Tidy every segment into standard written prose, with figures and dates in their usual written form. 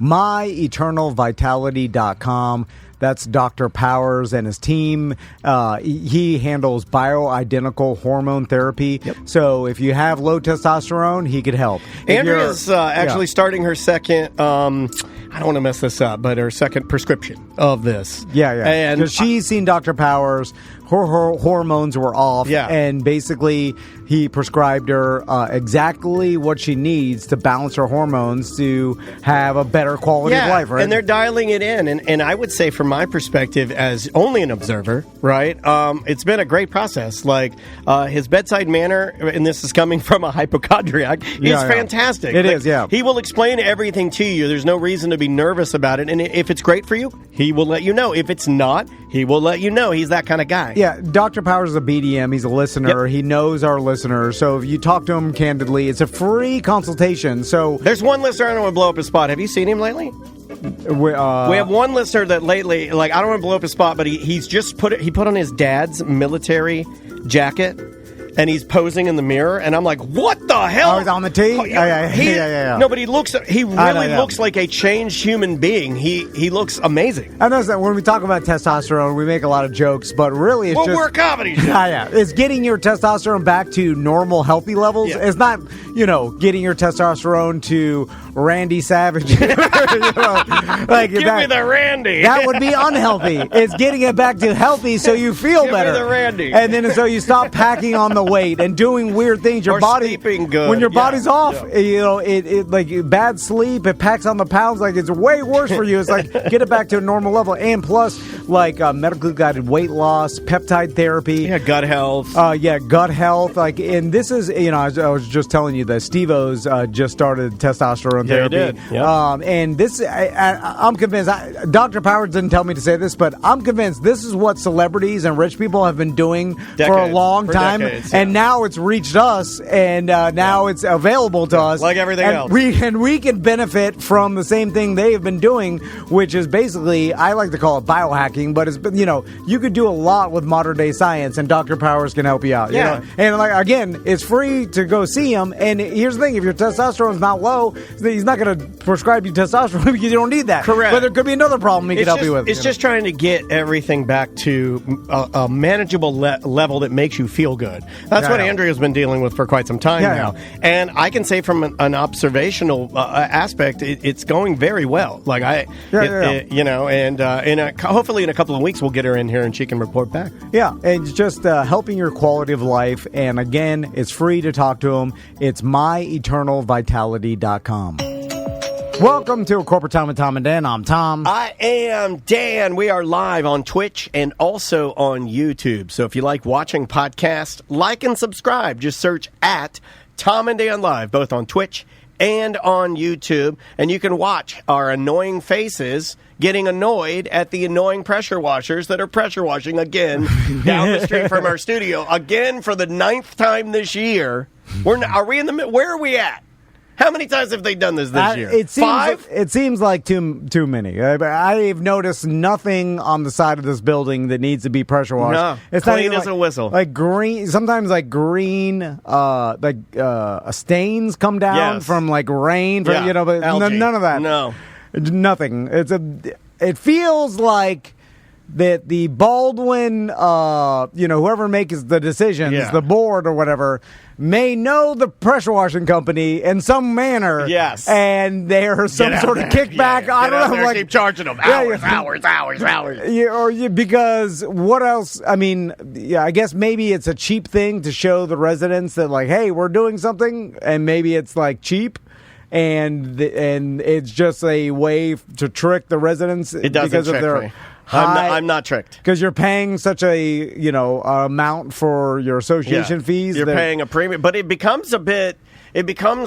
myeternalvitality.com. That's Dr. Powers and his team. He handles bioidentical hormone therapy. Yep. So if you have low testosterone, he could help. Andrea's actually starting her second, I don't want to mess this up, but her second prescription of this. Yeah. And because she's seen Dr. Powers. Her hormones were off. Yeah. And basically, he prescribed her exactly what she needs to balance her hormones to have a better quality of life, right? And they're dialing it in. And I would say, from my perspective, as only an observer, right, it's been a great process. Like, his bedside manner, and this is coming from a hypochondriac, is fantastic. It is. He will explain everything to you. There's no reason to be nervous about it. And if it's great for you, he will let you know. If it's not, he will let you know. He's that kind of guy. Yeah, Dr. Powers is a BDM. He's a listener. Yep. He knows our listeners. So if you talk to him candidly, it's a free consultation. So there's one listener I don't want to blow up his spot. Have you seen him lately? We have one listener that lately, like, I don't want to blow up his spot, but he put on his dad's military jacket. And he's posing in the mirror, and I'm like, "What the hell?" Oh, he's on the tee. Yeah. No, but he really looks like a changed human being. He looks amazing. I know that when we talk about testosterone, we make a lot of jokes, but really, it's we're a comedy show. It's getting your testosterone back to normal, healthy levels. Yeah. It's not, getting your testosterone to Randy Savage. Give me the Randy. That would be unhealthy. It's getting it back to healthy, so you feel better. Give me the Randy. And then so you stop packing on the weight and doing weird things. Your body sleeping good. When your body's off, it like bad sleep, it packs on the pounds. Like, it's way worse for you. It's like, get it back to a normal level. And plus, like, medically guided weight loss, peptide therapy, gut health. Gut health. Like, and this is, I was just telling you that Steve-O's just started testosterone therapy. He did. Yep. And this, I'm convinced. Dr. Powers didn't tell me to say this, but I'm convinced this is what celebrities and rich people have been doing for a long time. Decades, and now it's reached us, and now it's available to us. Like everything else. We can benefit from the same thing they have been doing, which is basically, I like to call it biohacking, but it's been, you could do a lot with modern day science, and Dr. Powers can help you out. Yeah. And like, again, it's free to go see him. And here's the thing: if your testosterone is not low, he's not going to prescribe you testosterone because you don't need that. Correct. But there could be another problem he could help you with. It's just trying to get everything back to a manageable level that makes you feel good. That's what Andrea's been dealing with for quite some time now. And I can say from an observational aspect, it's going very well. Like, hopefully in a couple of weeks we'll get her in here and she can report back. Yeah, it's just helping your quality of life. And again, it's free to talk to him. It's myeternalvitality.com. Welcome to A Corporate Time with Tom and Dan. I'm Tom. I am Dan. We are live on Twitch and also on YouTube. So if you like watching podcasts, like and subscribe. Just search at Tom and Dan Live, both on Twitch and on YouTube. And you can watch our annoying faces getting annoyed at the annoying pressure washers that are pressure washing again down the street from our studio. Again for the 9th time this year. Are we in the middle? Where are we at? How many times have they done this year? It seems, 5? It seems like too many. I've noticed nothing on the side of this building that needs to be pressure washed. No, it's clean not as a whistle. Like green, sometimes like green, stains come down from like rain. But none of that. No, nothing. It feels like that the Baldwin, whoever makes the decisions, the board or whatever, may know the pressure washing company in some manner. Yes. And there's some sort of kickback. I don't know. Keep charging them hours. Because what else? I mean, I guess maybe it's a cheap thing to show the residents that, like, hey, we're doing something, and maybe it's like cheap. And it's just a way to trick the residents. It doesn't because trick of their me. I'm not tricked. Because you're paying such a amount for your association fees. You're paying a premium, but it becomes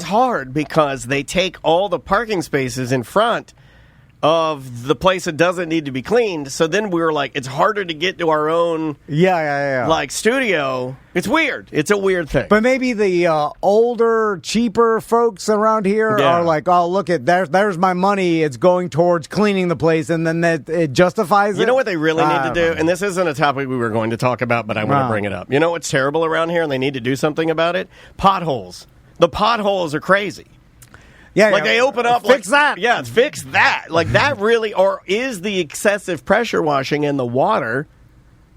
hard because they take all the parking spaces in front of the place that doesn't need to be cleaned. So then we were like, it's harder to get to our own like studio. It's weird. It's a weird thing. But maybe the older, cheaper folks around here are like, oh, look, there's my money. It's going towards cleaning the place, and then it justifies it. You know what they really need to do? And this isn't a topic we were going to talk about, but I want to bring it up. You know what's terrible around here, and they need to do something about it? Potholes. The potholes are crazy. Yeah, like they open up. Fix that. Yeah, fix that. Like that really, or is the excessive pressure washing in the water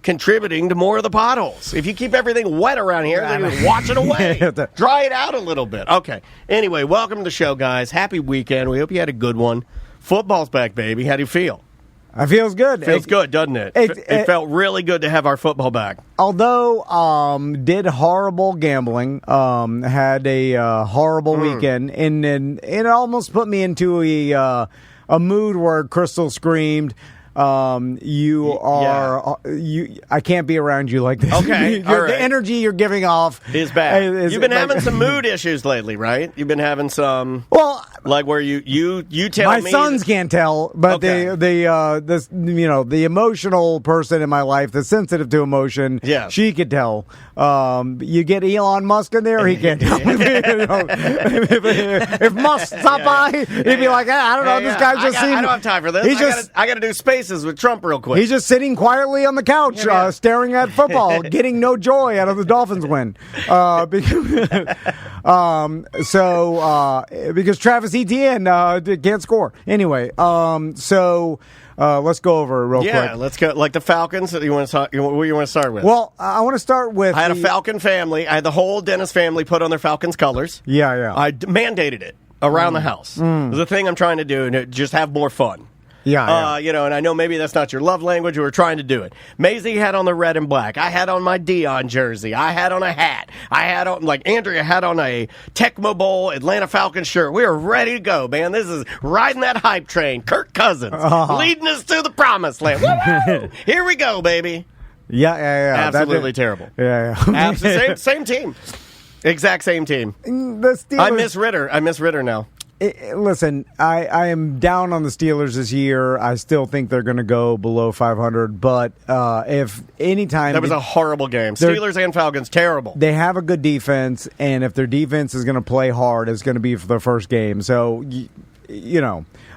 contributing to more of the potholes? If you keep everything wet around here, then you wash it away. Dry it out a little bit. Okay. Anyway, welcome to the show, guys. Happy weekend. We hope you had a good one. Football's back, baby. How do you feel? It feels good. Feels good, doesn't it? It felt really good to have our football back. Although, did horrible gambling, had a horrible weekend, and it almost put me into a mood where Crystal screamed, you are I can't be around you like this. Okay, all right. The energy you're giving off is bad. You've been having some mood issues lately, right? You've been having some. Well, like where you tell me. My sons can't tell, but the emotional person in my life, the sensitive to emotion, she could tell. You get Elon Musk in there, he can't tell. If Musk stopped by, he'd be like, I don't know, this guy's just seems. I don't have time for this. I got to do Spaces with Trump real quick. He's just sitting quietly on the couch, staring at football, getting no joy out of the Dolphins win. Because Travis Etienne can't score. Anyway, let's go over it real quick. Yeah, let's go. Like the Falcons, what do you want to start with? Well, I want to start with... I had a Falcon family. I had the whole Dennis family put on their Falcons colors. Yeah. I mandated it around the house. It was a thing I'm trying to do, and just have more fun. Yeah. And I know maybe that's not your love language. We were trying to do it. Maisie had on the red and black. I had on my Dion jersey. I had on a hat. I had on, like Andrea had on a Tecmo Bowl Atlanta Falcons shirt. We were ready to go, man. This is riding that hype train. Kirk Cousins leading us to the promised land. Woo-hoo! Here we go, baby. Yeah. Absolutely terrible. Yeah. Same team. Exact same team. The Steelers. I miss Ritter now. Listen, I am down on the Steelers this year. I still think they're going to go below 500. But if anytime that was a horrible game, Steelers and Falcons, terrible. They have a good defense, and if their defense is going to play hard, it's going to be for the first game. So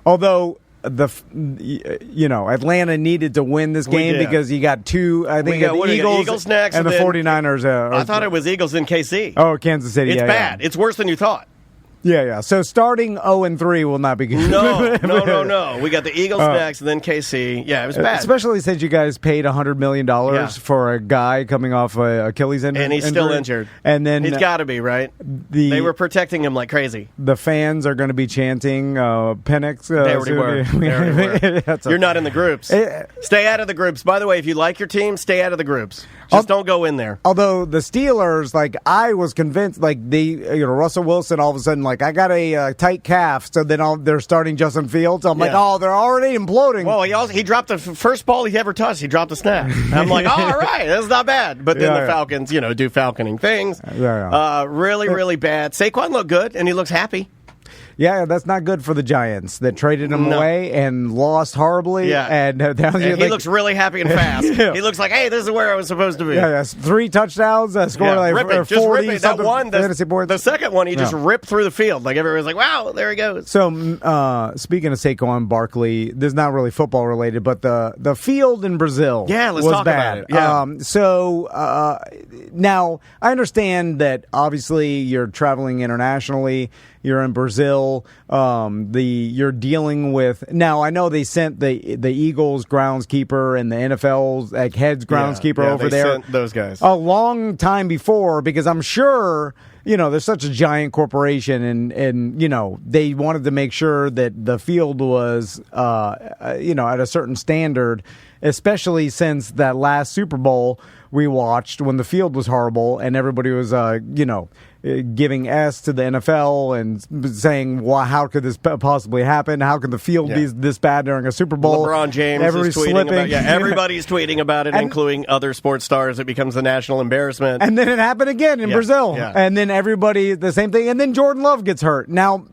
although Atlanta needed to win this game because you got two. I think the Eagles next, and the 49ers. I thought it was Eagles in KC. Oh, Kansas City. It's bad. It's worse than you thought. Yeah. So starting 0-3 will not be good. No. We got the Eagles next, and then KC. Yeah, it was bad. Especially since you guys paid $100 million for a guy coming off an Achilles injury. And he's still injured. And then he's got to be, right? They were protecting him like crazy. The fans are going to be chanting Penix. They already were. You're not in the groups. Stay out of the groups. By the way, if you like your team, stay out of the groups. Just don't go in there. Although the Steelers, I was convinced, Russell Wilson all of a sudden, I got a tight calf, so then they're starting Justin Fields. I'm like, they're already imploding. Well, he dropped the first ball he ever touched. He dropped a snap. I'm like, all right, that's not bad. But then the Falcons, do falconing things. Really, really bad. Saquon looked good, and he looks happy. Yeah, that's not good for the Giants that traded him away and lost horribly. Yeah. And he looks really happy and fast. He looks like, hey, this is where I was supposed to be. Yeah. 3 touchdowns, scored 40 that one, fantasy points. The second one, he just ripped through the field. Like everybody's like, wow, there he goes. So, speaking of Saquon Barkley, this is not really football related, but the field in Brazil let's was talk bad. about it. Yeah. Now, I understand that obviously you're traveling internationally. You're in Brazil. You're dealing with now. I know they sent the Eagles groundskeeper and the NFL's heads groundskeeper over there. Sent those guys a long time before because I'm sure they're such a giant corporation and they wanted to make sure that the field was at a certain standard, especially since that last Super Bowl we watched when the field was horrible and everybody was giving S to the NFL and saying, well, how could this possibly happen? How could the field be this bad during a Super Bowl? LeBron James is tweeting about it. Everybody's tweeting about it, including other sports stars. It becomes a national embarrassment. And then it happened again in Brazil. Yeah. And then everybody, the same thing. And then Jordan Love gets hurt. Now,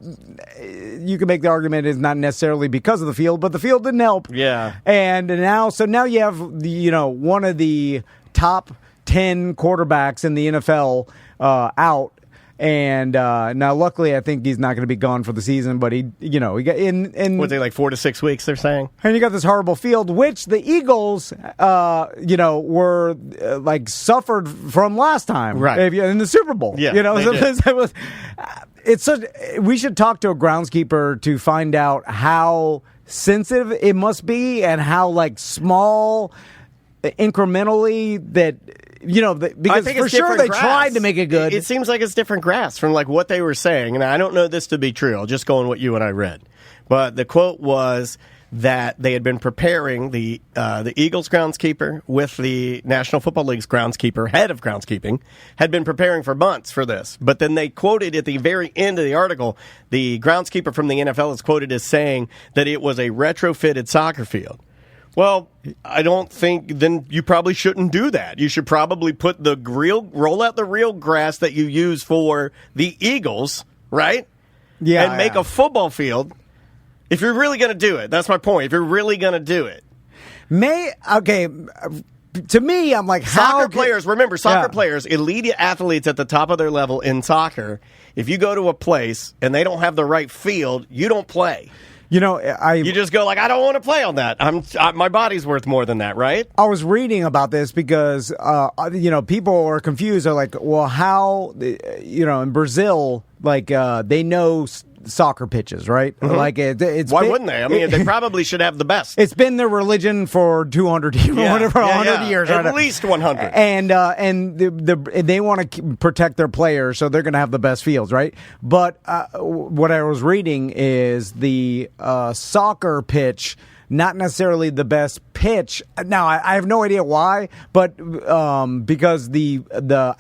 you can make the argument it's not necessarily because of the field, but the field didn't help. Yeah. And now you have, one of the top 10 quarterbacks in the NFL out. And now, luckily, I think he's not going to be gone for the season. But he got in. Was it like 4 to 6 weeks? They're saying. And you got this horrible field, which the Eagles, were suffered from last time, right? In the Super Bowl, yeah, we should talk to a groundskeeper to find out how sensitive it must be and how like small incrementally that because for sure they tried to make it good. It seems like it's different grass from like what they were saying, and I don't know this to be true. I'll just go on what you and I read, but the quote was that they had been preparing the Eagles groundskeeper with the National Football League's groundskeeper, head of groundskeeping, had been preparing for months for this. But then they quoted at the very end of the article, the groundskeeper from the NFL is quoted as saying that it was a retrofitted soccer field. Well, I don't think then you probably shouldn't do that. You should probably put roll out the real grass that you use for the Eagles, right? Yeah. And make a football field. If you're really going to do it, that's my point. If you're really going to do it. To me, I'm like, soccer players, elite athletes at the top of their level in soccer, if you go to a place and they don't have the right field, you don't play. You just go like, I don't want to play on that. My body's worth more than that, right? I was reading about this because, people are confused. They're like, well, how, in Brazil, like, they know soccer pitches, right? Mm-hmm. Like it's why wouldn't they? I mean, they probably should have the best. It's been their religion for 200 years, 100 years, at least 100. And they want to protect their players, so they're going to have the best fields, right? But what I was reading is the soccer pitch. Not necessarily the best pitch. Now, I have no idea why, but because the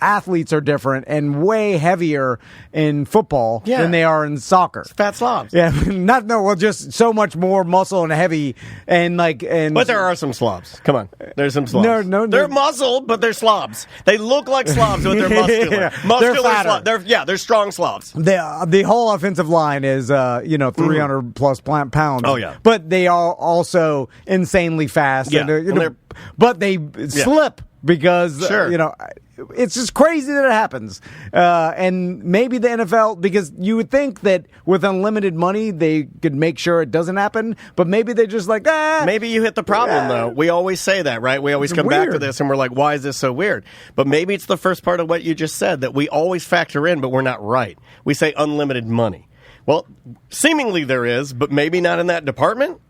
athletes are different and way heavier in football than they are in soccer. It's fat slobs. Yeah, just so much more muscle and heavy But there are some slobs. Come on, there's some slobs. No, they're muscled, but they're slobs. They look like slobs, but they're muscular. They're fatter. They're strong slobs. The whole offensive line is 300 plus pounds. Oh yeah, but they are also insanely fast. Yeah. But they slip because it's just crazy that it happens. And maybe the NFL, because you would think that with unlimited money they could make sure it doesn't happen, but maybe they're just like, maybe you hit the problem though. We always say that, right? We always come back to this and we're like, why is this so weird? But maybe it's the first part of what you just said that we always factor in, but we're not right. We say unlimited money. Well, seemingly there is, but maybe not in that department.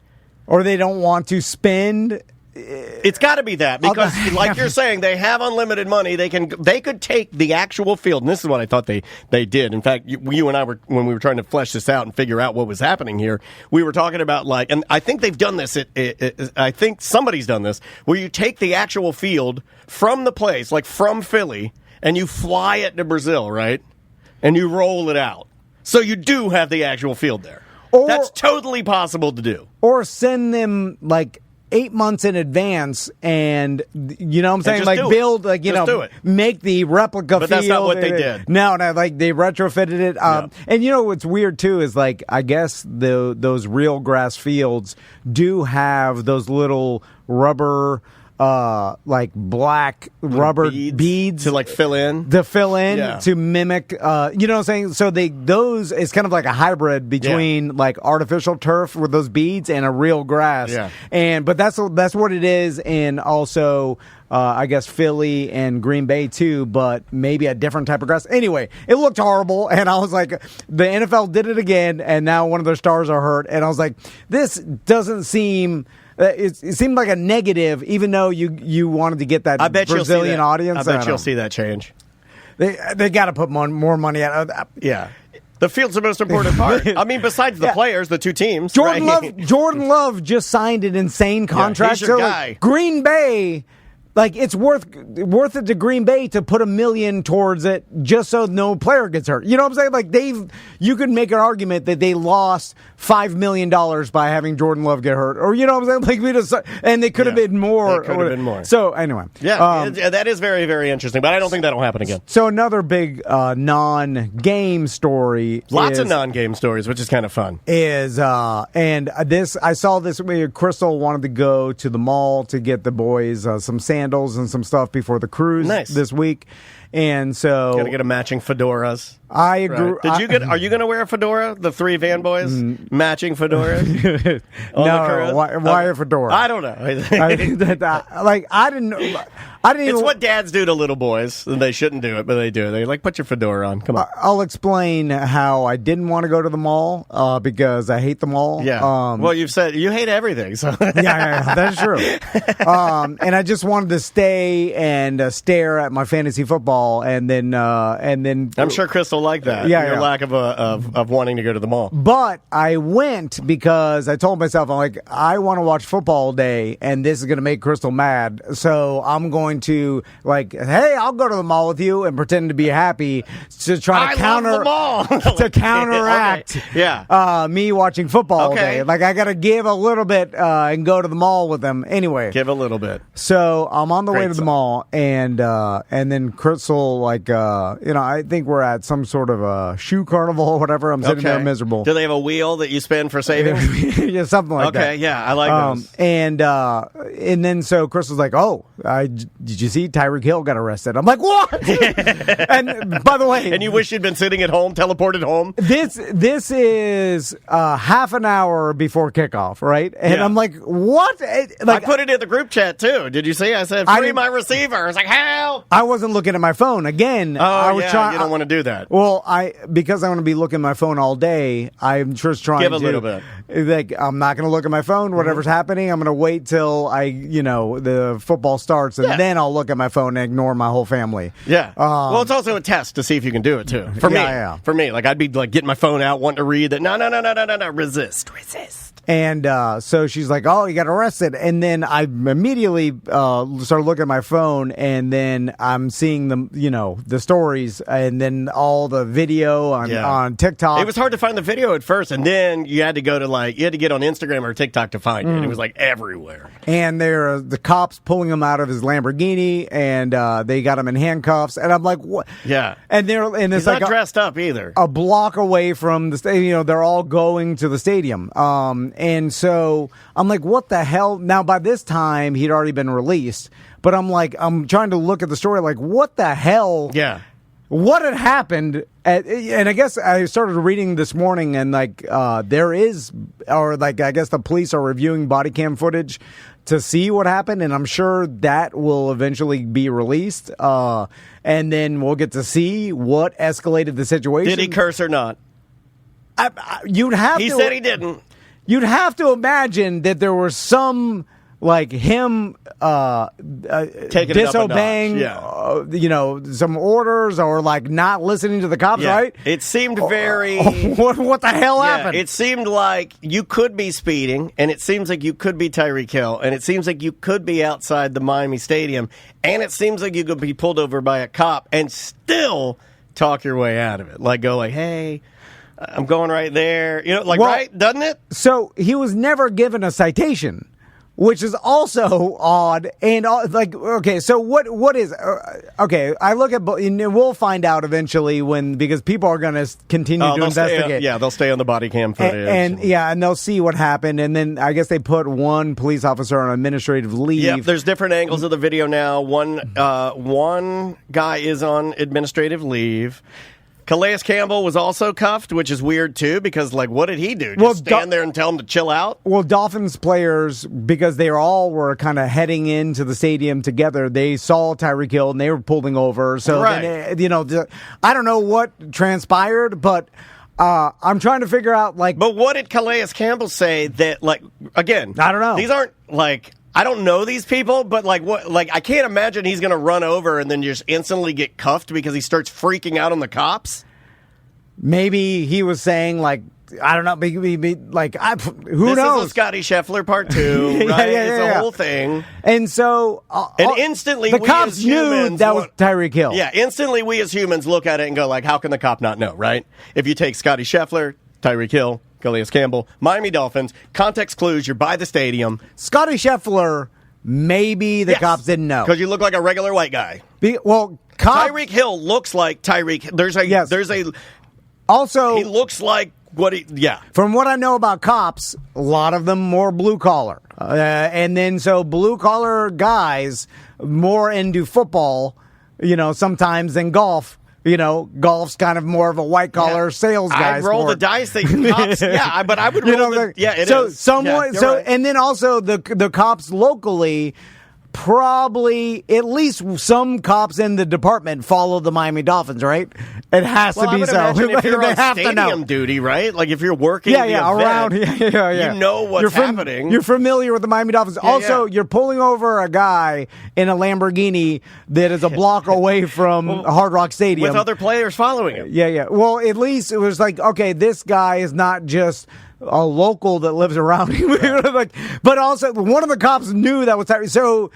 Or they don't want to spend. It's got to be that because, like you're saying, they have unlimited money. They could take the actual field, and this is what I thought they did. In fact, you and I were when we were trying to flesh this out and figure out what was happening here. We were talking about and I think they've done this. I think somebody's done this where you take the actual field from the place, like from Philly, and you fly it to Brazil, right? And you roll it out, so you do have the actual field there. That's totally possible to do. Or send them like 8 months in advance and, you know what I'm saying? Like build, like, do it. Make the replica field. But that's not what they did. No, like they retrofitted it. And what's weird too is like, I guess those real grass fields do have those little rubber, like black rubber beads to like fill in to mimic you know what I'm saying, so those is kind of like a hybrid between like artificial turf with those beads and a real grass, but that's what it is. And also I guess Philly and Green Bay too, but maybe a different type of grass. Anyway, it looked horrible, and I was like, the NFL did it again, and now one of their stars are hurt, and I was like, this doesn't seem. It seemed like a negative, even though you wanted to get that Brazilian audience. I bet you'll see that change. They got to put more money out. Yeah, the field's the most important part. I mean, besides the players, the two teams. Jordan Love just signed an insane contract. He's your guy. Green Bay. Like, it's worth it to Green Bay to put $1 million towards it just so no player gets hurt. You know what I'm saying? Like, you could make an argument that they lost $5 million by having Jordan Love get hurt, or you know what I'm saying? Like, and they could have been more. It could have been more. So anyway, that is very, very interesting. But I don't think that'll happen again. So another big non-game story. Lots of non-game stories, which is kind of fun. I saw this. Crystal wanted to go to the mall to get the boys some sandals and some stuff before the cruise this week. And so gotta get a matching fedoras. I agree. Right. Are you going to wear a fedora? The three van boys matching fedoras. No, why a fedora? I don't know. I didn't even. It's what dads do to little boys, and they shouldn't do it, but they do. They like put your fedora on. Come on. I'll explain how I didn't want to go to the mall because I hate the mall. Yeah. Well, you've said you hate everything, so yeah, that's true. And I just wanted to stay and stare at my fantasy football, and then I'm sure Crystal liked that. Yeah, your lack of wanting to go to the mall. But I went because I told myself, I'm like, I want to watch football all day, and this is going to make Crystal mad. So I'm going to hey, I'll go to the mall with you and pretend to be happy to try to counteract me watching football all day. Like I got to give a little bit and go to the mall with them anyway. Give a little bit. So I'm on the way to the mall, and then Crystal, I think we're at some sort of a shoe carnival or whatever. I'm sitting there miserable. Do they have a wheel that you spin for savings? Yeah, something like that. Okay, yeah, I like those. And then so Crystal's like, did you see Tyreek Hill got arrested? I'm like, what? And by the way, and you wish you'd been sitting at home, teleported home. This is half an hour before kickoff, right? And I'm like, what? I put it in the group chat too. Did you see? I said, free my receiver. I was like, help! I wasn't looking at my phone again. I was trying. You don't want to do that. Well, because I want to be looking at my phone all day. I'm just trying to give a little bit. I'm not going to look at my phone. Whatever's happening, I'm going to wait till the football starts, and then I'll look at my phone and ignore my whole family. Yeah. Well, it's also a test to see if you can do it too. For me, I'd be getting my phone out, wanting to read that. No, resist. And so she's like, "Oh, you got arrested." And then I immediately started looking at my phone, and then I'm seeing the stories, and then all the video on TikTok. It was hard to find the video at first, and then you had to go to you had to get on Instagram or TikTok to find it. It was everywhere. And there are the cops pulling him out of his Lamborghini, and they got him in handcuffs. And I'm like, "What?" Yeah. And he's not dressed up either. A block away from the stadium. They're all going to the stadium. And so I'm like, what the hell? Now, by this time, he'd already been released. But I'm trying to look at the story what the hell? Yeah. What had happened? And I guess I started reading this morning, and I guess the police are reviewing body cam footage to see what happened, and I'm sure that will eventually be released. And then we'll get to see what escalated the situation. Did he curse or not? He said he didn't. You'd have to imagine that there was some him disobeying, some orders or not listening to the cops, right? It seemed very. What the hell happened? It seemed like you could be speeding, and it seems like you could be Tyreek Hill, and it seems like you could be outside the Miami Stadium, and it seems like you could be pulled over by a cop and still talk your way out of it. Hey, I'm going right there. Right? Doesn't it? So he was never given a citation, which is also odd. And okay, so what is okay? I look at, and we'll find out eventually because people are going to continue to investigate. They'll stay on the body cam footage, and they'll see what happened. And then I guess they put one police officer on administrative leave. Yep, there's different angles of the video now. One guy is on administrative leave. Calais Campbell was also cuffed, which is weird, too, because, what did he do? Just stand there and tell him to chill out? Well, Dolphins players, because they all were kind of heading into the stadium together, they saw Tyreek Hill, and they were pulling over. So, I don't know what transpired, but I'm trying to figure out, But what did Calais Campbell say that, again... I don't know. These aren't, I don't know these people, but what? I can't imagine he's going to run over and then just instantly get cuffed because he starts freaking out on the cops. Maybe he was saying I don't know. Who this knows? This is a Scotty Scheffler part 2, right? It's a whole thing. And so, and instantly, the cops knew that was Tyreek Hill. Yeah, instantly we as humans look at it and go how can the cop not know, right? If you take Scotty Scheffler, Tyreek Hill, Calais Campbell, Miami Dolphins, context clues, you're by the stadium. Scotty Scheffler, maybe the cops didn't know. Because you look like a regular white guy. Tyreek Hill looks like Tyreek. Also, he looks like From what I know about cops, a lot of them more blue collar. And then so blue collar guys more into football sometimes in golf. Golf's kind of more of a white-collar sales guy. I roll the dice. Cops, but I would roll it is. Right. And then also the cops locally, probably at least some cops in the department follow the Miami Dolphins, right? It has to be so. If you're on stadium duty, right? Like if you're working around, you know what's happening. You're familiar with the Miami Dolphins. Also, you're pulling over a guy in a Lamborghini that is a block away from Hard Rock Stadium. With other players following him. Yeah. Well, at least it was like, okay, this guy is not just a local that lives around him. But also one of the cops knew that was Tyreek. So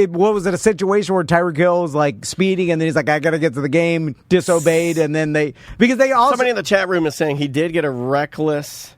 what was it, a situation where Tyreek Hill was like speeding and then he's like, I gotta get to the game, disobeyed, and then somebody in the chat room is saying he did get a reckless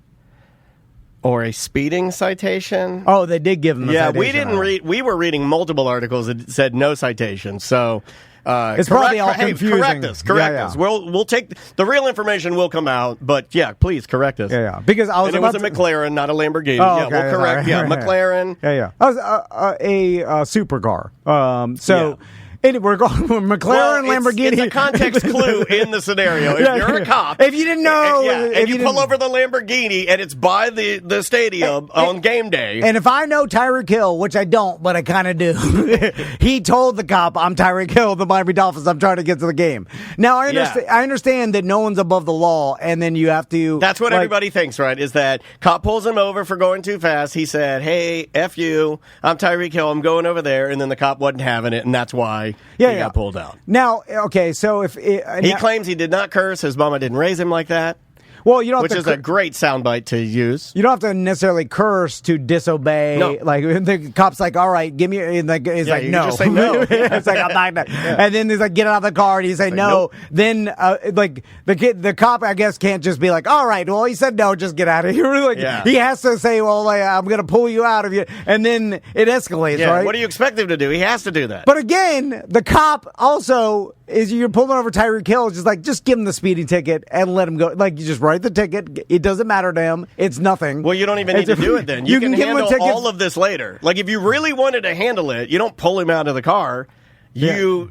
or a speeding citation. Oh, they did give him a citation. We didn't read. We were reading multiple articles that said no citation. So it's probably all confusing. Correct us. We'll take the real information will come out, but please correct us. Because it was a McLaren, not a Lamborghini. Oh, okay, we'll correct. McLaren. I was a supercar. So. We're going McLaren, Lamborghini. It's a context clue in the scenario. If you're a cop, if you didn't know, and you pull over the Lamborghini and it's by the stadium on game day, and if I know Tyreek Hill, which I don't, but I kind of do, he told the cop, "I'm Tyreek Hill, the Miami Dolphins. I'm trying to get to the game." Now I understand that no one's above the law, and then you have to. That's what everybody thinks, right? Is that cop pulls him over for going too fast? He said, "Hey, F you, I'm Tyreek Hill. I'm going over there," and then the cop wasn't having it, and that's why. He got pulled out. Now, okay, so if he claims he did not curse, his mama didn't raise him like that. Well, you don't. Which is a great soundbite to use. You don't have to necessarily curse to disobey. No. Like the cop's like, "All right, give me." He's like, "No." Just say no. It's like, "I'm not." And then he's like, "Get out of the car." And he say no. Nope. Then the cop, I guess, can't just be like, "All right, well, he said no, just get out of here." He has to say, "Well, I'm going to pull you out of you," and then it escalates. Right? What do you expect him to do? He has to do that. But again, the cop also you're pulling over Tyreek Hill. It's just give him the speeding ticket and let him go. Like you just write the ticket. It doesn't matter to him. It's nothing. Well, you don't even need to do it then. You can handle all of this later. Like if you really wanted to handle it, you don't pull him out of the car. You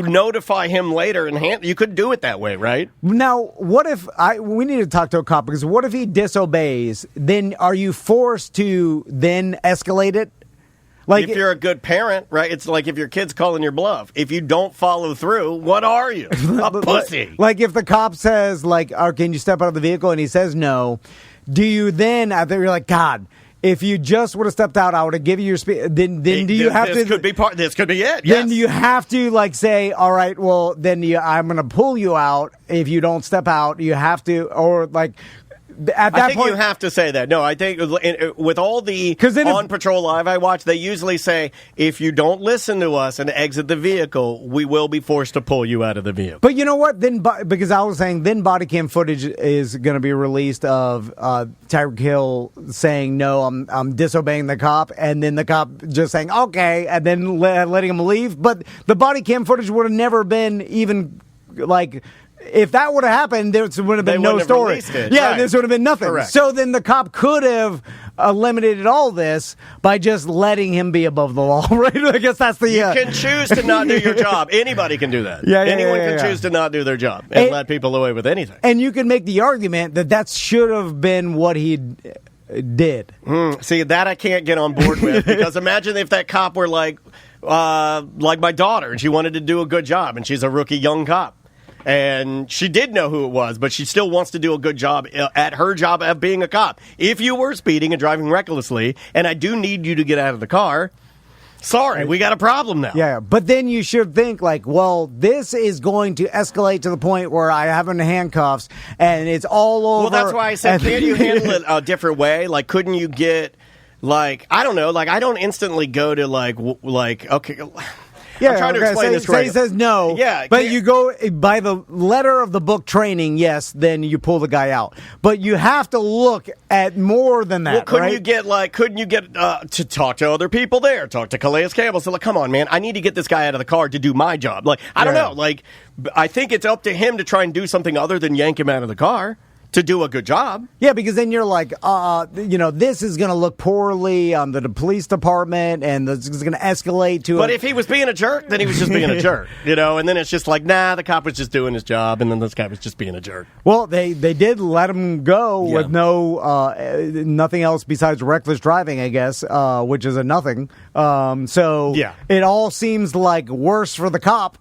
notify him later and you could do it that way, right? Now, what if we need to talk to a cop because what if he disobeys? Then are you forced to then escalate it? Like if you're a good parent, right? It's like if your kid's calling your bluff. If you don't follow through, what are you? A pussy. Like if the cop says, can you step out of the vehicle? And he says no. Do you then, after you're like, God, if you just would have stepped out, I would have given you your speed. Then do you have to? This could be it. Then you have to say, all right, well, then I'm going to pull you out if you don't step out. You have to, or like. At that I think point, you have to say that. No, I think with all the On Patrol Live I watch, they usually say, if you don't listen to us and exit the vehicle, we will be forced to pull you out of the vehicle. But you know what? Then, because I was saying, then body cam footage is going to be released of Tyreek Hill saying, no, I'm disobeying the cop, and then the cop just saying, okay, and then letting him leave. But the body cam footage would have never been even if that would have happened, there would have been no story. This would have been nothing. Correct. So then the cop could have eliminated all this by just letting him be above the law, right? I guess that's the... You can choose to not do your job. Anybody can do that. Anyone can choose to not do their job and let people away with anything. And you can make the argument that should have been what he did. See, that I can't get on board with because imagine if that cop were like my daughter and she wanted to do a good job and she's a rookie young cop. And she did know who it was, but she still wants to do a good job at her job of being a cop. If you were speeding and driving recklessly, and I do need you to get out of the car, sorry, we got a problem now. Yeah, but then you should think this is going to escalate to the point where I have him in handcuffs, and it's all over. Well, that's why I said, can't you handle it a different way? Like, couldn't you get, I don't know, I don't instantly go to, okay... I'm trying to explain this correctly. He says no. Yeah, but you go by the letter of the book training. Yes, then you pull the guy out. But you have to look at more than that. Well, couldn't you get to talk to other people there? Talk to Calais Campbell. So come on, man, I need to get this guy out of the car to do my job. I don't know. I think it's up to him to try and do something other than yank him out of the car. to do a good job. Yeah, because then you're like, this is going to look poorly on the police department, and this is going to escalate to. But if he was being a jerk, then he was just being a jerk, and then it's just like, nah, the cop was just doing his job, and then this guy was just being a jerk. Well, they did let him go with nothing else besides reckless driving, I guess, which is a nothing. It all seems like worse for the cop.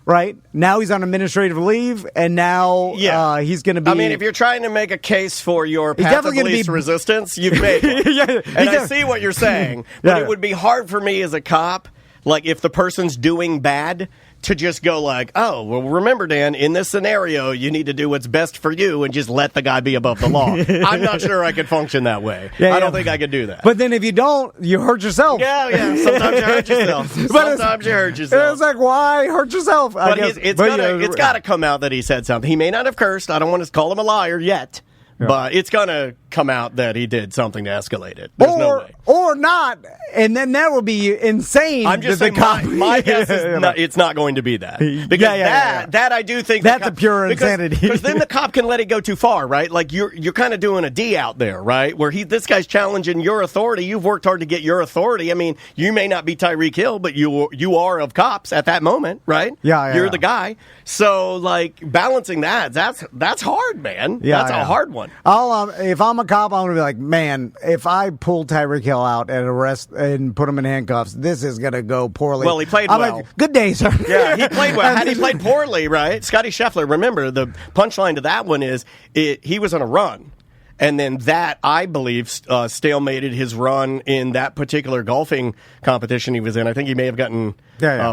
Right? Now he's on administrative leave, and now he's going to be... I mean, if you're trying to make a case for your path of least resistance, you've made it. And I see what you're saying, but it would be hard for me as a cop, like if the person's doing bad, to just go like, oh, well, remember, Dan, in this scenario, you need to do what's best for you and just let the guy be above the law. I'm not sure I could function that way. I don't think I could do that. But then if you don't, you hurt yourself. Yeah. Sometimes you hurt yourself. Sometimes you hurt yourself. It's like, why hurt yourself? But it's got to come out that he said something. He may not have cursed. I don't want to call him a liar yet. Yeah. But it's going to come out that he did something to escalate it. There's no way. Or not, and then that would be insane. I'm just saying my guess is it's not going to be that. Because that I do think... That's a pure insanity. Because then the cop can let it go too far, right? Like, you're kind of doing a D out there, right? Where this guy's challenging your authority. You've worked hard to get your authority. I mean, you may not be Tyreek Hill, but you are of cops at that moment, right? You're the guy. So, like, balancing that's hard, man. That's a hard one. If I'm a cop, I'm going to be like, man, if I pull Tyreek Hill out and arrest and put him in handcuffs, this is going to go poorly. Well, he played well. Like, good day, sir. Yeah, he played well. Had he played poorly, right? Scotty Scheffler, remember, the punchline to that one is he was on a run. And then that, I believe, stalemated his run in that particular golfing competition he was in. I think he may have gotten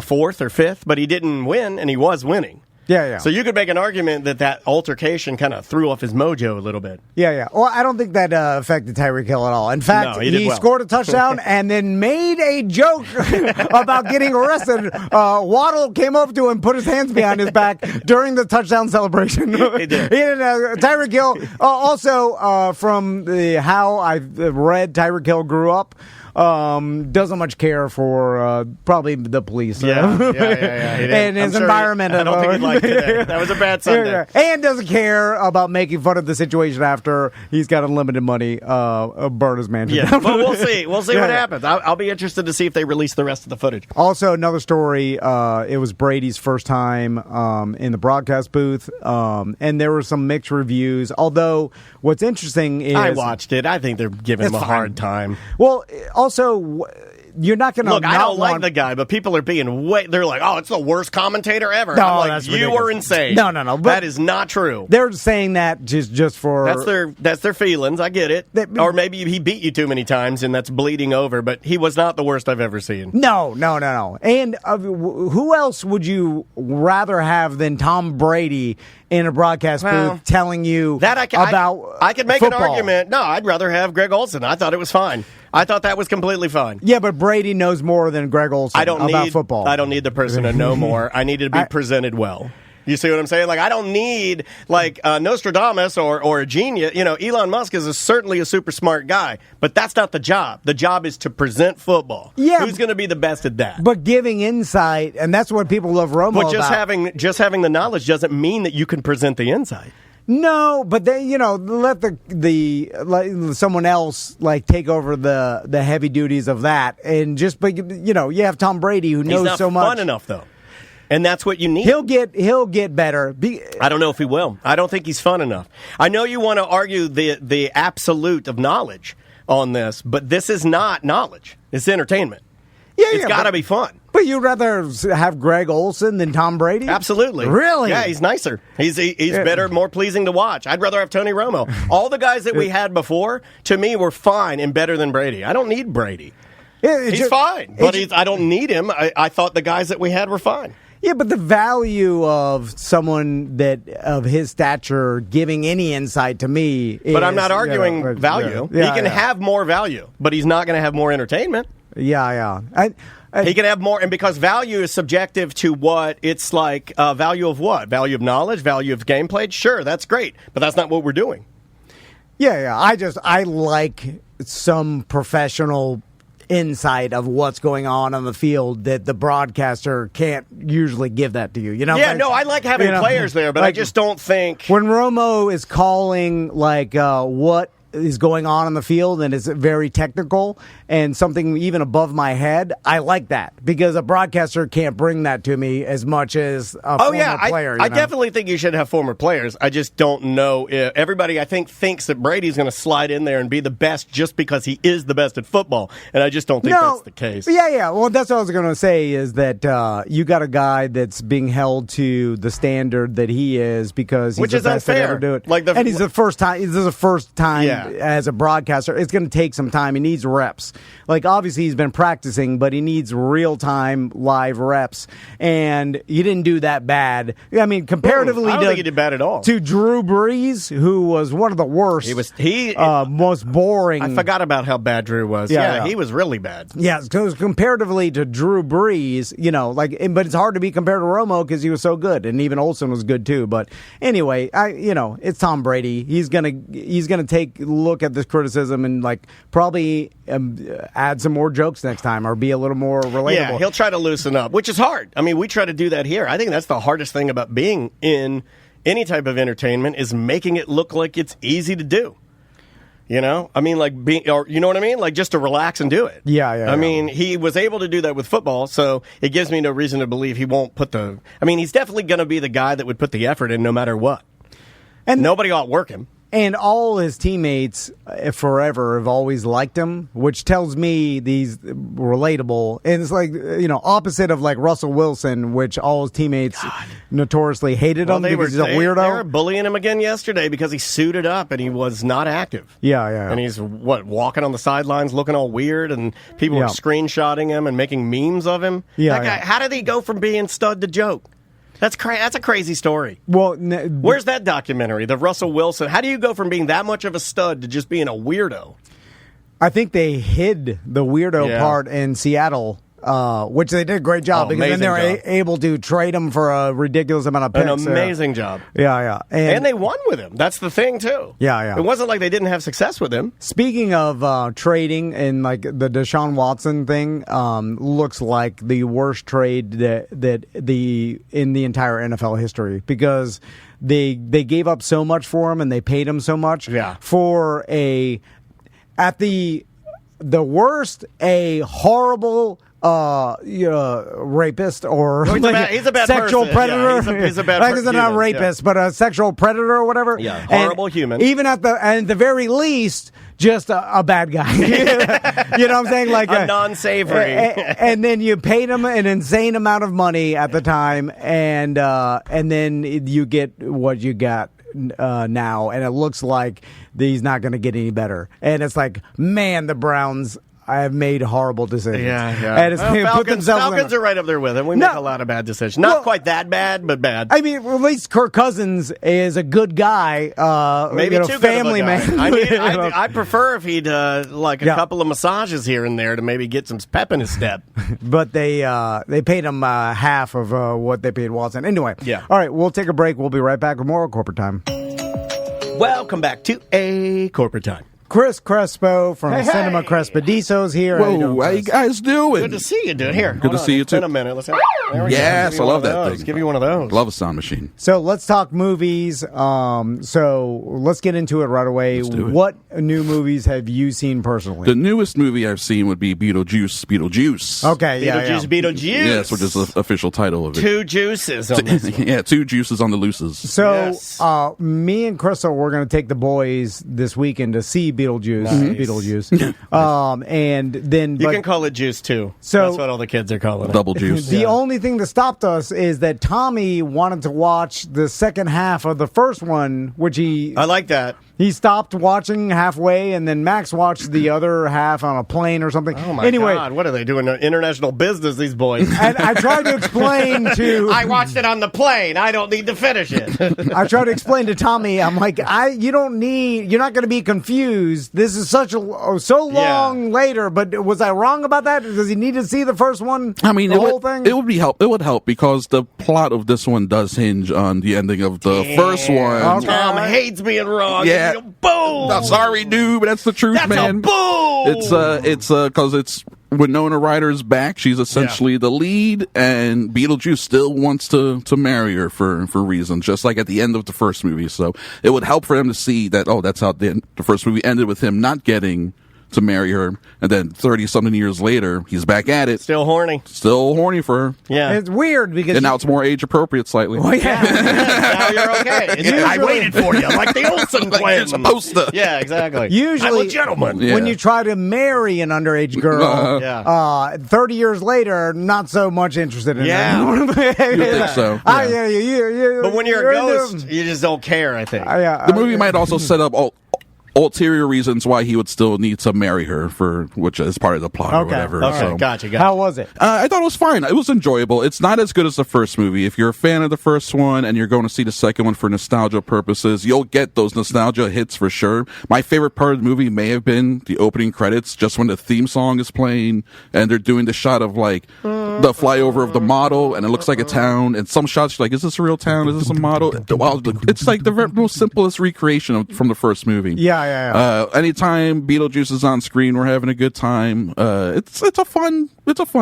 fourth or fifth, but he didn't win, and he was winning. Yeah. So you could make an argument that altercation kind of threw off his mojo a little bit. Yeah. Well, I don't think that affected Tyreek Hill at all. In fact, he scored a touchdown and then made a joke about getting arrested. Waddle came up to him, put his hands behind his back during the touchdown celebration. He did. Tyreek Hill, also from how I've read, Tyreek Hill grew up. Doesn't much care for probably the police. Yeah. And his environment. I don't think he liked today. That was a bad Sunday. And doesn't care about making fun of the situation after he's got unlimited money. Burn his mansion. Yeah, but we'll see. We'll see what happens. I'll be interested to see if they release the rest of the footage. Also, another story. It was Brady's first time in the broadcast booth, and there were some mixed reviews. Although, what's interesting is I watched it. I think they're giving him a hard time. Well. Also, you're not going to look. I don't like the guy, but people are being they're like, "Oh, it's the worst commentator ever." No, I'm like, that's you ridiculous. are insane. No. That is not true. They're saying that just for that's their feelings. I get it. Or maybe he beat you too many times, and that's bleeding over. But he was not the worst I've ever seen. No. And who else would you rather have than Tom Brady in a broadcast booth telling you that I could make football. An argument. No, I'd rather have Greg Olsen. I thought it was fine. I thought that was completely fine. Yeah, but Brady knows more than Greg Olsen about football. I don't need the person to know more. I need it to be presented well. You see what I'm saying? Like, I don't need, Nostradamus or a genius. Elon Musk is certainly a super smart guy, but that's not the job. The job is to present football. Yeah. Who's going to be the best at that? But giving insight, and that's what people love Romo about. But just having the knowledge doesn't mean that you can present the insight. No, but then let someone else take over the heavy duties of that, and you have Tom Brady who knows so much. He's not fun enough though, and that's what you need. He'll get better. I don't know if he will. I don't think he's fun enough. I know you want to argue the absolute of knowledge on this, but this is not knowledge. It's entertainment. It's got to be fun. But you'd rather have Greg Olsen than Tom Brady? Absolutely. Really? Yeah, he's nicer. He's better, more pleasing to watch. I'd rather have Tony Romo. All the guys that we had before, to me, were fine and better than Brady. I don't need Brady. He's fine, but I don't need him. I thought the guys that we had were fine. Yeah, but the value of someone of his stature giving any insight to me is... But I'm not arguing value. He can have more value, but he's not going to have more entertainment. Yeah. He can have more, and because value is subjective to what it's like, value of what? Value of knowledge, value of game played? Sure, that's great, but that's not what we're doing. Yeah. I like some professional insight of what's going on the field that the broadcaster can't usually give that to you. You know? Yeah, no, I like having players there, but like, I just don't think when Romo is calling like what is going on the field and it's very technical and something even above my head, I like that because a broadcaster can't bring that to me as much as a former player. I definitely think you should have former players. I just don't know if everybody, I think, thinks that Brady's going to slide in there and be the best just because he is the best at football, and I just don't think that's the case. Yeah. Well, that's what I was going to say is that you got a guy that's being held to the standard that he is because he's the best to ever do it. And he's the first time. This is the first time as a broadcaster. It's going to take some time. He needs reps. Like, obviously, he's been practicing, but he needs real-time live reps. And he didn't do that bad. I mean, comparatively I don't think he did bad at all. To Drew Brees, who was one of the worst, most boring. I forgot about how bad Drew was. Yeah, he was really bad. Yeah, because comparatively to Drew Brees, but it's hard to be compared to Romo because he was so good, and even Olsen was good too. But anyway, it's Tom Brady. He's gonna take a look at this criticism and probably add some more jokes next time or be a little more relatable. Yeah, he'll try to loosen up, which is hard. I mean, we try to do that here. I think that's the hardest thing about being in any type of entertainment is making it look like it's easy to do. You know? I mean, you know what I mean? Like, just to relax and do it. Yeah. I mean, he was able to do that with football, so it gives me no reason to believe he won't he's definitely going to be the guy that would put the effort in no matter what. And nobody will outwork him. And all his teammates forever have always liked him, which tells me he's relatable. And it's opposite of Russell Wilson, which all his teammates notoriously hated him because he's a weirdo. They were bullying him again yesterday because he suited up and he was not active. Yeah. And he's, walking on the sidelines looking all weird and people were screenshotting him and making memes of him. Yeah, that guy, how did he go from being stud to joke? That's a crazy story. Well, where's that documentary, the Russell Wilson? How do you go from being that much of a stud to just being a weirdo? I think they hid the weirdo part in Seattle, which they did a great job because then they were able to trade him for a ridiculous amount of picks. An amazing job. Yeah. And they won with him. That's the thing, too. Yeah. It wasn't like they didn't have success with him. Speaking of trading and the Deshaun Watson thing, looks like the worst trade that in the entire NFL history because they gave up so much for him and they paid him so much for at the worst, a horrible rapist or he's a bad sexual person. predator. He's a bad person. He's not a rapist, but a sexual predator or whatever. Yeah, horrible human. Even at the very least, just a bad guy. You know what I'm saying? Like a non-savory. And then you paid him an insane amount of money at the time, and then you get what you got now, and it looks like he's not going to get any better. And it's like, man, the Browns have made horrible decisions. Yeah. And Falcons are right up there with him. We make a lot of bad decisions. Not quite that bad, but bad. I mean, at least Kirk Cousins is a good guy. Maybe too family good of a guy. man. I mean, I prefer if he'd a couple of massages here and there to maybe get some pep in his step. But they paid him half of what they paid Watson. Anyway, all right, we'll take a break. We'll be right back with more Corporate Time. Welcome back to A Corporate Time. Chris Crespo from Cinema Crespedisos here. Whoa, how you guys doing? Good to see you, dude. Here. Good to see you, too. In a minute. Yes, I love that thing. Let's give you one of those. Love a sound machine. So let's talk movies. So let's get into it right away. What new movies have you seen personally? The newest movie I've seen would be Beetlejuice. Okay, Beetlejuice. Yes, which is the official title of it. Two juices on this one. Yeah, two juices on the looses. So me and Crystal, we're going to take the boys this weekend to see Beetlejuice. Beetlejuice. And then you can call it juice too. So that's what all the kids are calling it. Double juice. The only thing that stopped us is that Tommy wanted to watch the second half of the first one, which I like that. He stopped watching halfway, and then Max watched the other half on a plane or something. Oh, my God. What are they doing? International business, these boys. And I tried to explain to... I watched it on the plane. I don't need to finish it. I tried to explain to Tommy, I'm like, you're not going to be confused. This is so long later, but was I wrong about that? Does he need to see the first one? I mean, whole thing? It would help because the plot of this one does hinge on the ending of the first one. Tom hates being wrong. Yeah. Yeah. Boom. Sorry, dude, but that's the truth, That's man. A boom. It's because it's Winona Ryder's back. She's essentially the lead, and Beetlejuice still wants to marry her for reasons, just like at the end of the first movie. So it would help for them to see that, that's how the first movie ended, with him not getting to marry her, and then 30-something years later, he's back at it. Still horny for her. Yeah. It's weird because... And now it's more age-appropriate slightly. Well, yeah. Now you're okay. I waited for you, like the Olsen Like twins. you're supposed to. Yeah, exactly. Usually, I'm a gentleman. When you try to marry an underage girl, 30 years later, not so much interested in Yeah. her. You think so? But when you're a ghost, you just don't care, I think. The movie might also set up ulterior reasons why he would still need to marry her, which is part of the plot or whatever. Okay, So. gotcha. How was it? I thought it was fine. It was enjoyable. It's not as good as the first movie. If you're a fan of the first one and you're going to see the second one for nostalgia purposes, you'll get those nostalgia hits for sure. My favorite part of the movie may have been the opening credits, just when the theme song is playing and they're doing the shot of like the flyover of the model and it looks like a town, and some shots you're like, is this a real town? Is this a model? Well, it's like the most simplest recreation from the first movie. Yeah. Anytime Beetlejuice is on screen, we're having a good time. It's a fun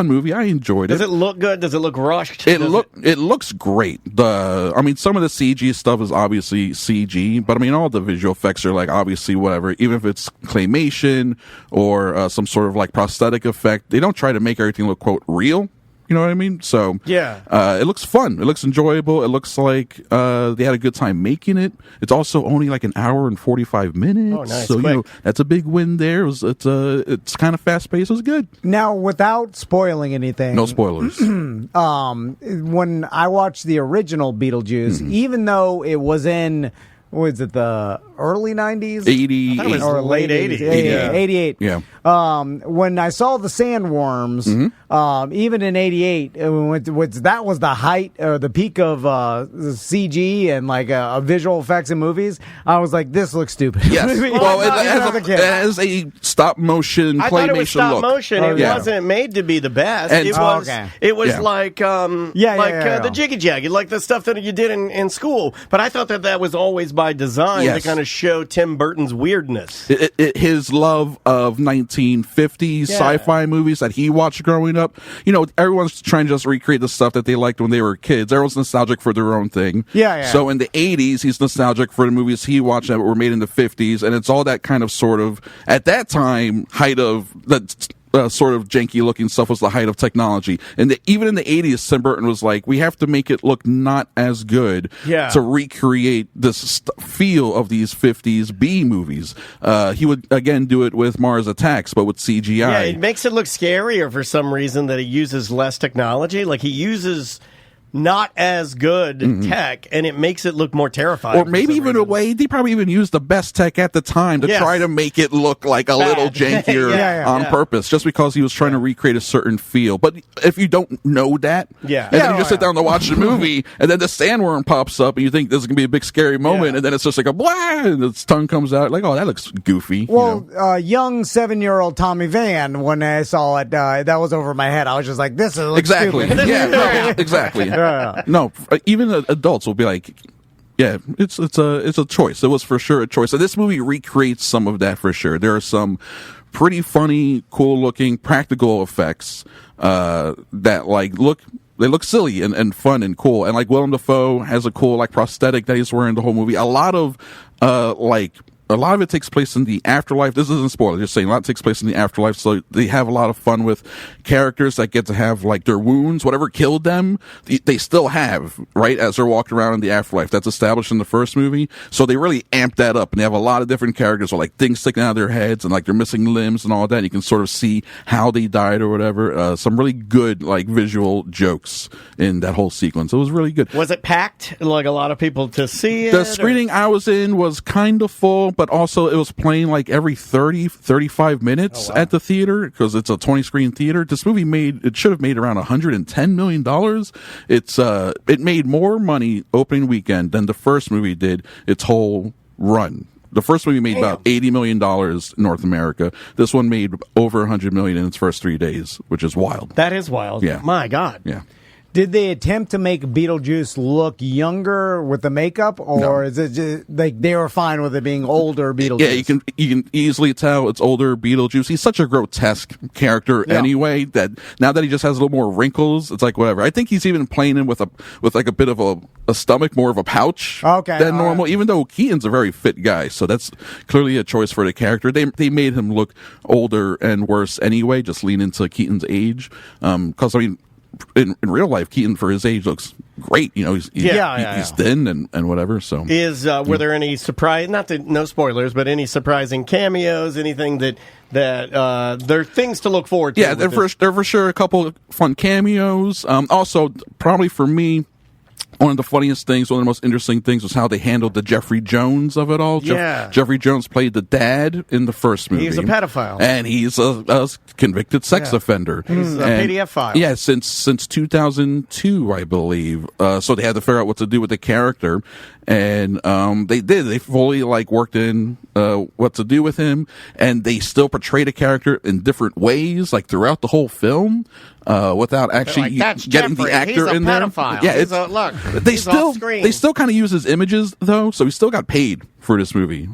movie. I enjoyed it. Does it look good? Does it look rushed? It looks great. Some of the CG stuff is obviously CG, but all the visual effects are like obviously whatever. Even if it's claymation or some sort of like prosthetic effect, they don't try to make everything look quote real. You know what I mean? So it looks fun. It looks enjoyable. It looks like they had a good time making it. It's also only like an hour and 45 minutes. Oh, nice. So that's a big win there. It's kind of fast paced. It was good. Now, without spoiling anything, No spoilers. when I watched the original Beetlejuice, even though it was in, was it the early 90s? 80 or late 80s. 88. Yeah. When I saw the sandworms, even in 88, that was the height or the peak of CG and like visual effects in movies. I was like, this looks stupid. Yes. It has a stop motion claymation look. I thought it was stop motion. It Yeah. wasn't made to be the best. And- It was. It was Yeah. like the jiggy jaggy, like the stuff that you did in school. But I thought that was always by design to kind of show Tim Burton's weirdness. His love of 1950s sci-fi movies that he watched growing up. Everyone's trying to just recreate the stuff that they liked when they were kids. Everyone's nostalgic for their own thing. So in the 80s, he's nostalgic for the movies he watched that were made in the 50s, and it's all that kind of sort of, at that time, height of the sort of janky looking stuff was the height of technology. And even in the 80s, Tim Burton was like, we have to make it look not as good to recreate this feel of these 50s B movies. He would, again, do it with Mars Attacks, but with CGI. Yeah, it makes it look scarier for some reason that he uses less technology. Like he uses not as good tech, and it makes it look more terrifying. Or maybe even a way, they probably even used the best tech at the time to try to make it look like a little jankier on purpose, just because he was trying to recreate a certain feel. But if you don't know that, and then you just sit down to watch the movie, and then the sandworm pops up, and you think this is going to be a big scary moment, and then it's just like a blah, and its tongue comes out, like, oh, that looks goofy. Well, young 7-year-old Tommy Van, when I saw it, that was over my head. I was just like, this is exactly. stupid. Exactly. No, even adults will be like, yeah, it's a choice. It was for sure a choice. And this movie recreates some of that for sure. There are some pretty funny, cool looking practical effects that look silly and fun and cool. And like Willem Dafoe has a cool like prosthetic that he's wearing the whole movie. A lot of it takes place in the afterlife. This isn't spoiler, just saying a lot takes place in the afterlife. So they have a lot of fun with characters that get to have like their wounds, whatever killed them, they still have, right, as they're walking around in the afterlife. That's established in the first movie. So they really amp that up, and they have a lot of different characters with like things sticking out of their heads and like they're missing limbs and all that. You can sort of see how they died or whatever. Some really good like visual jokes in that whole sequence. It was really good. Was it packed? Like a lot of people to see it? The screening I was in was kind of full, but also it was playing like every 35 minutes at the theater, because it's a 20-screen theater. This movie should have made around $110 million. It made more money opening weekend than the first movie did its whole run. The first movie made about $80 million in North America. This one made over $100 million in its first 3 days, which is wild. That is wild. Yeah. My God. Yeah. Did they attempt to make Beetlejuice look younger with the makeup, or is it just, like they were fine with it being older Beetlejuice? Yeah, you can easily tell it's older Beetlejuice. He's such a grotesque character anyway that now that he just has a little more wrinkles, it's like whatever. I think he's even playing him with like a bit of a stomach, more of a pouch than normal. Even though Keaton's a very fit guy, so that's clearly a choice for the character. They made him look older and worse anyway, just lean into Keaton's age. Because I mean, in real life, Keaton for his age looks great. You know, he's thin and whatever. So, were there any surprise? No spoilers, but any surprising cameos? Anything that there are things to look forward to? Yeah, there for sure a couple of fun cameos. Also, probably for me, one of the funniest things, one of the most interesting things was how they handled the Jeffrey Jones of it all. Jeffrey Jones played the dad in the first movie. He's a pedophile. And he's a convicted sex offender. He's a PDF file. Yeah, since 2002, I believe. So they had to figure out what to do with the character. And they did. They fully worked in what to do with him. And they still portrayed a character in different ways, throughout the whole film. Without actually getting the actor in there. Yeah, they still kind of use his images though, so he still got paid for this movie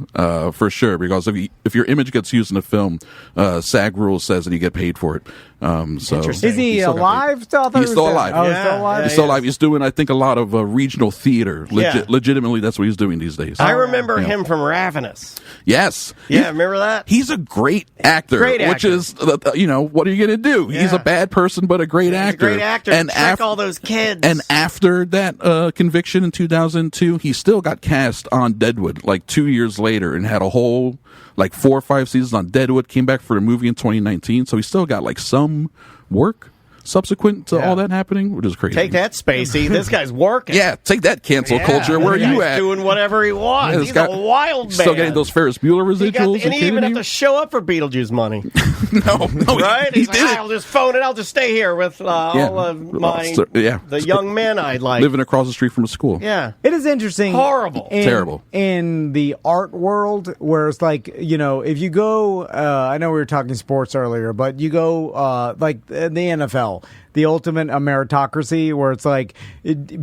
for sure. Because if your image gets used in a film, SAG rules says that you get paid for it. So is he alive still? He's still alive. Oh, he's still alive. He's still alive. He's doing, I think, a lot of regional theater. Legitimately, that's what he's doing these days. I remember him from Ravenous. Yes. Yeah, remember that? He's a great actor. Which is, what are you going to do? Yeah. He's a bad person, but a great actor. A great actor. And all those kids. And after that conviction in 2002, he still got cast on Deadwood 2 years later and had a whole 4 or 5 seasons on Deadwood. Came back for the movie in 2019, so he still got some work subsequent to all that happening, which is crazy. Take that, Spacey. This guy's working. Yeah, take that, cancel culture. Where are you at? Doing whatever he wants. Yeah, he's a wild man. Still getting those Ferris Bueller residuals. And he even have to show up for Beetlejuice money. no, right? He did it. I'll just phone it. I'll just stay here with all of the young men I like. Living across the street from a school. Yeah. It is interesting. Horrible. Terrible. In the art world, where it's if you go, I know we were talking sports earlier, but you go in the NFL, the ultimate meritocracy, where it's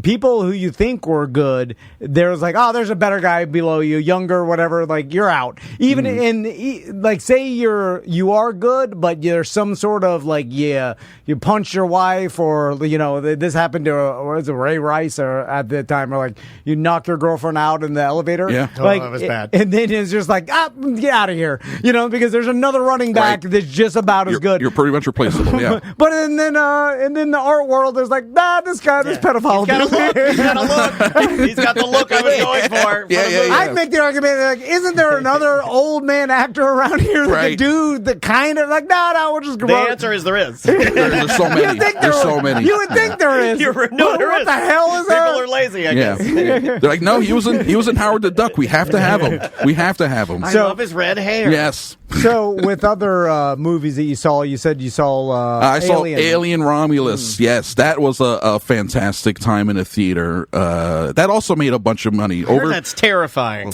people who you think were good, there's there's a better guy below you, younger, whatever, you're out. Even in say you are good, but there's some sort of you punch your wife, or this happened to was it Ray Rice or at the time, or you knock your girlfriend out in the elevator. Yeah, that was bad. And then it's just get out of here, because there's another running back that's just about as good. You're pretty much replaceable. Yeah, but and then the art world is this guy, this pedophile. He's got a look. He's got the look I was going for. I'd make the argument isn't there another old man actor around here that could do the kind of no, we'll just go. The answer is there is. There's so many. There's so many. You would think there is. What the hell is that? People are lazy, I guess. They're no, he was in Howard the Duck. We have to have him. I love his red hair. Yes. So with other movies that you saw, you said you saw I saw Alien Romulus. Yes, that was a fantastic time in a theater. That also made a bunch of money. That's terrifying.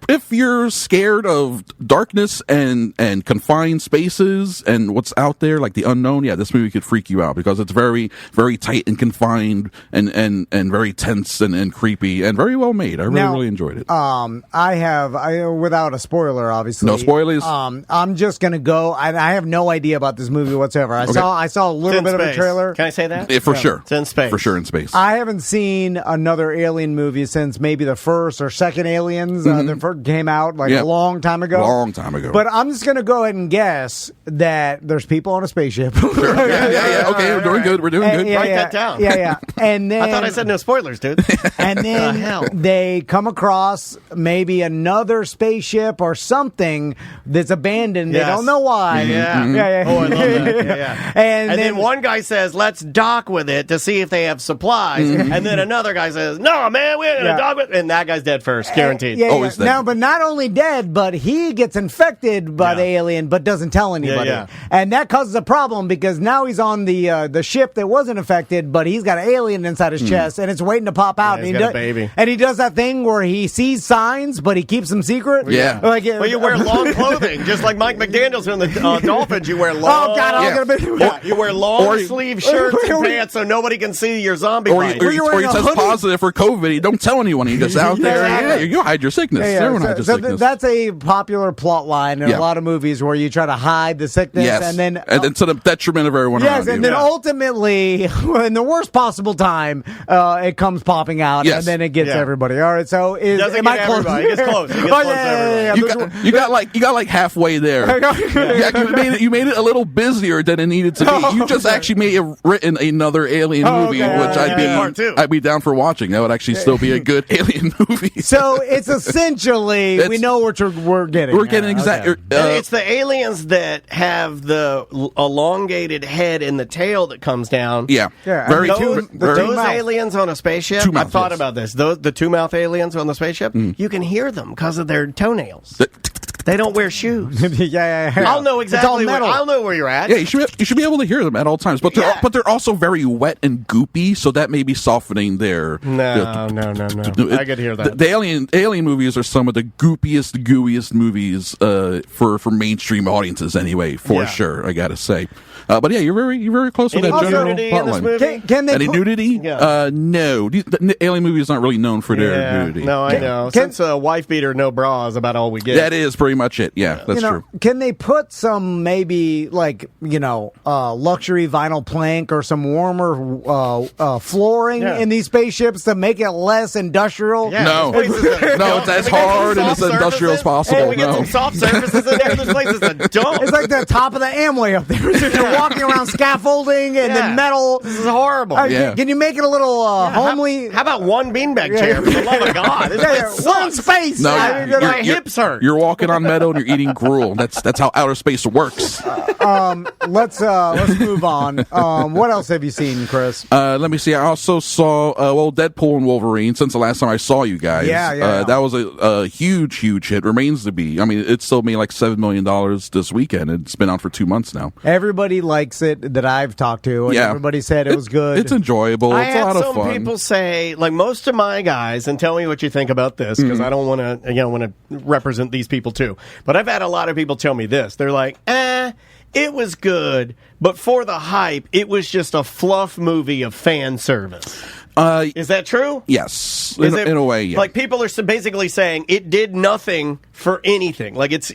If you're scared of darkness and confined spaces and what's out there, the unknown, this movie could freak you out because it's very, very tight and confined and very tense and creepy and very well made. I really enjoyed it. I without a spoiler, obviously. No spoilers. I'm just gonna go. I have no idea about this movie whatsoever. I saw a little bit of a trailer. Can I say that? For sure. It's in space. For sure in space. I haven't seen another Alien movie since maybe the first or second Aliens. The first came out a long time ago. But I'm just going to go ahead and guess that there's people on a spaceship. Sure. Yeah. Okay, we're doing good. We're doing good. Write that down. Yeah. And then I thought I said no spoilers, dude. And then they come across maybe another spaceship or something that's abandoned. Yes. They don't know why. Yeah. Oh, I love that. Yeah. And then one guy says, "Let's dock with it to see if they have supplies." And then another guy says, "No, man, we're going to dock with it." And that guy's dead first, guaranteed. Always dead. Now but not only dead, but he gets infected by the alien, but doesn't tell anybody. And that causes a problem because now he's on the ship that wasn't affected, but he's got an alien inside his chest, and it's waiting to pop out. He's got a baby. And he does that thing where he sees signs, but he keeps them secret. Yeah. Like, well, you wear long clothing, just like Mike McDaniel's in the Dolphins. You wear long. Oh God, I was gonna be. You wear long sleeve shirts and pants so nobody can see your zombie bite. Or he tests positive for COVID. He don't tell anyone. He just out there. You hide your sickness. Everyone hides your sickness. That's a popular plot line in a lot of movies where you try to hide the sickness, and then to the detriment of everyone around you. And then ultimately, in the worst possible time, it comes popping out, and then it gets everybody. All right, so am I close? It gets close. It gets close to everybody. You got like halfway there. You made it a little busier than it needed to be. You just actually may have written another alien movie, which I'd be down for watching. That would actually still be a good alien movie. So it's essentially we know what we're getting. We're getting exactly. It's the aliens that have the elongated head and the tail that comes down. Yeah. Very those aliens on a spaceship. Two-mouth, I've thought about this. The two-mouth aliens on the spaceship. You can hear them because of their toenails. They don't wear shoes. I'll know exactly. I'll know where you're at. Yeah, you should be able to hear them at all times. But they're also very wet and goopy, so that may be softening their. No. I could hear that. The alien movies are some of the goopiest, gooeyest movies for mainstream audiences, anyway. For sure, I gotta say. But yeah, you're very close to that general plotline. Can they any nudity? Yeah. No. The alien movies aren't really known for their nudity. No, I know. Since wife beater, no bra is about all we get. That is pretty much it. Yeah, that's true. Can they put some maybe luxury vinyl plank or some warmer flooring in these spaceships to make it less industrial? Yeah, no, it's as hard and as industrial as possible. Hey, we get some soft surfaces in there. This place is a dump. It's like the top of the Amway up there. Walking around scaffolding and then metal. This is horrible. Can you make it a little homely? How about one beanbag chair? For the love of God, one space. No, my hips hurt. You're walking on metal and you're eating gruel. That's how outer space works. Let's move on. What else have you seen, Chris? Let me see. I also saw Deadpool and Wolverine. Since the last time I saw you guys, that was a huge hit. Remains to be. I mean, it still made like $7 million this weekend. It's been out for 2 months now. Everybody likes it that I've talked to, and everybody said it was good. It's enjoyable. It's a lot of fun. I had some people say, like most of my guys, and tell me what you think about this, because I don't want to represent these people too. But I've had a lot of people tell me this. They're like, it was good, but for the hype, it was just a fluff movie of fan service. Is that true? Yes, in a way. Yeah. Like people are basically saying it did nothing for anything. Like it's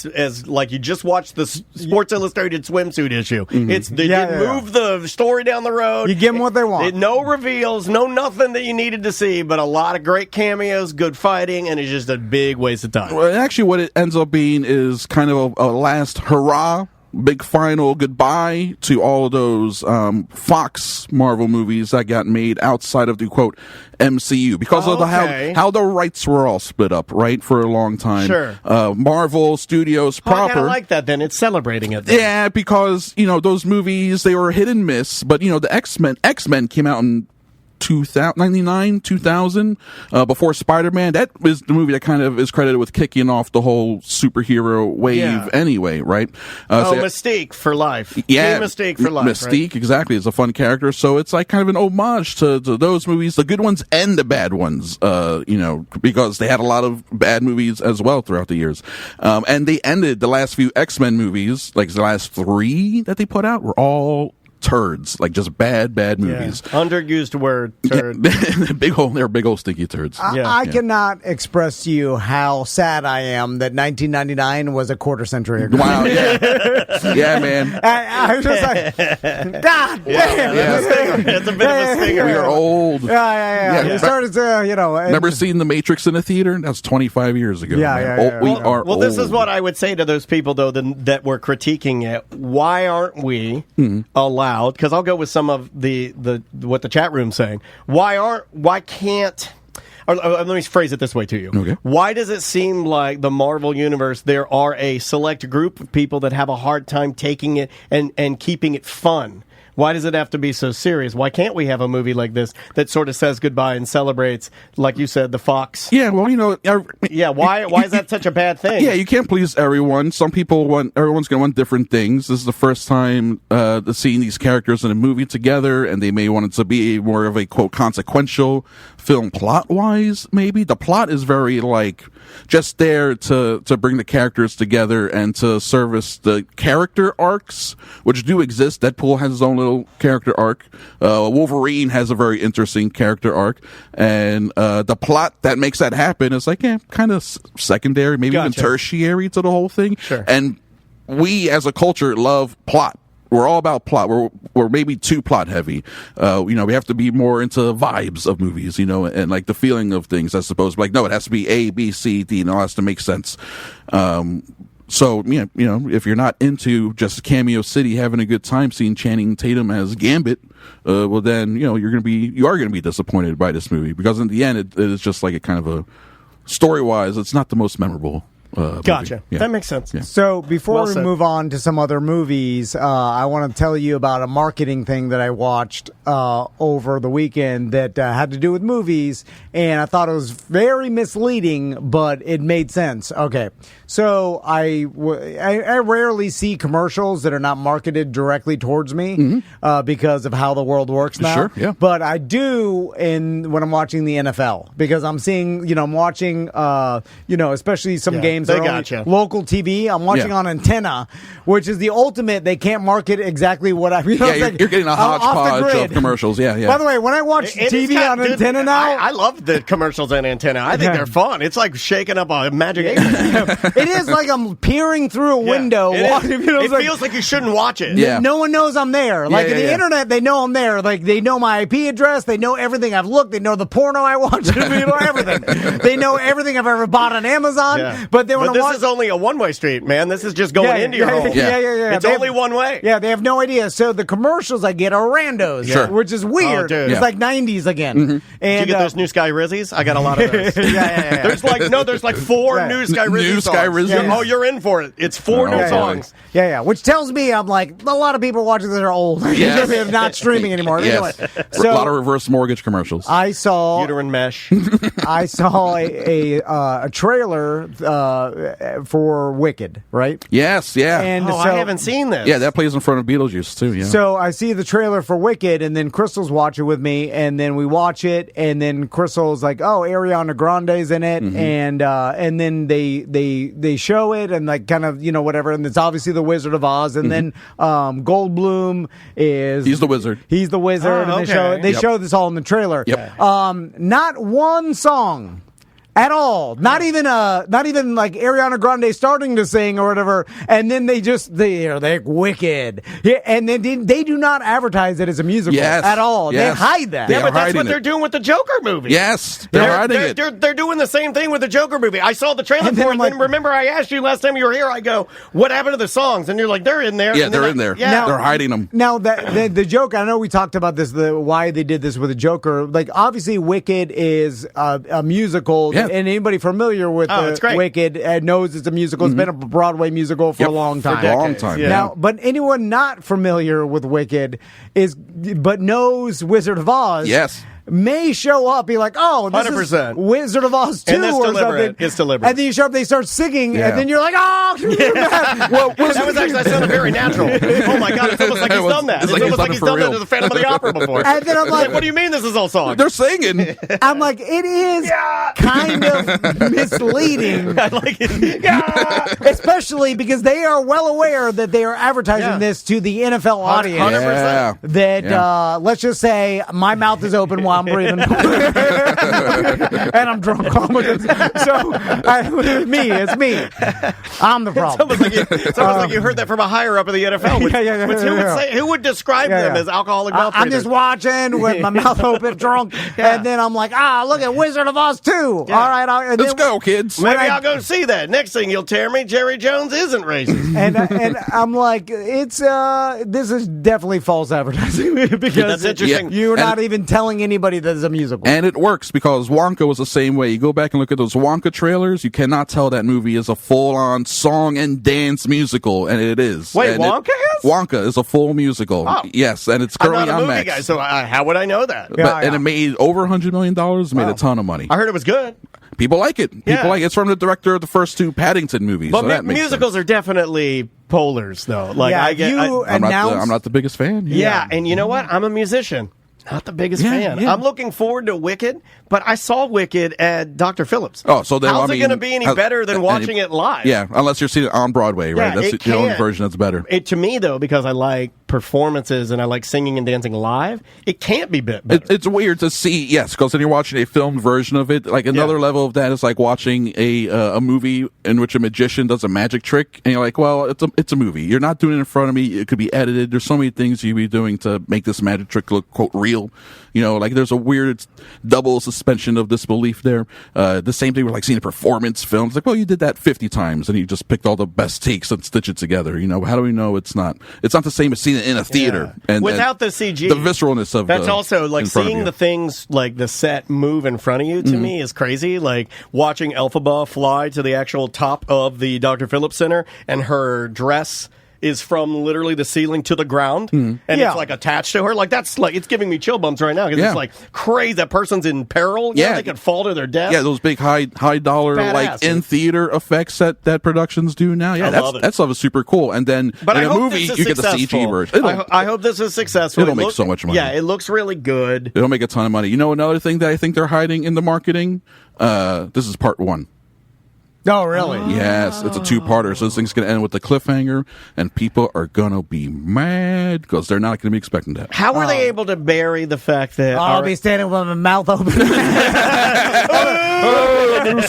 as like you just watched the Sports Illustrated swimsuit issue. It's they didn't move the story down the road. You give them what they want. No reveals, no nothing that you needed to see, but a lot of great cameos, good fighting, and it's just a big waste of time. Well, actually, what it ends up being is kind of a last hurrah. Big final goodbye to all of those Fox Marvel movies that got made outside of the quote MCU because of how the rights were all split up, right, for a long time. Sure. Marvel Studios proper. I kind of like that. Then it's celebrating it. Then. Yeah, because those movies, they were hit and miss, but the X-Men came out in 1999, 2000, before Spider-Man. That was the movie that kind of is credited with kicking off the whole superhero wave anyway, right? Mystique for life. Yeah. Mystique for life. Mystique, right? Exactly. It's a fun character. So it's like kind of an homage to those movies, the good ones and the bad ones, because they had a lot of bad movies as well throughout the years. And they ended the last few X-Men movies, like the last 3 that they put out, were all turds, like just bad movies. Underused word, turd. They're big old stinky turds. I cannot express to you how sad I am that 1999 was a quarter century ago. Wow, yeah, man. I was just like, God damn. It's a bit of a stinger. We are old. Yeah. We started to, Remember seeing The Matrix in the theater? That was 25 years ago. We are old. This is what I would say to those people, though, that were critiquing it. Why aren't we allowed? Because I'll go with some of the what the chat room's saying. Let me phrase it this way to you. Okay. Why does it seem like the Marvel Universe, there are a select group of people that have a hard time taking it and keeping it fun? Why does it have to be so serious? Why can't we have a movie like this that sort of says goodbye and celebrates, like you said, the fox? Yeah, well, Why is that such a bad thing? Yeah, you can't please everyone. Everyone's going to want different things. This is the first time seeing these characters in a movie together, and they may want it to be more of a, quote, consequential film plot-wise, maybe. The plot is very, just there to bring the characters together and to service the character arcs, which do exist. Deadpool has his own little character arc. Wolverine has a very interesting character arc. And the plot that makes that happen is kind of secondary, maybe even tertiary to the whole thing. Sure. And we as a culture love plot. We're all about plot. We're maybe too plot heavy. We have to be more into vibes of movies, and the feeling of things, I suppose. No, it has to be A, B, C, D, and it all has to make sense. So, if you're not into just Cameo City having a good time seeing Channing Tatum as Gambit, well then, you are going to be disappointed by this movie, because in the end, it is just a kind of a story-wise, it's not the most memorable. Gotcha. Yeah. That makes sense. Yeah. So before we move on to some other movies, I want to tell you about a marketing thing that I watched over the weekend that had to do with movies, and I thought it was very misleading, but it made sense. Okay, so I rarely see commercials that are not marketed directly towards me because of how the world works now. Sure, yeah. But I do when I'm watching the NFL, because I'm seeing, I'm watching, especially some games. They gotcha. Local TV. I'm watching on Antenna, which is the ultimate. They can't market exactly what I. You're getting a hodgepodge of commercials. Yeah. By the way, when I watch TV on Antenna now, I love the commercials on Antenna. I think they're fun. It's like shaking up a magic eight. It is like I'm peering through a window. It feels like you shouldn't watch it. Yeah. No one knows I'm there. The internet, they know I'm there. They know my IP address. They know everything I've looked. They know the porno I watch. They know everything. They know everything I've ever bought on Amazon. Yeah. But this is only a one-way street, man. This is just going into your home. Yeah. It's only one way. Yeah, they have no idea. So the commercials I get are randos, which is weird. Oh, it's like 90s again. And did you get those New Sky Rizzies? I got a lot of those. There's like 4 New Sky Rizzies. Sky Rizzies? Oh, you're in for it. It's 4 new songs. Yeah. Which tells me I'm a lot of people watching this are old. They're not streaming anymore. Yes. Anyway, a lot of reverse mortgage commercials. I saw uterine mesh. I saw a trailer for Wicked, right? Yes, yeah. And I haven't seen this. Yeah, that plays in front of Beetlejuice too. Yeah. So I see the trailer for Wicked, and then Crystal's watching with me, and then we watch it, and then Crystal's like, "Oh, Ariana Grande's in it," and then they show it, and kind of whatever, and it's obviously the Wizard of Oz, and then Goldblum he's the wizard. He's the wizard, and they show this all in the trailer. Yep. Not one song at all. Not even like Ariana Grande starting to sing or whatever, and then they're wicked. Yeah, and then they do not advertise it as a musical at all. Yes. They hide that. But that's what they're doing with the Joker movie. Yes, they're hiding it. They're doing the same thing with the Joker movie. I saw the trailer for it, and remember I asked you last time you were here, I go, what happened to the songs? And you're like, they're in there. Yeah, they're in there. Yeah. They're hiding them. Now, the Joker, I know we talked about this, why they did this with the Joker. Obviously, Wicked is a musical, and anybody familiar with Wicked knows it's a musical. It's been a Broadway musical for a long time. For a long time. Yeah. Now, but anyone not familiar with Wicked but knows Wizard of Oz. Yes. May show up, be like, oh, this 100%. is Wizard of Oz 2 or something. It's deliberate. And then you show up, they start singing, and then you're like, oh, well, that sounded very natural. Oh my God, it's almost like he's done that. It's almost like he's done that to the Phantom of the Opera before. And then I'm like, what do you mean this is all songs? They're singing. I'm like, it is kind of misleading. I like it. Especially because they are well aware that they are advertising this to the NFL audience. 100%. That, let's just say, my mouth is open while I'm breathing. And I'm drunk. So, it's me. I'm the problem. It's almost like you heard that from a higher up of the NFL. Who would describe them as alcoholic mouth I'm just watching with my mouth open, drunk, and then I'm like, look at Wizard of Oz 2. All right. Let's go, kids. Maybe I'll go see that. Next thing you'll tell me, Jerry Jones isn't racist. And I'm like, this is definitely false advertising because that's interesting. You're not even telling anybody that it's a musical. And it works because Wonka was the same way. You go back and look at those Wonka trailers, you cannot tell that movie is a full-on song and dance musical, and it is. Wait, and Wonka has Wonka is a full musical. Oh. Yes, and it's I'm currently not a on movie Max. guy, so how would I know that? And it made over $100 million. Made a ton of money. I heard it was good. People like it. People like it. It's from the director of the first two Paddington movies. But so that makes musicals sense. are definitely polars, though. Like I'm not the biggest fan. Yeah, and you know what? I'm a musician. Not the biggest fan. Yeah. I'm looking forward to Wicked, but I saw Wicked at Dr. Phillips. Oh, so then how's it going to be any better than watching it live? Yeah, unless you're seeing it on Broadway, right? Yeah, That's the only version that's better. To me, though, because I like performances and I like singing and dancing live, it can't be better. It's weird to see, yes, because then you're watching a filmed version of it. Like another level of that is like watching a movie in which a magician does a magic trick, and you're like, well, it's a movie. You're not doing it in front of me. It could be edited. There's so many things you'd be doing to make this magic trick look, quote, real. You know, like there's a weird double suspension of disbelief there. The same thing with like seeing a performance film. It's like, well, you did that 50 times and you just picked all the best takes and stitched it together. You know, how do we know it's not the same as seeing it in a theater? Yeah. And without the CG, the visceralness of that's also like seeing the things like the set move in front of you. To me, is crazy. Like watching Elphaba fly to the actual top of the Dr. Phillips Center, and her dress is from literally the ceiling to the ground, and it's like attached to her. Like that's like it's giving me chill bumps right now because it's like crazy. That person's in peril. You know, they could fall to their death. Yeah, those big high dollar like in theater effects that productions do now. Yeah, that stuff is super cool. And then but in I a hope movie you get the CG version. I hope this is successful. It'll make so much money. Yeah, it looks really good. It'll make a ton of money. You know, another thing that I think they're hiding in the marketing. This is part one. Oh, really? Yes, it's a two-parter, so this thing's going to end with a cliffhanger, and people are going to be mad because they're not going to be expecting that. How were they able to bury the fact that... I'll be standing with my mouth open.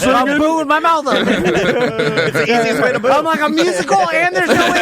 I'm booing with my mouth open. It's the easiest way to boo. I'm like a musical, and there's no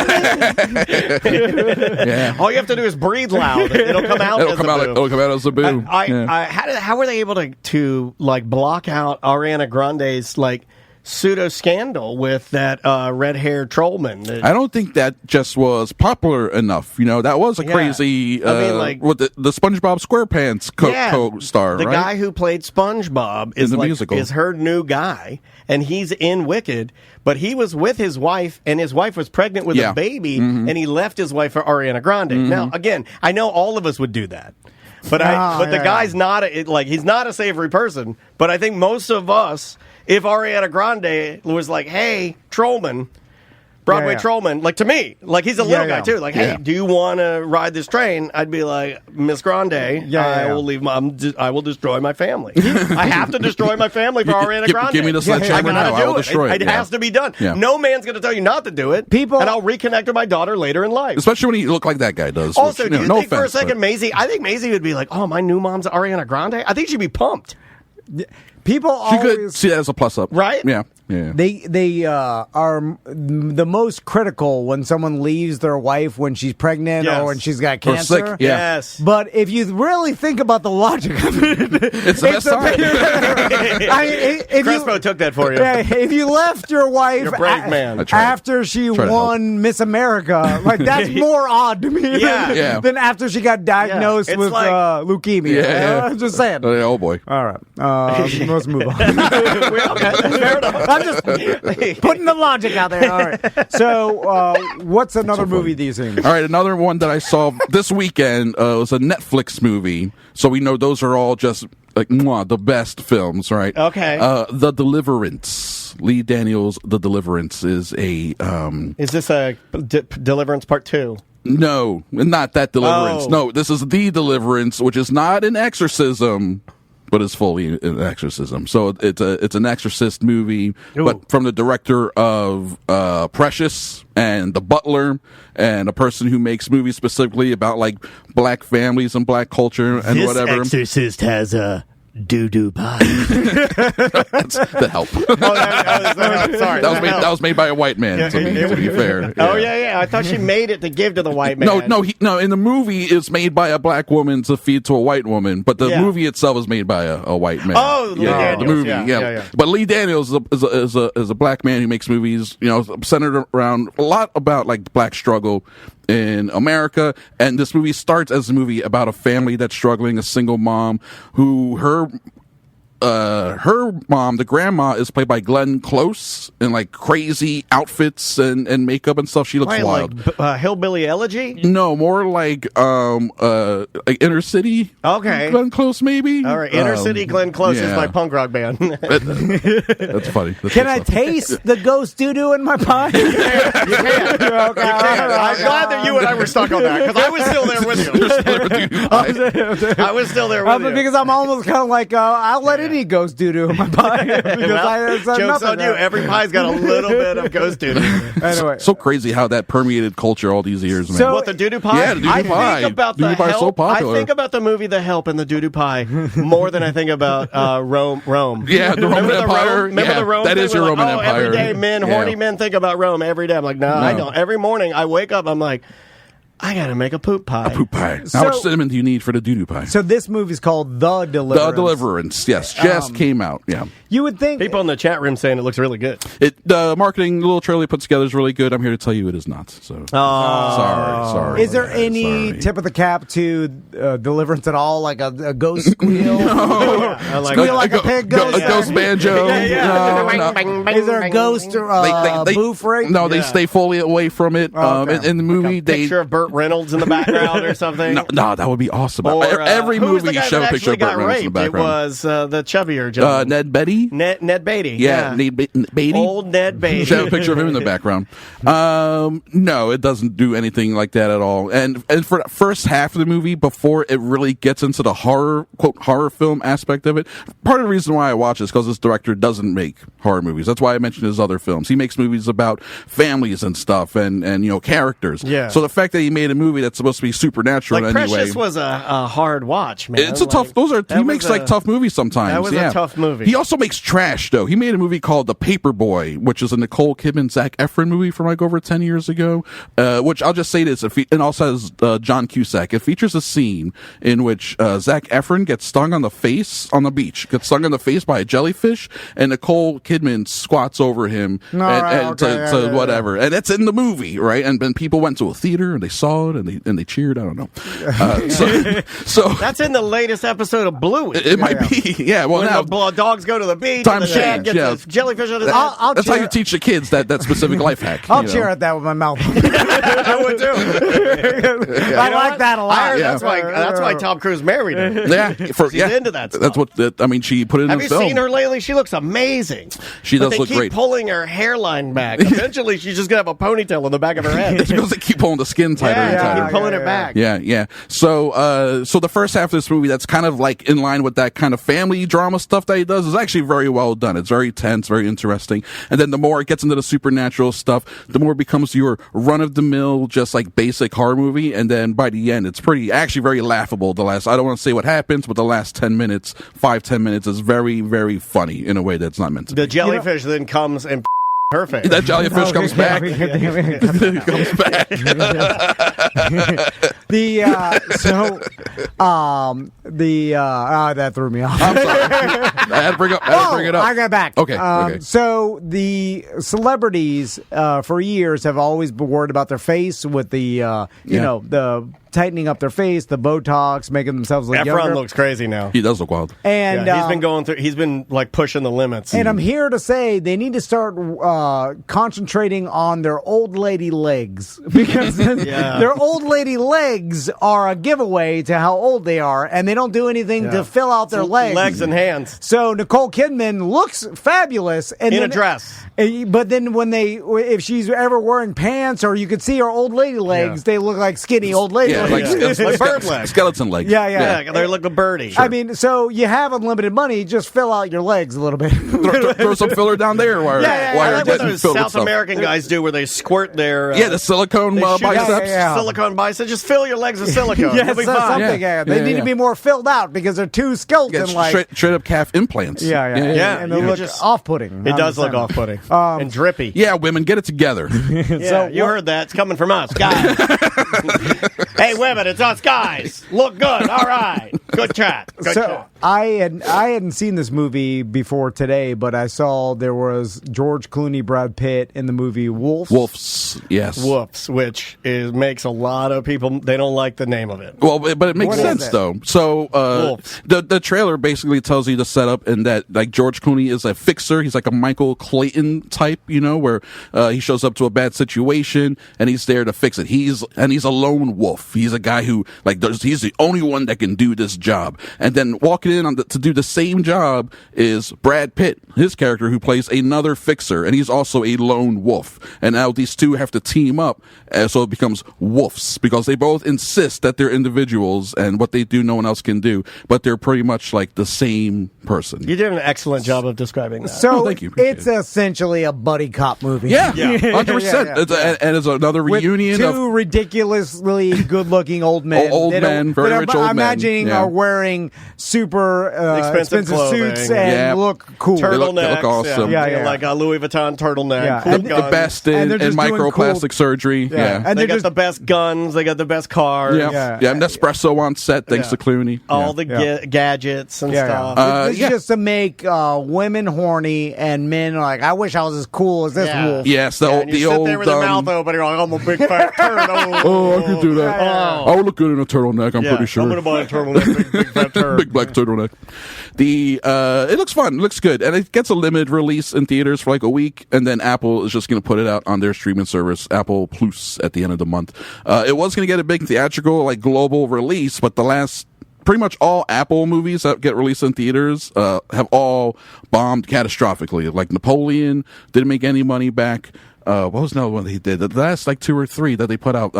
ending. Yeah. All you have to do is breathe loud. It'll come out It'll come out as a boo. How were they able to like block out Ariana Grande's like pseudo scandal with that red-haired trollman? I don't think that just was popular enough. You know, that was a crazy. With the SpongeBob SquarePants co-star, the right? guy who played SpongeBob is in the musical. Is her new guy, and he's in Wicked. But he was with his wife, and his wife was pregnant with a baby, and he left his wife for Ariana Grande. Now, again, I know all of us would do that. But the guy's not he's not a savory person. But I think most of us, if Ariana Grande was like, "Hey, Trollman, Broadway Trollman," like to me, like he's a little guy too. Like, "Hey, do you want to ride this train?" I'd be like, "Miss Grande, I will leave. I will destroy my family. I have to destroy my family for Ariana Grande. Give me the sledgehammer now. I will destroy it. It has to be done. Yeah. No man's going to tell you not to do it. And I'll reconnect with my daughter later in life. Especially when you look like that guy does. Also, which, do you no think offense, for a second, Maisie? I think Maisie would be like, "Oh, my new mom's Ariana Grande." I think she'd be pumped. People she always could see that as a plus up, right? Yeah, yeah. They are the most critical when someone leaves their wife when she's pregnant or when she's got cancer. Or sick. Yeah. Yes, but if you really think about the logic of it, it's the best time. Crespo took that for you. If you left your wife, you're a brave man. After she won Miss America, like that's more odd to me than after she got diagnosed with leukemia. Yeah. I'm just saying. Oh boy. All right, let's move on. Fair enough. I'm just putting the logic out there. All right. So, what's another movie that you've seen? All right, another one that I saw this weekend was a Netflix movie. So we know those are all just like the best films, right? Okay. The Deliverance. Lee Daniels' The Deliverance is a. Is this a Deliverance Part 2? No, not that Deliverance. Oh. No, this is The Deliverance, which is not an exorcism, but it's fully an exorcism. So it's an exorcist movie, but from the director of Precious and The Butler, and a person who makes movies specifically about like black families and black culture and whatever. This exorcist has a doo-doo pie. That's the help. Sorry. That was made by a white man, to be fair. Oh, yeah. I thought she made it to give to the white man. No. In the movie, it's made by a black woman to feed to a white woman, but the movie itself is made by a white man. Oh, Lee Daniels. The movie, yeah. But Lee Daniels is a black man who makes movies, centered around a lot about like the black struggle in America, and this movie starts as a movie about a family that's struggling, a single mom who her her mom, the grandma, is played by Glenn Close in like crazy outfits and makeup and stuff. She looks wild. Like Hillbilly Elegy? No, more like Inner City. Okay. Glenn Close, maybe. All right, Inner City Glenn Close is my punk rock band. That's funny. Can I taste the ghost doo-doo in my pie? You can. You can. I'm glad that you and I were stuck on that, because I was still there with you. I was still there with you. Because I'm almost kind of like, I'll let any ghost doo-doo in my pie. Joke's on you. Every pie's got a little bit of ghost doo-doo. Anyway. So crazy how that permeated culture all these years, man. So, What, the doo-doo pie? Yeah, the doo-doo pie. I think about Doo-doo the pie is so Help. popular. I think about the movie The Help and the doo-doo pie more than I think about Rome. Yeah, the Roman Empire. Remember the Rome that thing? is your We're Roman like, Empire. Every day, horny men think about Rome every day. I'm like, no, I don't. Every morning I wake up, I'm like, I gotta make a poop pie. A poop pie. So- How much cinnamon do you need for the doo-doo pie? So this movie's called The Deliverance. The Deliverance, yes, just came out. Yeah, You would think... People in the chat room saying it looks really good. the marketing, the little trailer put together is really good. I'm here to tell you it is not. So sorry. Is there any tip of the cap to Deliverance at all? Like a ghost squeal? Squeal like a pig goes? A ghost banjo? No. Is there a ghost boof ring? No, they stay fully away from it. In the movie, Picture of Burt Reynolds in the background or something. No, that would be awesome. Or, every who was movie the guy show a that picture actually of Burt got Reynolds in the raped? background. It was the chubbier gentleman. Ned Beatty? Ned Beatty. Yeah. Ned Beatty. Old Ned Beatty. Show a picture of him in the background. No, it doesn't do anything like that at all. And for the first half of the movie, before it really gets into the horror, quote, horror film aspect of it, part of the reason why I watch this is because this director doesn't make horror movies. That's why I mentioned his other films. He makes movies about families and stuff and characters. Yeah. So the fact that he made a movie that's supposed to be supernatural Like anyway. Precious was a hard watch, man. It's a tough. He makes tough movies sometimes. That was a tough movie. He also makes trash though. He made a movie called The Paperboy, which is a Nicole Kidman, Zac Efron movie from like over 10 years ago. Which I'll just say this, and also has John Cusack. It features a scene in which Zac Efron gets stung on the face on the beach, gets stung on the face by a jellyfish, and Nicole Kidman squats over him to whatever, and it's in the movie, right? And then people went to a theater and they saw it and they cheered. I don't know. So that's in the latest episode of Bluey. It might be, yeah. Well, when now the dogs go to the beach, time and the dad change, gets the jellyfish on his head. That's how you teach the kids that specific life hack. I'll cheer at that with my mouth. I would too. I like that a lot. I heard that's why Tom Cruise married her. Yeah, she's into that stuff. That's what I mean. She put it in Have the you film. seen her lately? She looks amazing. She does they look keep great. Pulling her hairline back. Eventually, she's just gonna have a ponytail on the back of her head. It's because they keep pulling the skin tighter and tighter. Keep pulling it back. Yeah. So the first half of this movie, that's kind of like in line with that kind of family drama stuff that he does, is actually very well done. It's very tense, very interesting. And then the more it gets into the supernatural stuff, the more it becomes your run-of-the-mill, just like basic horror movie. And then by the end, it's actually very laughable. I don't want to say what happens, but the last 10 minutes is very, very funny in a way that's not meant to be. The jellyfish then comes and her face. That jellyfish comes back. Comes back. That threw me off. I'm sorry. I had to bring it up. I got back. Okay. So the celebrities for years have always been worried about their face with the the tightening up their face, the Botox, making themselves look younger. Efron looks crazy now. He does look wild. And he's been like pushing the limits. And I'm here to say they need to start concentrating on their old lady legs, because their old lady legs are a giveaway to how old they are, and they don't do anything to fill out their legs and hands. So Nicole Kidman looks fabulous in a dress. But then if she's ever wearing pants, or you could see her old lady legs, they look like skinny old lady legs. Like bird legs. Skeleton legs. Yeah, they look a birdie. Sure. I mean, so you have unlimited money, just fill out your legs a little bit. throw some filler down there while I you're like what those South American guys do, where they squirt their the silicone biceps. Silicone biceps. Just fill your legs with silicone. You'll be fine. They need to be more filled out because they're too skeleton-like. Straight up calf implants. And they look off-putting. It does look off-putting and drippy. Yeah, women, get it together. So you heard that. It's coming from us, guys. Hey, women, it's us guys. Look good. All right. Good chat. I hadn't seen this movie before today, but I saw there was George Clooney, Brad Pitt in the movie Wolves. Wolves, yes. Wolves, which makes a lot of people, they don't like the name of it. Well, but it makes sense, though. So the trailer basically tells you the setup, and that like George Clooney is a fixer. He's like a Michael Clayton type, where he shows up to a bad situation and he's there to fix it. He's a lone wolf. He's a guy who he's the only one that can do this job. And then walking in to do the same job is Brad Pitt, his character, who plays another fixer, and he's also a lone wolf. And now these two have to team up, so it becomes wolves, because they both insist that they're individuals and what they do no one else can do, but they're pretty much like the same person. You did an excellent job of describing that. So thank you. It's essentially a buddy cop movie. Yeah, 100%. And it's another reunion with of two ridiculously good-looking old men. Very rich old men. I'm imagining are wearing super expensive suits and look cool. Turtlenecks. They look awesome. Like a Louis Vuitton turtleneck. Cool. The best in microplastic surgery. Yeah. And they got the best guns. They got the best cars. Yeah. Nespresso on set, thanks to Clooney. All the gadgets and stuff. It's just to make women horny and men like, I wish I was as cool as this wolf. Yes, the old. You sit there with your mouth open, you're like, I'm a big fat turtle. Oh, I could do that. I would look good in a turtleneck, I'm pretty sure. I'm going to buy a turtleneck, big fat turtle. Big black turtleneck. It looks fun. It looks good. And it gets a limited release in theaters for like a week, and then Apple is just going to put it out on their streaming service, Apple Plus, at the end of the month. It was going to get a big theatrical, global release, but pretty much all Apple movies that get released in theaters have all bombed catastrophically. Like Napoleon didn't make any money back. What was another one he did? The last 2 or 3 that they put out.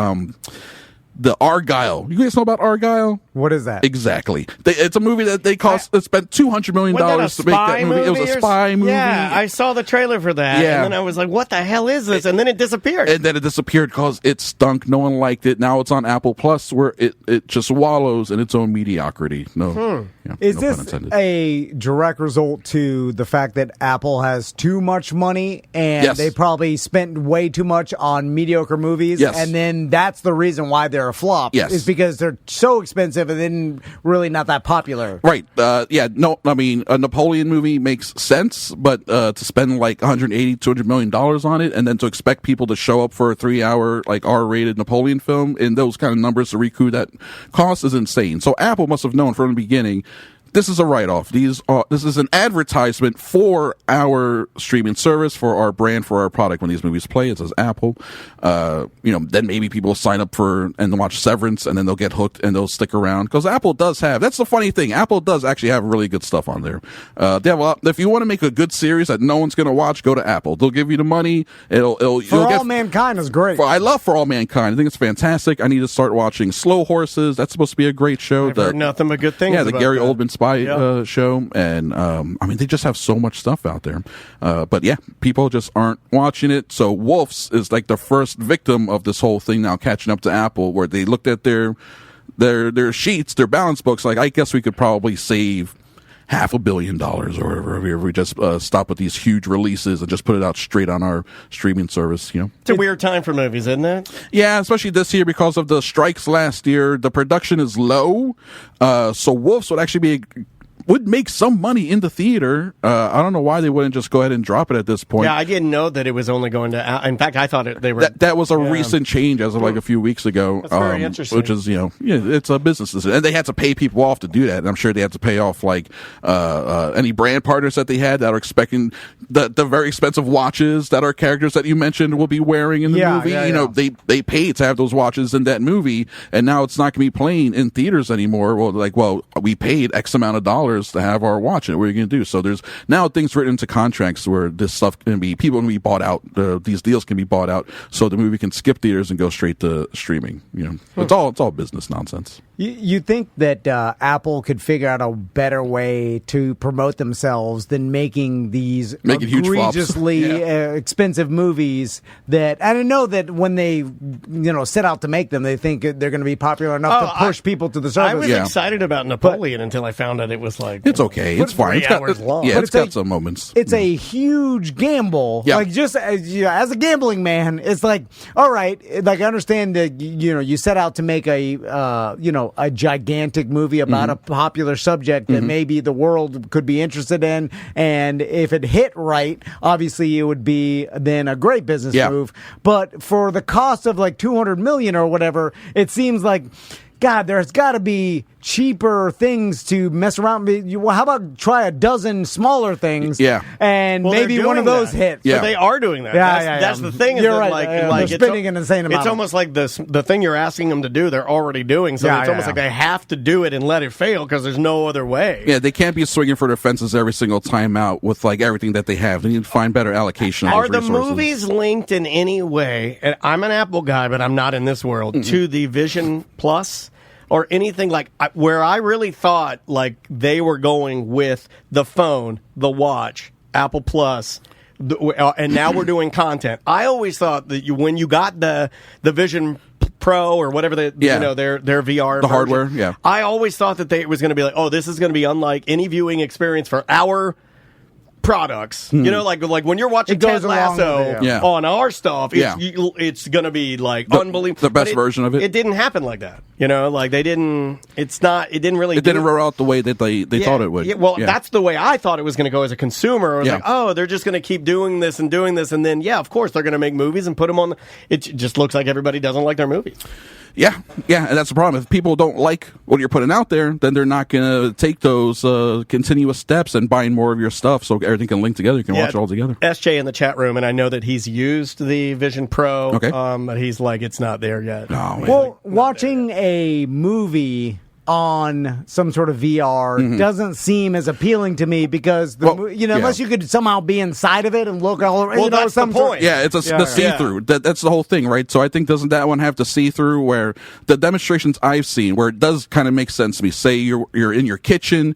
The Argyle. You guys know about Argyle? What is that? Exactly. It's a movie that they spent $200 million to make that movie. It was a spy movie. Yeah, I saw the trailer for that. Yeah. And then I was like, what the hell is this? And then it disappeared. And then it disappeared because it stunk. No one liked it. Now it's on Apple Plus, where it just wallows in its own mediocrity. Is this a direct result to the fact that Apple has too much money and they probably spent way too much on mediocre movies? Yes. And then that's the reason why they're a flop. Yes. Is because they're so expensive and then really not that popular. Right. A Napoleon movie makes sense, but to spend $180-200 million on it, and then to expect people to show up for a 3-hour R-rated Napoleon film in those kind of numbers to recoup that cost is insane. So Apple must have known from the beginning, this is a write-off. This is an advertisement for our streaming service, for our brand, for our product. When these movies play, it says Apple. Then maybe people will sign up and watch Severance, and then they'll get hooked and they'll stick around. Because Apple does have, that's the funny thing, Apple does actually have really good stuff on there. They have if you want to make a good series that no one's going to watch, go to Apple. They'll give you the money. For All Mankind is great. I love For All Mankind. I think it's fantastic. I need to start watching Slow Horses. That's supposed to be a great show. I've heard nothing but good things. Yeah, the Gary Oldman spy show, and they just have so much stuff out there. But yeah, people just aren't watching it. So Wolves is the first victim of this whole thing now catching up to Apple, where they looked at their sheets, their balance books, I guess we could probably save $500 million or whatever if we just stop with these huge releases and just put it out straight on our streaming service. It's a weird time for movies, isn't it? Yeah, especially this year because of the strikes last year. The production is low, so Wolves would make some money in the theater. I don't know why they wouldn't just go ahead and drop it at this point. Yeah, I didn't know that it was only going to. In fact, I thought they were. That was a recent change as of a few weeks ago. That's very interesting. Which is it's a business decision, and they had to pay people off to do that. And I'm sure they had to pay off any brand partners that they had that are expecting the very expensive watches that our characters that you mentioned will be wearing in the movie. They paid to have those watches in that movie, and now it's not going to be playing in theaters anymore. Well, we paid X amount of dollars to have our watch. What are you going to do? So there's now things written into contracts where this stuff can be, people can be bought out. These deals can be bought out, so the movie can skip theaters and go straight to streaming. It's all business nonsense. You think that Apple could figure out a better way to promote themselves than making these egregiously expensive movies that, and I know that when they set out to make them, they think they're going to be popular enough to push people to the service. I was excited about Napoleon until I found out it was like it's okay. It's fine. It's 3 got, hours long. Yeah, But it's got some moments. It's a huge gamble. Yeah. Like, just as a gambling man, it's like, all right, like, I understand that, you set out to make a gigantic movie about a popular subject that maybe the world could be interested in. And if it hit right, obviously it would be then a great business move. But for the cost of like $200 million or whatever, it seems like, God, there's got to be cheaper things to mess around. Well, how about try a dozen smaller things? Yeah. And maybe one of those hits. Yeah. So they are doing that. That's the thing. You're is that, right. like they're spending an insane amount. It's almost like the thing you're asking them to do, they're already doing. So it's almost like they have to do it and let it fail because there's no other way. Yeah, they can't be swinging for their fences every single time out with like everything that they have. They need to find better allocation of Are those the resources. movies linked in any way? And I'm an Apple guy, but I'm not in this world. To the Vision Plus? Or anything like where I really thought like they were going with the phone, the watch, Apple Plus, and now we're doing content. I always thought that when you got the Vision Pro or whatever their VR the version, hardware, yeah. I always thought that it was going to be like, oh, this is going to be unlike any viewing experience for our products. Like when you're watching Ted Lasso on our stuff, it's going to be like unbelievable. The best version of it. It didn't happen like that. Like they didn't. It didn't roll out the way that they thought it would. Yeah, well, that's the way I thought it was going to go as a consumer. I was like, oh, they're just going to keep doing this, and then of course they're going to make movies and put them on. It just looks like everybody doesn't like their movies. Yeah, and that's the problem. If people don't like what you're putting out there, then they're not going to take those continuous steps and buying more of your stuff so everything can link together. You can watch it all together. SJ in the chat room, and I know that he's used the Vision Pro, but he's like, it's not there yet. No, well, watching a movie on some sort of VR doesn't seem as appealing to me because unless you could somehow be inside of it and look all over. Well, that's the point. Yeah, it's the see-through. That's the whole thing, right? So I think doesn't that one have to see-through? Where the demonstrations I've seen, where it does kind of make sense to me. Say you're in your kitchen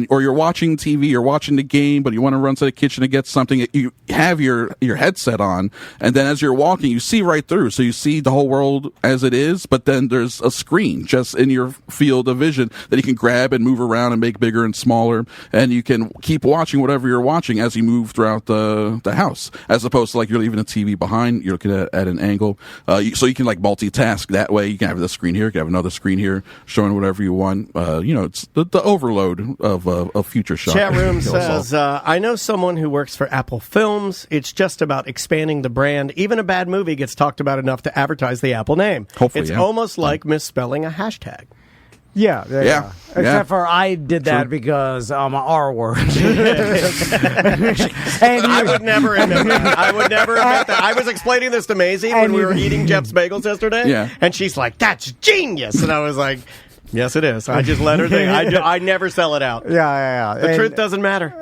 or you're watching TV, you're watching the game, but you want to run to the kitchen to get something. You have your headset on, and then as you're walking, you see right through. So you see the whole world as it is, but then there's a screen just in your field of vision that you can grab and move around and make bigger and smaller, and you can keep watching whatever you're watching as you move throughout the house, as opposed to like you're leaving the TV behind, you're looking at an angle, so you can like multitask that way. You can have this screen here, you can have another screen here showing whatever you want. It's the overload of future shock. Chat room says, I know someone who works for Apple Films. It's just about expanding the brand. Even a bad movie gets talked about enough to advertise the Apple name. Hopefully, it's almost like misspelling a hashtag. Yeah. Except for I did that because I'm an R word. And I would never admit that. I was explaining this to Maisie when we were eating Jeff's Bagels yesterday, and she's like, "That's genius," and I was like, yes, it is. I just let her think. I never sell it out. Yeah. The truth doesn't matter.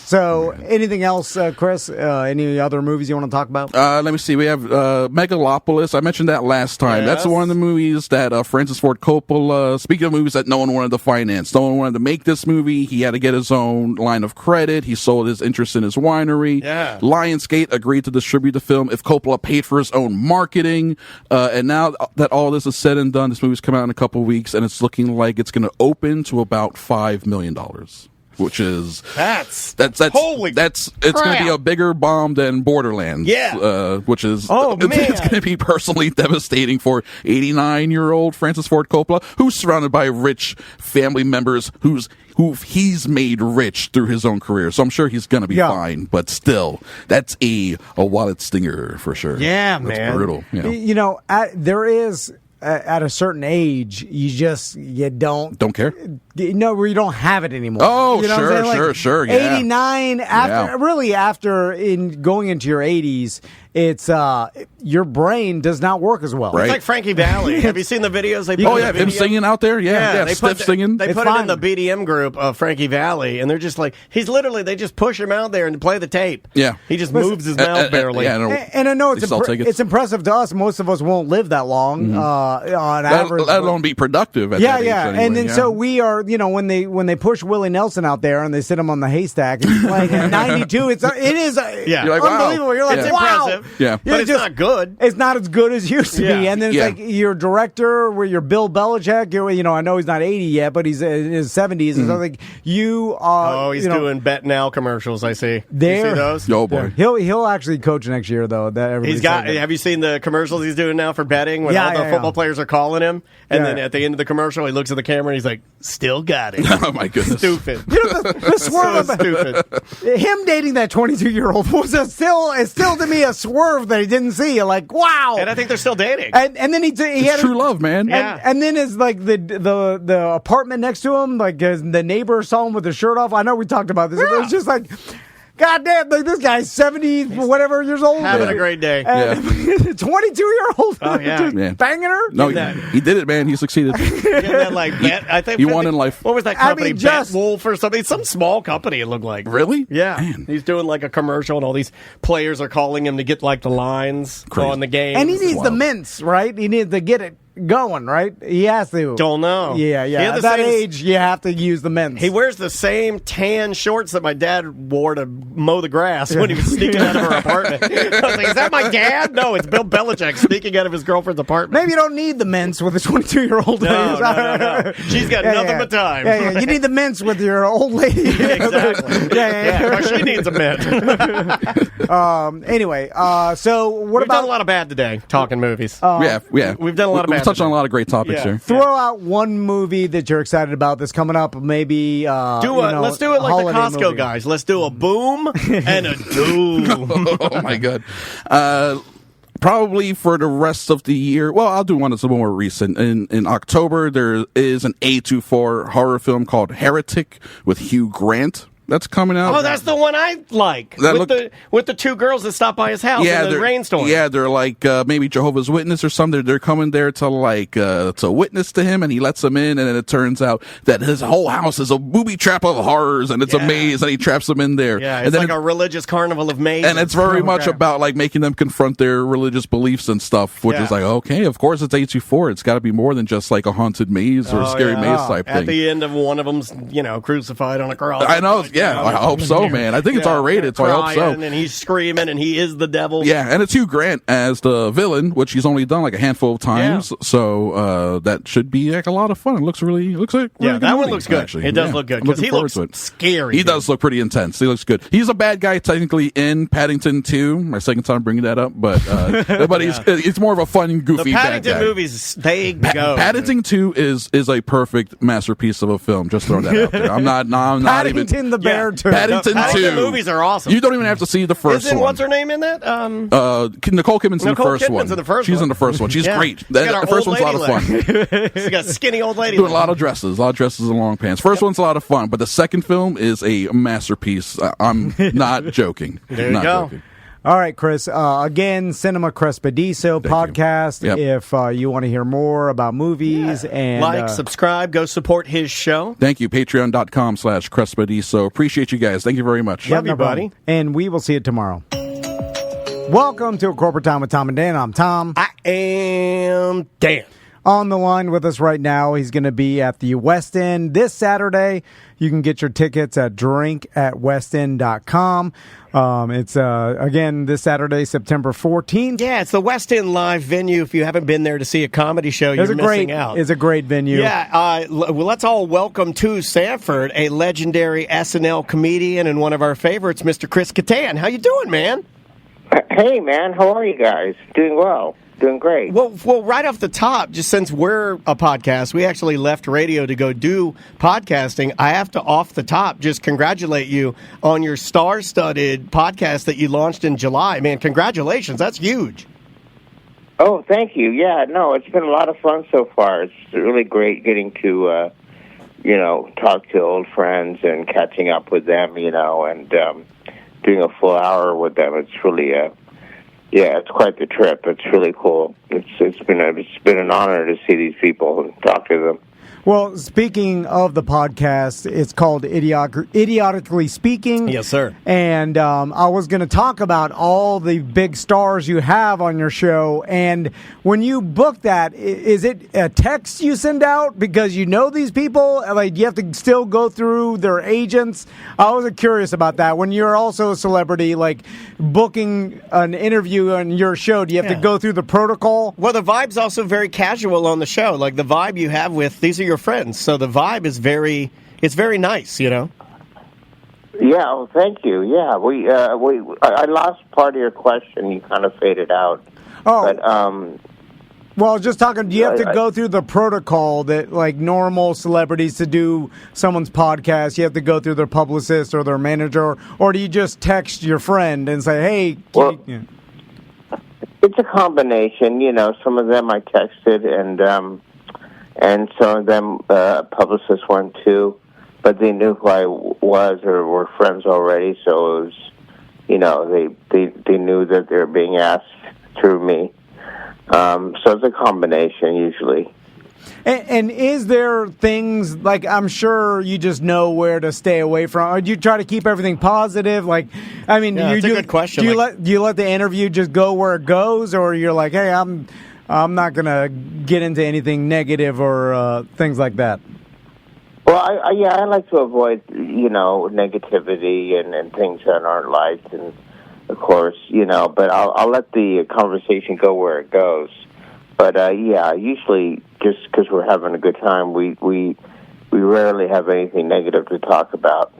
So, anything else, Chris? Any other movies you want to talk about? Let me see. We have Megalopolis. I mentioned that last time. Yes. That's one of the movies that Francis Ford Coppola, speaking of movies that no one wanted to finance, no one wanted to make this movie. He had to get his own line of credit. He sold his interest in his winery. Yeah. Lionsgate agreed to distribute the film if Coppola paid for his own marketing. And now that all this is said and done, this movie's come out in a couple of weeks, and it's looking like it's going to open to about $5 million, which is that's holy. It's going to be a bigger bomb than Borderlands. Yeah, which is man, it's going to be personally devastating for 89-year-old Francis Ford Coppola, who's surrounded by rich family members who he's made rich through his own career. So I'm sure he's going to be fine, but still, that's a wallet stinger for sure. Yeah, that's man, brutal. There is. At a certain age, you don't care. No, where you don't have it anymore. Oh, you know sure. Yeah. 89 after going into your 80s, it's your brain does not work as well. Right. It's like Frankie Valli. Have you seen the videos? Him singing out there. Yeah, singing. They put it in the BDM group of Frankie Valli, and they're just like they just push him out there and play the tape. Yeah, he just moves his mouth barely. And I know it's impressive to us. Most of us won't live that long on average. Let alone be productive. At that age anyway. And then so we are. When they push Willie Nelson out there and they sit him on the haystack, and he's playing at 92. It is You're like, unbelievable. Wow. You're like, it's wow. impressive. Yeah. But it's not good. It's not as good as it used to be. And then it's Yeah. like your director, where you're Bill Belichick, I know he's not 80 yet, but he's in his 70s. And so like you are. He's doing Bet Now commercials, I see. There. You see those? Oh, boy. He'll actually coach next year, though. Have you seen the commercials he's doing now for betting when all the football players are calling him? And then at the end of the commercial, he looks at the camera and he's like, still got it. Oh, my goodness. Stupid. The swerve So stupid. him dating that 22-year-old was still to me a swerve that he didn't see. You're like, wow. And I think they're still dating. And then he had True love, man. And then it's like the apartment next to him, like the neighbor saw him with his shirt off. I know we talked about this. But it's just like, God damn, like this guy's 70 whatever years old. Having a great day. 22-year-old. Oh, yeah. Just banging her. No, he did it, man. He succeeded. I think he won in life. What was that company? Wolf or something? Some small company, it looked like. Really? Yeah. Man. He's doing like a commercial, and all these players are calling him to get like the lines on the game. And he needs the mints, right? He needs to get it going, right? He has to. Don't know. Yeah. At that age, you have to use the mints. He wears the same tan shorts that my dad wore to mow the grass when he was sneaking out of her apartment. I was like, is that my dad? No, it's Bill Belichick sneaking out of his girlfri's apartment. Maybe you don't need the mints with a 22-year-old. No. She's got nothing but time. Yeah. You need the mints with your old lady. Exactly. Yeah. She needs a mint. Anyway, so what We've done a lot of bad today, talking movies. Yeah. We've done a lot of bad. We've touched on a lot of great topics here. Throw out one movie that you're excited about that's coming up. Maybe let's do it like the Costco movie. guys. Let's do a boom and a doom. Oh my god. Probably for the rest of the year. Well, I'll do one that's a little more recent. In October, there is an A24 horror film called Heretic with Hugh Grant. That's coming out. Oh, that's the one I like. With the two girls that stop by his house in the rainstorm. Yeah, they're like maybe Jehovah's Witness or something. They're coming there to to witness to him, and he lets them in, and then it turns out that his whole house is a booby trap of horrors, and it's a maze, and he traps them in there. Yeah, it's and then like a religious carnival of mazes. And it's very much about like making them confront their religious beliefs and stuff, which is like, okay, of course it's A24. It's got to be more than just like a haunted maze or a scary maze type thing. At the end of one of them's, crucified on a cross. I know. Yeah, I hope so, man. I think it's R-rated, so I hope so. And he's screaming, and he is the devil. Yeah, and it's Hugh Grant as the villain, which he's only done like a handful of times. Yeah. So that should be like a lot of fun. It looks really good. That one looks good. Actually. It does look good because he looks scary. He does look pretty intense. He looks good. He's a bad guy technically in Paddington 2. My second time bringing that up, but it's more of a fun, goofy bad guy. The Paddington movies, they go. Paddington 2 is a perfect masterpiece of a film. Just throwing that out there. I'm not Paddington the Bear 2. Paddington 2. The movies are awesome. You don't even have to see the first one. What's her name in that? Nicole Kidman's in the first one. She's in the first one. She's great. The first one's a lot of fun. She's got skinny old lady. Doing a lot of dresses and long pants. First one's a lot of fun, but the second film is a masterpiece. I'm not joking. There you go. Joking. All right, Chris. Again, Cinema Crespediso podcast. Yep. If you want to hear more about movies and subscribe, go support his show. Thank you. Patreon.com/Crespediso. Appreciate you guys. Thank you very much. Love you, buddy. And we will see you tomorrow. Welcome to A Corporate Time with Tom and Dan. I'm Tom. I am Dan. On the line with us right now, he's going to be at the West End this Saturday. You can get your tickets at drinkatwestend.com. It's, again, this Saturday, September 14th. Yeah, it's the West End Live venue. If you haven't been there to see a comedy show, you're missing out. It's a great venue. Yeah, well, let's all welcome to Sanford a legendary SNL comedian and one of our favorites, Mr. Chris Kattan. How you doing, man? Hey, man. How are you guys? Doing well. Doing great. Well, right off the top, just since we're a podcast, we actually left radio to go do podcasting. I have to, off the top, just congratulate you on your star-studded podcast that you launched in July. Man, congratulations. That's huge. Oh, thank you. Yeah, no, it's been a lot of fun so far. It's really great getting to, talk to old friends and catching up with them, and doing a full hour with them. It's really it's quite the trip. It's really cool. It's been an honor to see these people and talk to them. Well, speaking of the podcast, it's called Idiotically Speaking. Yes, sir. And I was going to talk about all the big stars you have on your show. And when you book that, is it a text you send out because you know these people? Like, you have to still go through their agents? I was curious about that. When you're also a celebrity, like booking an interview on your show, do you have to go through the protocol? Well, the vibe's also very casual on the show. Like the vibe you have with these are your friends, so the vibe is very nice, you know. Yeah, well, thank you. Yeah, I lost part of your question. You kind of faded out. Oh, but well, just talking. Do you have to go through the protocol that, like normal celebrities, to do someone's podcast? You have to go through their publicist or their manager, or do you just text your friend and say, "Hey"? It's a combination. You know, some of them I texted, and some of them publicists went too, but they knew who I was or were friends already, so it was, you know, they knew that they were being asked through me. So it's a combination usually. And is there things, like, I'm sure you just know where to stay away from? Or do you try to keep everything positive? Like, I mean, that's a good question. Do you let the interview just go where it goes, or you're like, hey, I'm not going to get into anything negative or things like that? Well, I like to avoid, you know, negativity and things that aren't liked, and of course, you know, but I'll let the conversation go where it goes. But usually, just because we're having a good time, we rarely have anything negative to talk about.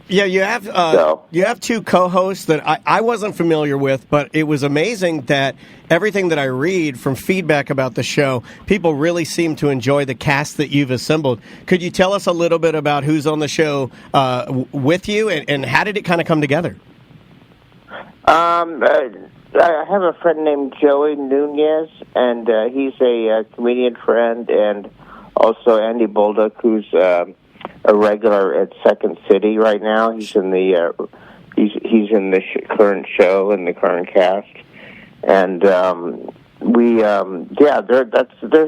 Yeah, you have two co-hosts that I wasn't familiar with, but it was amazing that everything that I read from feedback about the show, people really seem to enjoy the cast that you've assembled. Could you tell us a little bit about who's on the show with you, and how did it kind of come together? I have a friend named Joey Nunez, and he's a comedian friend, and also Andy Bolduc, who's a regular at Second City right now. He's in the current show in the current cast, and they're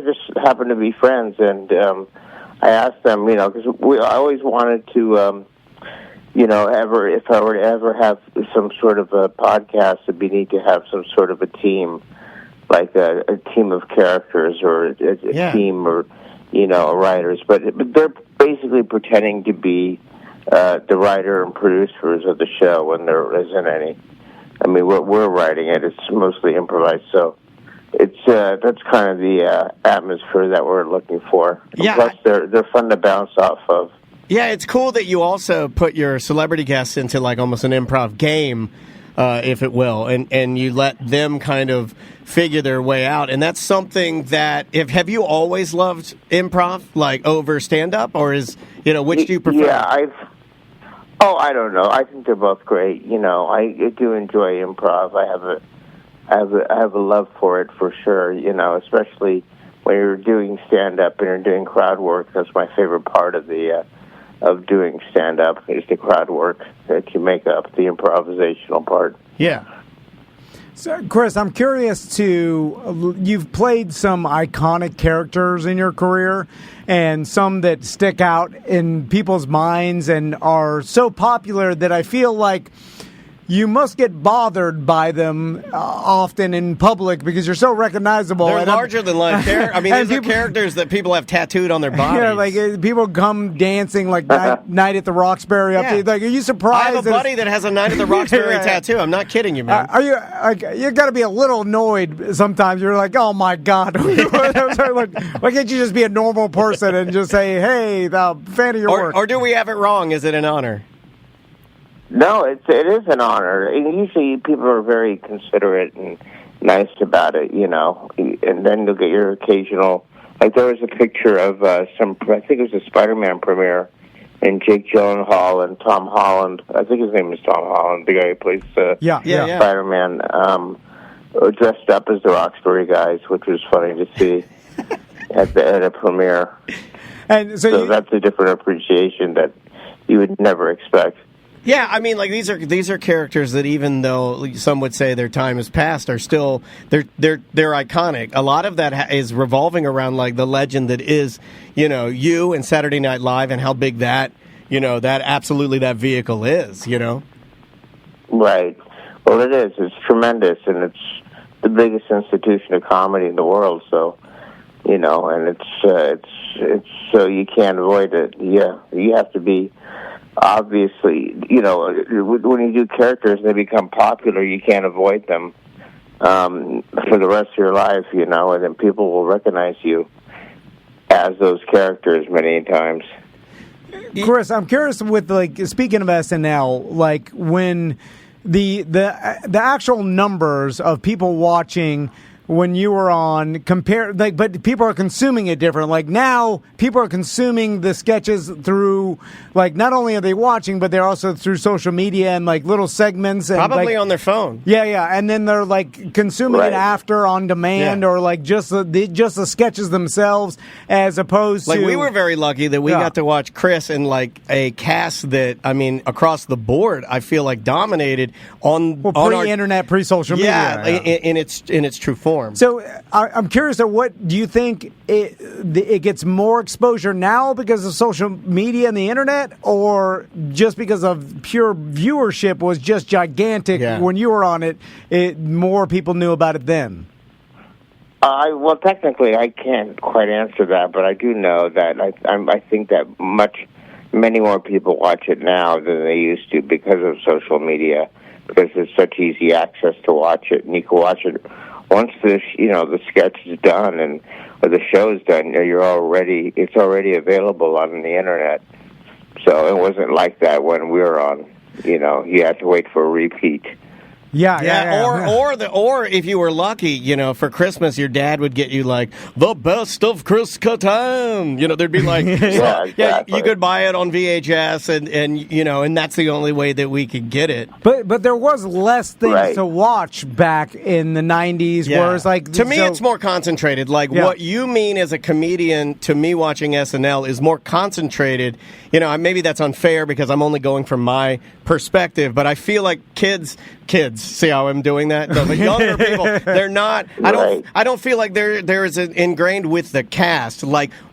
just happen to be friends. And I asked them, you know, because I always wanted to, you know, if I were to ever have some sort of a podcast, it'd be neat to have some sort of a team, like a team of characters or a team or, you know, writers. But they're basically pretending to be the writer and producers of the show when there isn't any. I mean, we're writing it. It's mostly improvised, so it's that's kind of the atmosphere that we're looking for. Yeah. Plus, they're fun to bounce off of. Yeah, it's cool that you also put your celebrity guests into like almost an improv game, if it will, and you let them kind of figure their way out. And that's something that, have you always loved improv, like over stand-up, or is, you know, which do you prefer? Yeah, I don't know. I think they're both great. You know, I do enjoy improv. I have a love for it for sure. You know, especially when you're doing stand-up and you're doing crowd work. That's my favorite part of doing stand-up is the crowd work that you make up, the improvisational part. Yeah. So, Chris, I'm curious you've played some iconic characters in your career and some that stick out in people's minds and are so popular that I feel like you must get bothered by them often in public because you're so recognizable. They're larger than life. I mean, these are characters that people have tattooed on their bodies. Yeah, like people come dancing like Night at the Roxbury. Like, are you surprised? I have a buddy that has a Night at the Roxbury tattoo. I'm not kidding you, man. Are you? You got to be a little annoyed sometimes. You're like, oh my god, why can't you just be a normal person and just say, hey, the fan of your work? Or do we have it wrong? Is it an honor? No, it is an honor. And usually people are very considerate and nice about it, you know. And then you'll get your occasional, like there was a picture of I think it was a Spider-Man premiere, and Jake Gyllenhaal and Tom Holland, I think his name is Tom Holland, the guy who plays Spider-Man, dressed up as the Roxbury guys, which was funny to see at a premiere. And so that's a different appreciation that you would never expect. Yeah, I mean, like these are characters that even though some would say their time has passed, are still they're iconic. A lot of that is revolving around like the legend that is, you and Saturday Night Live and how big that that vehicle is. Right. Well, it is. It's tremendous, and it's the biggest institution of comedy in the world. So, and it's so you can't avoid it. Yeah, you have to be. Obviously, when you do characters and they become popular, you can't avoid them for the rest of your life, and then people will recognize you as those characters many times. Chris, I'm curious with, speaking of SNL, when the actual numbers of people watching when you were on but people are consuming it different. Like now, people are consuming the sketches through not only are they watching, but they're also through social media and little segments and probably on their phone. Yeah, and then they're consuming it after on demand or just the sketches themselves, as opposed to we were very lucky that we got to watch Chris in a cast that across the board I feel dominated on pre-internet, pre-social media. In its true form. So I'm curious, what do you think it gets more exposure now because of social media and the internet, or just because of pure viewership was just gigantic when you were on it, more people knew about it then? Well, technically, I can't quite answer that, but I do know that I think that many more people watch it now than they used to because of social media, because it's such easy access to watch it, and you can watch it once the sketch is done or the show is done. It's already available on the internet. So it wasn't like that when we were on. You had to wait for a repeat. Or if you were lucky, for Christmas, your dad would get you the best of Chris Kattan. There'd be exactly. you could buy it on VHS, and that's the only way that we could get it. But there was less things to watch back in the 90s, whereas to me it's more concentrated. What you mean as a comedian to me watching SNL is more concentrated. Maybe that's unfair because I'm only going from my perspective, but I feel like kids. See how I'm doing that? The younger people, they're not. I don't feel like there is ingrained with the cast.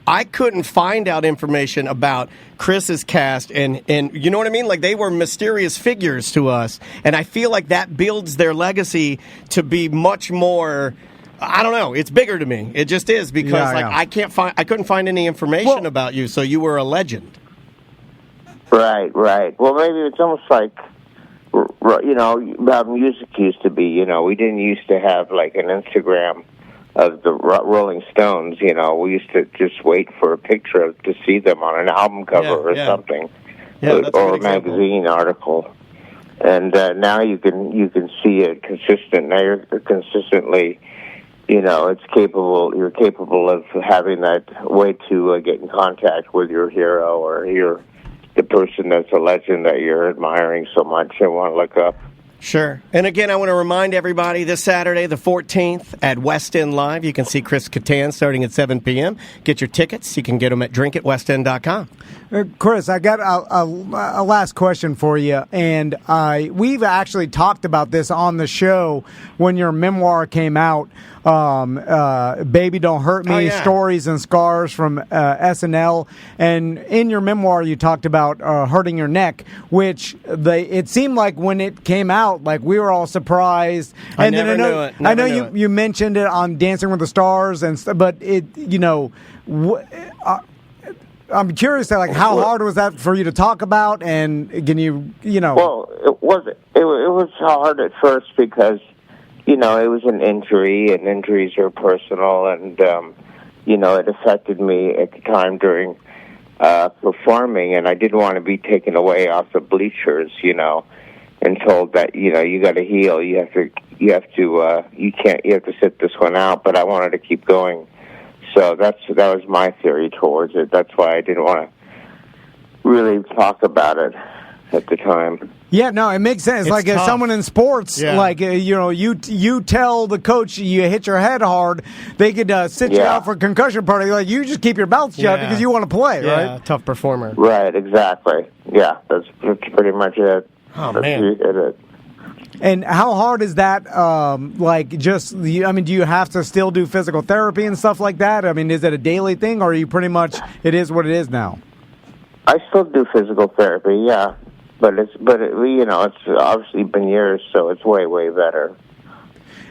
I couldn't find out information about Chris's cast, and you know what I mean? They were mysterious figures to us, and I feel like that builds their legacy to be much more. I don't know. It's bigger to me. It just is because I couldn't find any information about you, so you were a legend. Right. Well, maybe it's almost like. How music used to be. We didn't used to have an Instagram of the Rolling Stones. We used to just wait for a picture to see them on an album cover or something, or a magazine article. And now you can see it consistent. Now you're consistently, it's capable. You're capable of having that way to get in contact with your hero or the person that's a legend that you're admiring so much and want to look up. Sure. And again, I want to remind everybody this Saturday, the 14th, at West End Live, you can see Chris Kattan starting at 7 p.m. Get your tickets. You can get them at drinkatwestend.com. Chris, I got a last question for you, and we've actually talked about this on the show when your memoir came out, Baby Don't Hurt Me, Stories and Scars from SNL, and in your memoir you talked about hurting your neck, which it seemed like when it came out, we were all surprised. And I know you mentioned it on Dancing with the Stars, but I'm curious how hard was that for you to talk about, and can you Well, it was hard at first because it was an injury, and injuries are personal, and it affected me at the time during performing, and I didn't want to be taken away off the bleachers, and told that you got to heal, you have to sit this one out. But I wanted to keep going. So that was my theory towards it. That's why I didn't want to really talk about it. at the time. Yeah, no, it makes sense. It's like tough. as someone in sports, like you tell the coach you hit your head hard, they could sit you out for concussion party. Like you just keep your mouth shut because you want to play, right? Tough performer. Right, exactly. Yeah, that's pretty much it. Oh, that's man. it. And how hard is that? Do you have to still do physical therapy and stuff like that? I mean, is it a daily thing, or are you pretty much it is what it is now? I still do physical therapy, yeah, but it's obviously been years, so it's way better.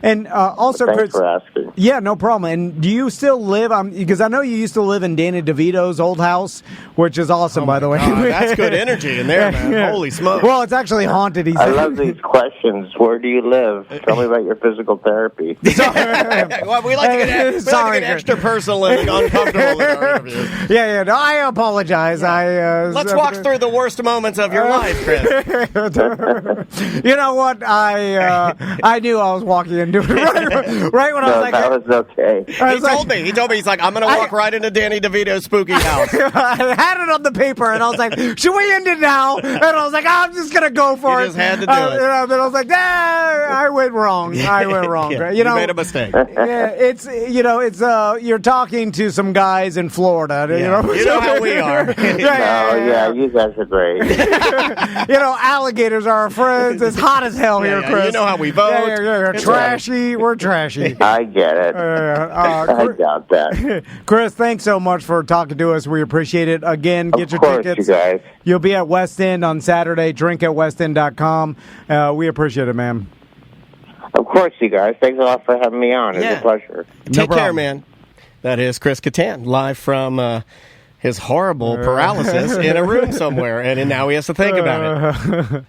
And also, Thanks Chris, for asking. Yeah, no problem. And do you still live? Because I know you used to live in Danny DeVito's old house, which is awesome, by the way. God, that's good energy in there, man. Holy smokes! Well, it's actually haunted. I love these questions. Where do you live? Tell me about your physical therapy. Well, we like to get extra personal and uncomfortable in our interview. Yeah. No, I apologize. Let's walk through the worst moments of your life, Chris. You know what? I knew I was walking into it right when I was like, that was okay. He told me, he's like, I'm going to walk right into Danny DeVito's spooky house. I had it on the paper, and I was like, should we end it now? And I was like, I'm just going to go for it. You just had to do it. And I was like, I went wrong. Yeah, you made a mistake. Yeah, you're talking to some guys in Florida. Yeah. You know how we are. You guys are great. Alligators are our friends. It's hot as hell here, Chris. You know how we vote. You're trashy. We're trashy. I get it. I doubt that. Chris, thanks so much for talking to us. We appreciate it. Again, get your tickets. You guys. You'll be at West End on Saturday. Drinkatwestend.com. We appreciate it, man. Of course, you guys. Thanks a lot for having me on. It's a pleasure. Take care, man. That is Chris Kattan, live from his horrible paralysis in a room somewhere, and now he has to think about it.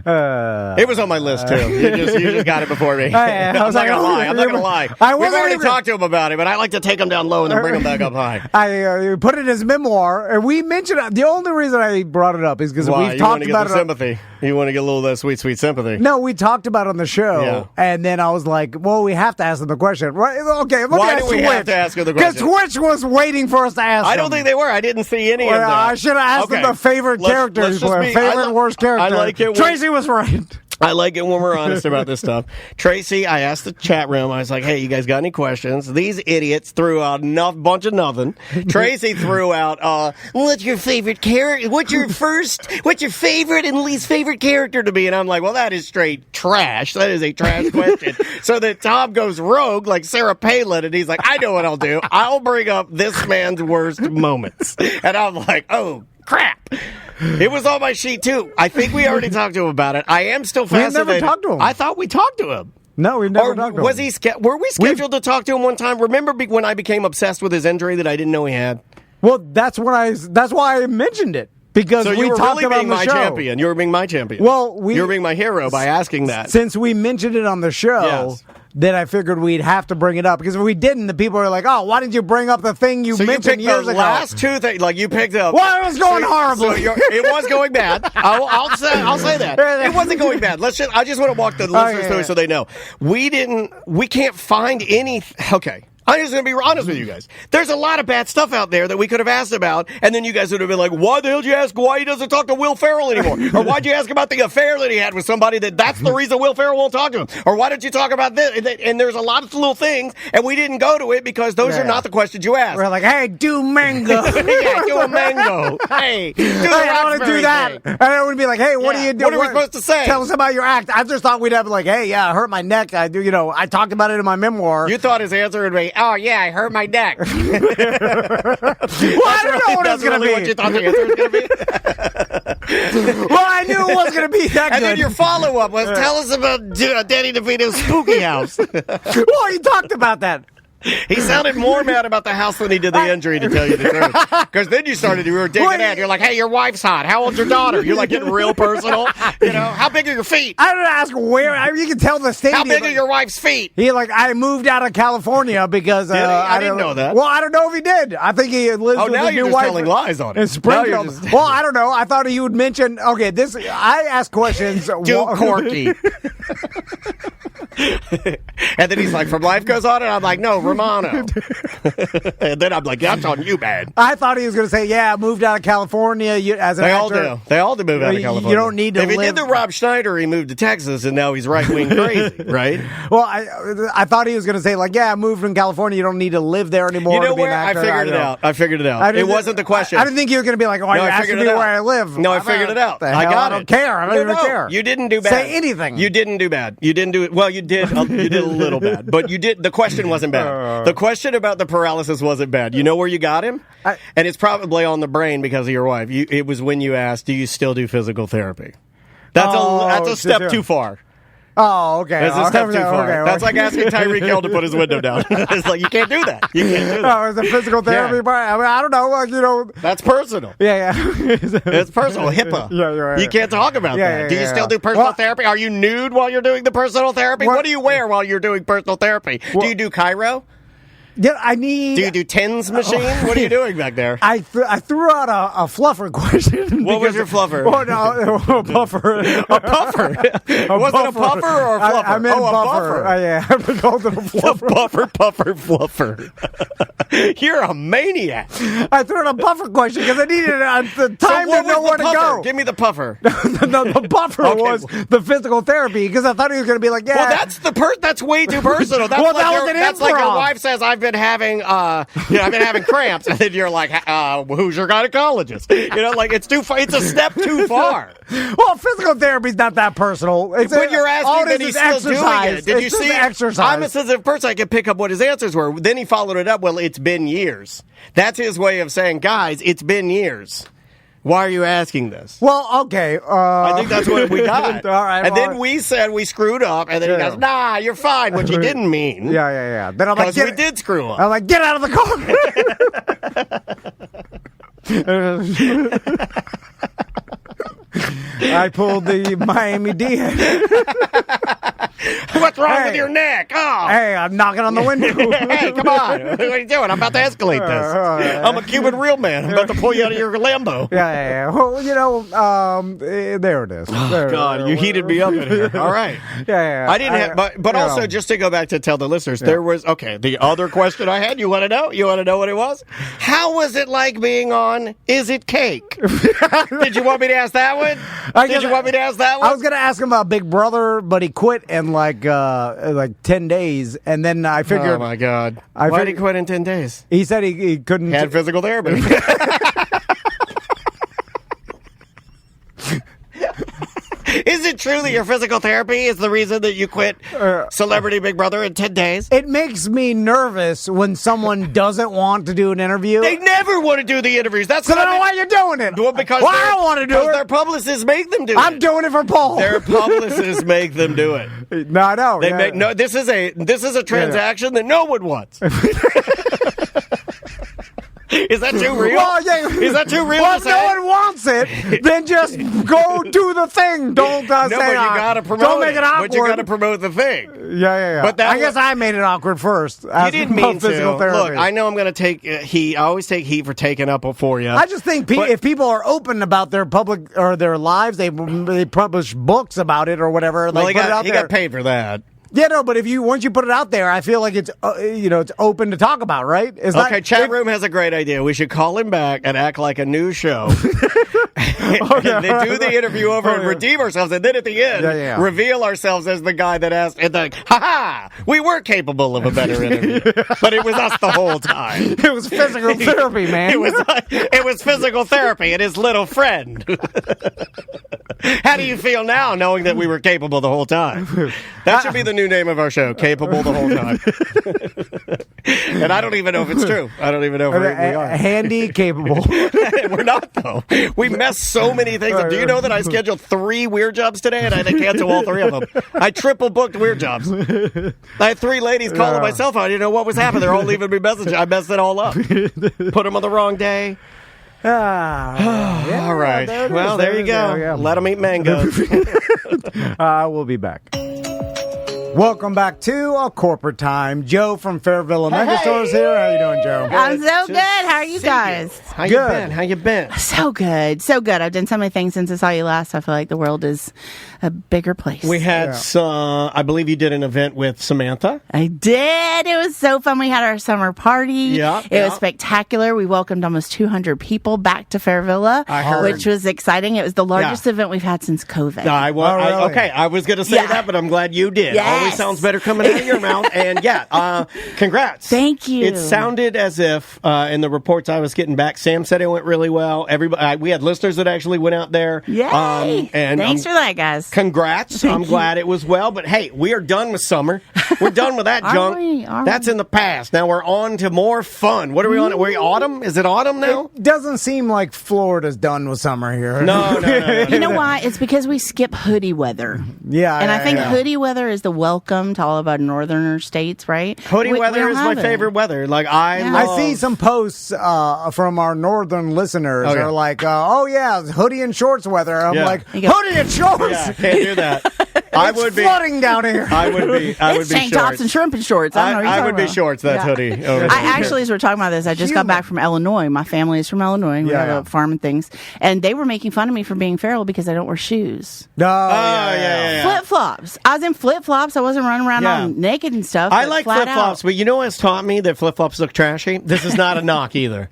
It was on my list too. You just got it before me. I'm not gonna lie. We've already talked to him about it, but I like to take him down low and then bring him back up high. I put it in his memoir, and we mentioned it. The only reason I brought it up is because we've talked about it. Sympathy. You want to get a little of that sweet sympathy. No, we talked about it on the show, and then I was like, "Well, we have to ask him the question, right?" Okay, why do we have to ask him the question? Because Twitch was waiting for us to ask. I don't think they were. I didn't see any of that. I should have asked him the favorite characters, favorite and worst character. I like it. Tracy was right. I like it when we're honest about this stuff. Tracy, I asked the chat room, I was like, hey, you guys got any questions? These idiots threw out a bunch of nothing. Tracy threw out, what's your favorite character? What's your favorite and least favorite character to be? And I'm like, well, that is straight trash. That is a trash question. So that Tom goes rogue like Sarah Palin, and he's like, I know what I'll do. I'll bring up this man's worst moments. And I'm like, oh, crap. It was on my sheet, too. I think we already talked to him about it. I am still fascinated. We never talked to him. I thought we talked to him. No, we never talked to him. Were we scheduled to talk to him one time? Remember when I became obsessed with his injury that I didn't know he had? Well, that's why I mentioned it. Because so we talked really about being the show. Champion. You were being my champion. Well, you were being my hero by asking that. Since we mentioned it on the show, then I figured we'd have to bring it up. Because if we didn't, the people are like, oh, why didn't you bring up the thing you mentioned years ago? Last two things, like you picked up. Well, it was going horribly. It was going bad. I'll say that. It wasn't going bad. I just want to walk the listeners through so they know. We can't find any. Okay. I'm just going to be honest with you guys. There's a lot of bad stuff out there that we could have asked about, and then you guys would have been like, why the hell did you ask why he doesn't talk to Will Ferrell anymore? Or why'd you ask about the affair that he had with somebody that's the reason Will Ferrell won't talk to him? Or why did you talk about this? And there's a lot of little things, and we didn't go to it because those are not the questions you asked. We're like, hey, do mango. Do a mango. Hey, I want to do that. And it would be like, hey, what do you do? What are we supposed to say? Tell us about your act. I just thought we'd have like, hey, I hurt my neck. I talked about it in my memoir. You thought his answer would be, oh, yeah, I hurt my neck. Well, I don't know what it's going to be. What you thought the answer was going to be? Well, I knew it was going to be that and then your follow-up was, tell us about Danny DeVito's spooky house. Well, you talked about that. He sounded more mad about the house than he did the injury, to tell you the truth. Because then you were digging in. You're like, hey, your wife's hot. How old's your daughter? You're like getting real personal. How big are your feet? I don't ask where. You can tell the state. How big are your wife's feet? I moved out of California because I didn't know that. Well, I don't know if he did. I think he lives with his new wife. Telling lies on it. In Springfield. Well, I don't know. I thought he would mention. Okay, I ask questions. Too quirky. And then he's like, from Life Goes On, and I'm like, no, Romano. And then I'm like, that's on you, man. I thought he was going to say, yeah, I moved out of California as an actor. They all do. They all do move out of California. You don't need to If he did the Rob Schneider, he moved to Texas, and now he's right-wing crazy, right? Well, I thought he was going to say, like, yeah, I moved from California. You don't need to live there anymore. You know to be where? an actor. I figured it out. It wasn't the question. I didn't think you were going to be like, oh, you're asking me where I live. No, I figured it out. I got it. I don't care. I don't even care. You didn't do bad. Say anything. You didn't do bad. You didn't do it. Well, you did. You did a little bad. But you did. The question wasn't bad. The question about the paralysis wasn't bad. You know where you got him? And it's probably on the brain because of your wife. It was when you asked, do you still do physical therapy? That's a step too far. Oh, okay. That's a step too far. Okay. That's like asking Tyreek Hill to put his window down. It's like, you can't do that. You can't do that. Oh, it's a physical therapy part? I mean, I don't know. Like, That's personal. Yeah. It's personal. HIPAA. Yeah, you're right. You can't talk about that. Do you still do personal therapy? Are you nude while you're doing the personal therapy? What do you wear while you're doing personal therapy? Do you do Cairo? Yeah, I need. Do you do TENS machine? What are you doing back there? I threw out a fluffer question. What was your fluffer? Oh, no, a puffer. A puffer? Was it a puffer or a fluffer? I meant a buffer. Yeah, I called it a fluffer. Puffer, fluffer. You're a maniac. I threw out a buffer question because I needed the time to know where to go. Give me the puffer. The buffer was the physical therapy because I thought he was going to be like, yeah. Well, that's way too personal. That's that's like your wife says, I've been having cramps, and then you're like, who's your gynecologist? Like it's a step too far. Well, physical therapy's not that personal. But you're asking that he's still doing it. Did you see? Exercise. I'm a sensitive person. I can pick up what his answers were. Then he followed it up. Well, it's been years. That's his way of saying, guys, it's been years. Why are you asking this? Well, okay. I think that's what we got. All right. And then we said we screwed up, and then he goes, nah, you're fine, which he didn't mean. Yeah. Then I'm like, we did screw up. I'm like, get out of the car. I pulled the Miami D-head. What's wrong with your neck? Oh. Hey, I'm knocking on the window. Hey, come on. What are you doing? I'm about to escalate this. I'm a Cuban real man. I'm about to pull you out of your Lambo. Yeah. Well, there it is. Oh, God, you heated me up in here. All right. Yeah. I didn't have, but also, just to go back to tell the listeners, there was, the other question I had, you want to know? You want to know what it was? How was it like being on Is It Cake? Did you want me to ask that one? Did you want me to ask that one? I was going to ask him about Big Brother, but he quit in like 10 days, and then I figured. Oh my God! Why did he quit in 10 days? He said he couldn't. He had physical therapy. Is it true that your physical therapy is the reason that you quit Celebrity Big Brother in 10 days? It makes me nervous when someone doesn't want to do an interview. They never want to do the interviews. That's so then why you're doing it? Well, because I don't want to do it. Their publicists make them do it. I'm doing it for Paul. Their publicists make them do it. No, I know. They make no. This is a transaction that no one wants. Is that too real? Well, yeah. Is that too real? Well, if no one wants it, then just go do the thing. Don't say but you gotta promote don't make it awkward. But you gotta promote the thing. Yeah. But I guess I made it awkward first. You didn't mean to. Physical therapy. Look, I know I'm going to take heat. I always take heat for taking up for you. I just think if people are open about their public or their lives, they publish books about it or whatever. Well, he got paid for that. Yeah, no, but once you put it out there, I feel like it's it's open to talk about, right? Chat room has a great idea. We should call him back and act like a news show. And then do the interview over and redeem ourselves, and then at the end, reveal ourselves as the guy that asked, and we were capable of a better interview, but it was us the whole time. It was physical therapy, man. It was physical therapy and his little friend. How do you feel now, knowing that we were capable the whole time? That should be the new name of our show, Capable the Whole Time. And I don't even know if it's true. I don't even know if we are. Handy, capable. We're not, though. We messed so many things up. Do you know that I scheduled 3 Weird Jobs today, and I had to cancel all 3 of them? I triple booked Weird Jobs. I had 3 ladies calling my cell phone. I didn't know what was happening. They're all leaving me messages. I messed it all up. Put them on the wrong day. All right. There you go. Let them eat mangoes. We'll be back. Welcome back to A Corporate Time. Joe from Fairville Megastores here. How you doing, Joe? I'm so good. How are you guys? How you been? How you been? So good. So good. I've done so many things since I saw you last. I feel like the world is a bigger place. We had some, I believe you did an event with Samantha. I did. It was so fun. We had our summer party. It was spectacular. We welcomed almost 200 people back to Fairvilla, which was exciting. It was the largest event we've had since COVID. Okay, I was going to say that, but I'm glad you did. Yes. Always sounds better coming out of your mouth. And congrats. Thank you. It sounded as if, in the reports I was getting back, Sam said it went really well. Everybody, we had listeners that actually went out there. Yay. And thanks for that, guys. Congrats. I'm glad it was well. But hey, we are done with summer. We're done with that junk. That's in the past. Now we're on to more fun. What are we on? Are we autumn? Is it autumn now? It doesn't seem like Florida's done with summer here. No. You know why? It's because we skip hoodie weather. Yeah. And I think hoodie weather is the welcome to all of our northerner states, right? Hoodie weather is my favorite weather. Like I see some posts from our northern listeners are like, hoodie and shorts weather. I'm like, hoodie and shorts? Yeah, can't do that. I would be flooding down here. I would be tank tops and shrimp and shorts. I would be shorts. That's hoodie. Over there. I actually, as we're talking about this, I just got back from Illinois. My family is from Illinois. We have a farm and things, and they were making fun of me for being feral because I don't wear shoes. Flip flops. I was in flip flops. I wasn't running around all naked and stuff. I like flip flops, but you know what's taught me that flip flops look trashy? This is not a knock either.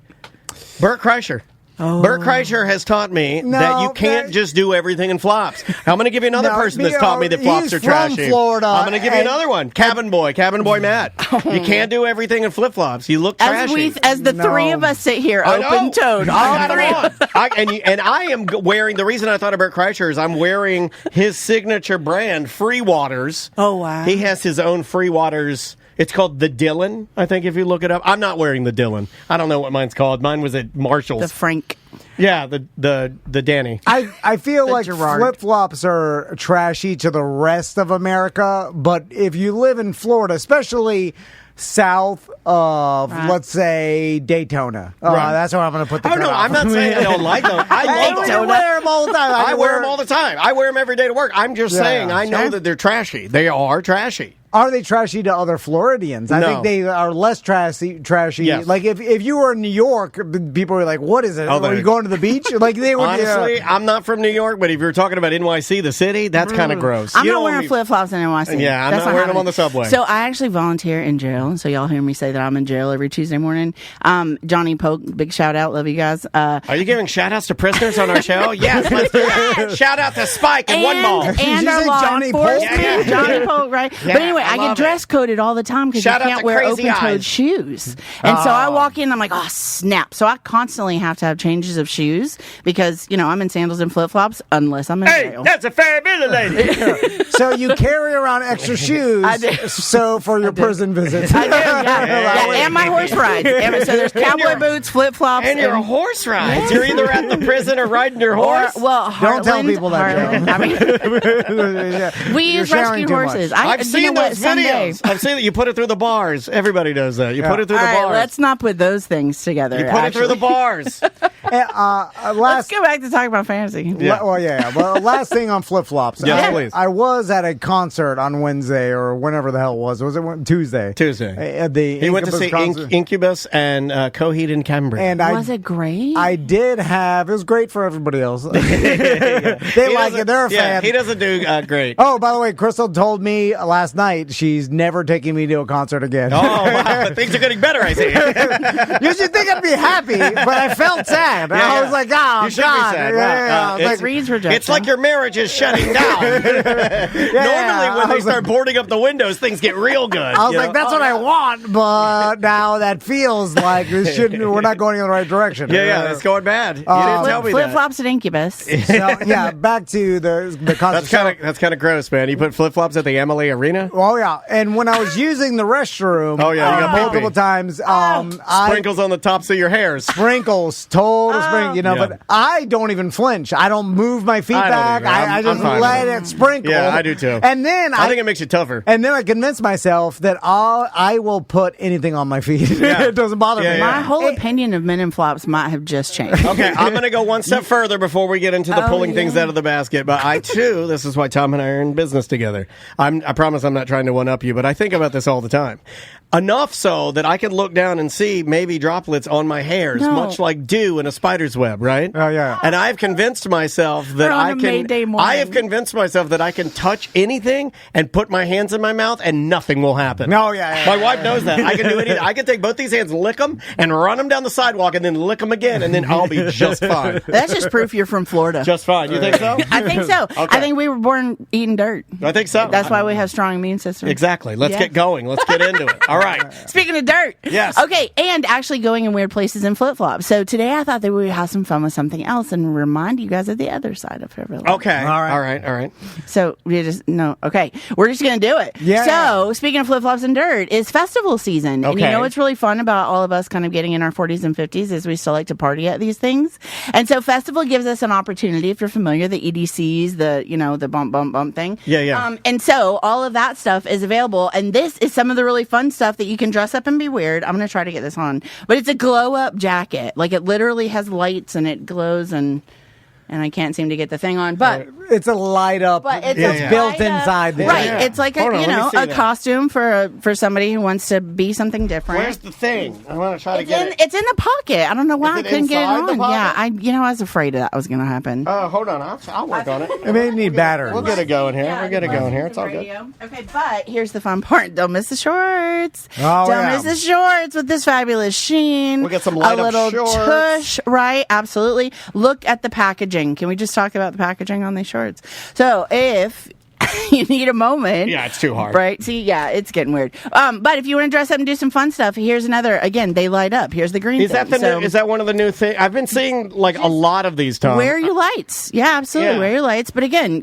Bert Kreischer. Bert Kreischer has taught me that you can't just do everything in flops. I'm going to give you another person that's taught me that flops are trashy. From Florida, I'm going to give you another one. Cabin Boy Matt. You can't do everything in flip flops. You look trashy. As the three of us sit here, open-toed, all three. And I am wearing, the reason I thought of Bert Kreischer is I'm wearing his signature brand, Free Waters. Oh, wow. He has his own Free Waters. It's called the Dylan, I think, if you look it up. I'm not wearing the Dylan. I don't know what mine's called. Mine was at Marshall's. The Frank. Yeah, the Danny. I feel like flip-flops are trashy to the rest of America, but if you live in Florida, especially south of, let's say, Daytona. That's where I'm going to put the no, I'm not saying I don't like them. I love them. wear them all the time. I wear them all the time. I wear them every day to work. I'm just saying I know that they're trashy. They are trashy. Are they trashy to other Floridians? I think they are less trashy. Yes. Like if you were in New York, people were like, "What is it? Are you going to the beach?" Like they would. Honestly, I'm not from New York, but if you're talking about NYC, the city, that's kind of gross. I'm not wearing flip flops in NYC. Yeah, I'm not wearing them on the subway. So I actually volunteer in jail. So y'all hear me say that I'm in jail every Tuesday morning. Johnny Polk, big shout out, love you guys. Are you giving shout outs to prisoners on our show? Yes, let's do that. Shout out to Spike and One Ball. And our law Johnny enforcement, Johnny Polk, right? Yeah, but anyway, I get dress coded all the time because you can't wear open-toed shoes. And so I walk in, I'm like, oh, snap. So I constantly have to have changes of shoes because, I'm in sandals and flip-flops unless I'm in jail. That's a fair bit, lady. So you carry around extra shoes for your prison visits. I do, and my horse rides. So there's cowboy boots, flip-flops. And your horse rides. You're either at the prison or riding your horse. Don't tell people that, Joe. We use rescue horses. I've seen those videos. I've seen that you put it through the bars. Everybody does that. You put it through the bars. Let's not put those things together. You put it through the bars. Let's go back to talking about fantasy. Well, last thing on flip-flops. Yes, please. I was at a concert on Wednesday or whenever the hell it was. Was it Tuesday? Tuesday. He went to see Incubus and Coheed and Cambria. And was it great? I did have. It was great for everybody else. They like it. They're a fan. He doesn't do great. Oh, by the way, Crystal told me last night she's never taking me to a concert again. Oh, wow. Things are getting better, I see. You should think I'd be happy, but I felt sad. I was like, oh, you should be sad. It's like your marriage is shutting down. Normally, when they start boarding up the windows, things get real good. I was like, that's what I want, but now that feels like we're not going in the right direction. Yeah, it's going bad. You didn't tell me that. Flip-flops at Incubus. So, back to the concert. That's kind of gross, man. You put flip-flops at the Emily Arena? Oh, yeah. And when I was using the restroom you got multiple times, sprinkles on the tops of your hairs. Sprinkles, total Cold Spring, but I don't even flinch. I don't move my feet back. I just let it sprinkle. Yeah, I do too. And then I think it makes you tougher. And then I convince myself that I will put anything on my feet. It doesn't bother me. My whole opinion of men in flops might have just changed. Okay, I'm going to go one step further before we get into the pulling things out of the basket. But I, too, this is why Tom and I are in business together. I promise I'm not trying to one-up you, but I think about this all the time. Enough so that I can look down and see maybe droplets on my hairs, much like dew in a spider's web, right? Oh, yeah. And I've convinced myself that I have convinced myself that I can touch anything and put my hands in my mouth and nothing will happen. Oh, yeah. My wife knows that. I can do anything. I can take both these hands, lick them, and run them down the sidewalk, and then lick them again, and then I'll be just fine. That's just proof you're from Florida. Just fine. You think so? I think so. Okay. I think we were born eating dirt. I think so. That's why we have strong immune systems. Exactly. Let's get going. Let's get into it. All right. Speaking of dirt. Yes. Okay, and actually going in weird places in flip-flops. So today I thought that we would have some fun with something else and remind you guys of the other side of Fairville. Okay. All right. So we're just going to do it. Yeah. So speaking of flip-flops and dirt, it's festival season. Okay. And you know what's really fun about all of us kind of getting in our 40s and 50s is we still like to party at these things. And so festival gives us an opportunity, if you're familiar, the EDCs, the bump, bump, bump thing. Yeah. And so all of that stuff is available. And this is some of the really fun stuff that you can dress up and be weird. I'm going to try to get this on. But it's a glow-up jacket. Like, it literally has lights and it glows and I can't seem to get the thing on, but it's a light up. But it's built inside there. Right. Yeah. It's like a costume for somebody who wants to be something different. Where's the thing? I want to try to get it. It's in the pocket. I don't know why I couldn't get it inside the on. pocket? Yeah, I was afraid that was going to happen. Hold on. I'll work on it. It may need batteries. We'll get it going here. It's all good. Okay, but here's the fun part. Don't miss the shorts. Don't miss the shorts with this fabulous sheen. We'll get some light up little shorts. tush, right? Absolutely. Look at the packaging. Can we just talk about the packaging on these shorts? So if you need a moment. Yeah, it's too hard. Right? See, yeah, it's getting weird. But if you want to dress up and do some fun stuff, here's another. Again, they light up. Here's the green Is that is that one of the new things? I've been seeing like a lot of these, Tom. Wear your lights. Yeah, absolutely. Yeah. Wear your lights. But again,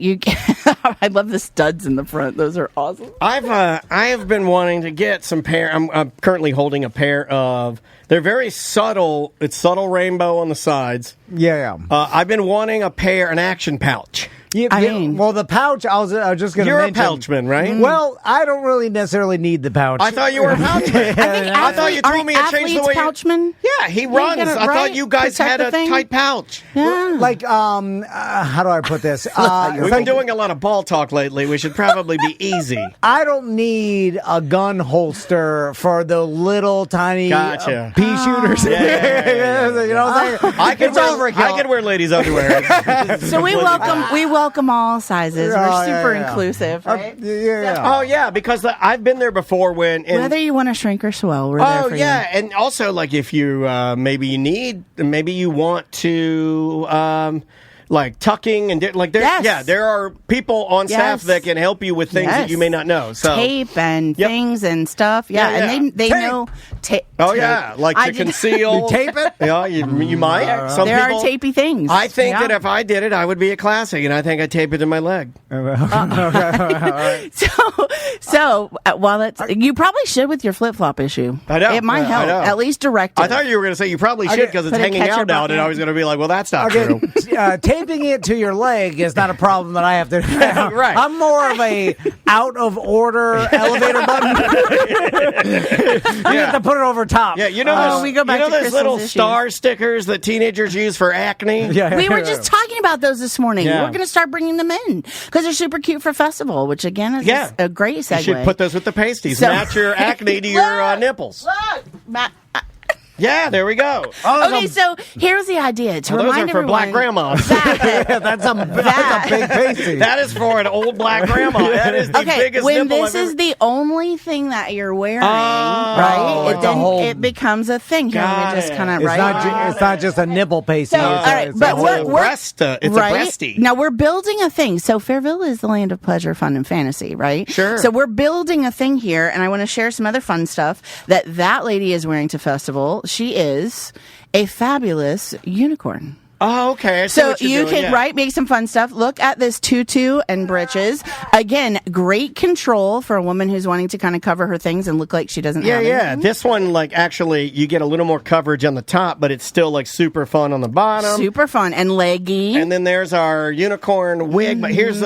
I love the studs in the front. Those are awesome. I have been wanting to get some pair. I'm currently holding a pair of. They're very subtle. It's subtle rainbow on the sides. Yeah. I've been wanting an action pouch. Well, the pouch, I was just going to mention. You're a pouchman, right? Well, I don't really necessarily need the pouch. I thought you were a pouchman. I thought you told me it changed the way pouchman? Yeah, he runs. I thought you guys had a tight pouch. Yeah. Like, how do I put this? We've been doing a lot of ball talk lately. We should probably be easy. I don't need a gun holster for the little tiny pea shooters. Yeah. You know what I'm saying? I can wear ladies' underwear. So we welcome all sizes. We're super inclusive, right? Oh yeah, because I've been there before whether you want to shrink or swell, we're there for you. And also like if you maybe you want to like tucking and there are people on staff that can help you with things that you may not know. So tape and things and stuff. And they know tape. Oh yeah, like to conceal. You tape it? Yeah, you might. There are tapey things. I think that if I did it, I would be a classic, and I think I'd tape it to my leg. So while that's you probably should with your flip flop issue. I know it might help at least direct it. I thought you were going to say you probably should because it's hanging out now, and I was going to be like, well, that's not true. Taping it to your leg is not a problem that I have to. Right. I'm more of a out of order elevator button. You have to put it over top. Yeah, you know, we go back to those little star stickers that teenagers use for acne. Yeah, we were just talking about those this morning. Yeah. We're going to start bringing them in because they're super cute for festival, which again is a great segue. You should put those with the pasties. Match your acne to your nipples. Look, yeah, there we go. Okay, so here's the idea to remind those are for everyone black grandmas. That's a big pasty. That is for an old black grandma. That is the biggest when nipple this is the only thing that you're wearing, right? It becomes a thing. Here, let me just kind of It's not just a nipple pasty. So, all right, but it's a breasty. Now we're building a thing. So Fairville is the land of pleasure, fun, and fantasy, right? Sure. So we're building a thing here, and I want to share some other fun stuff that lady is wearing to festival. She is a fabulous unicorn. Oh, okay. I see So what you're you doing, can yeah. make some fun stuff. Look at this tutu and breeches. Again, great control for a woman who's wanting to kind of cover her things and look like she doesn't have anything. This one, like, actually, you get a little more coverage on the top, but it's still, like, super fun on the bottom. Super fun and leggy. And then there's our unicorn wig. But here's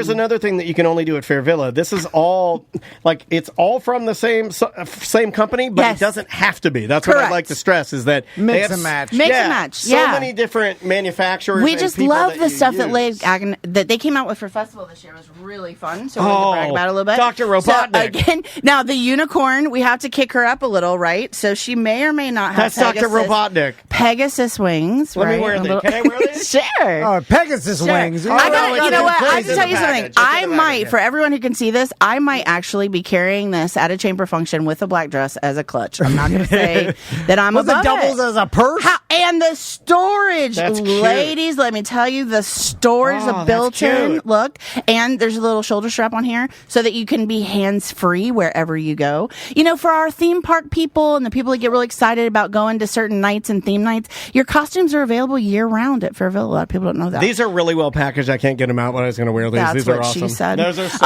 another thing that you can only do at Fair Villa. This is all, like, it's all from the same company, but Yes. it doesn't have to be. That's what Correct. I like to stress, is that Mix they have and match. Mix and match, So yeah. many different manufacturers. We and just people love that the you stuff use. that they came out with for festival this year. It was really fun. So we're going to brag about it a little bit. Dr. Robotnik. So again, now the unicorn, we have to kick her up a little, right? So she may or may not have That's Dr. Robotnik. Pegasus wings. Let right? me wear these. Can I wear these? Sure. Oh, Pegasus wings. I gotta, you know what? I have It's to in tell the you something. package. It's in I the might, package. for everyone who can see this, I might actually be carrying this at a chamber function with a black dress as a clutch. I'm not going to say that I'm Was it above doubles it. as a purse? And the storage, That's cute. ladies, let me tell you, the storage is Oh, a built-in cute. look, and there's a little shoulder strap on here so that you can be hands-free wherever you go. You know, for our theme park people and the people that get really excited about going to certain nights and theme nights, your costumes are available year-round at Fairville. A lot of people don't know that. These are really well packaged. I can't get them out when I was going to wear these. That's These what are awesome. she said. Those are so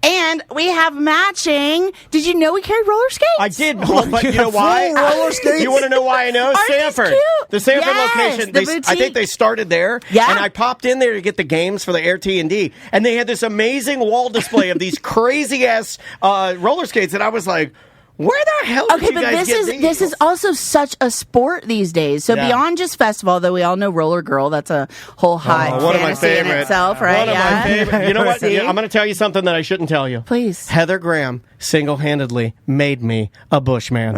And we have matching. Did you know we carried roller skates? I did, but you know why? Full roller skates? You want to know why I know? Aren't these Sanford. cute? The Sanford Yes, location. the I boutique. think they started there. Yeah. And I popped in there to get the games for the Air T&D. And they had this amazing wall display of these crazy-ass roller skates. And I was like, where the hell did Okay, you but guys get these? this is also such a sport these days. So Yeah. beyond just festival, though we all know Roller Girl, that's a whole hot one of my fantasy in favorite. itself, right? One of my favorite. You know what? See? Yeah, I'm going to tell you something that I shouldn't tell you. Please. Heather Graham single-handedly made me a Bushman.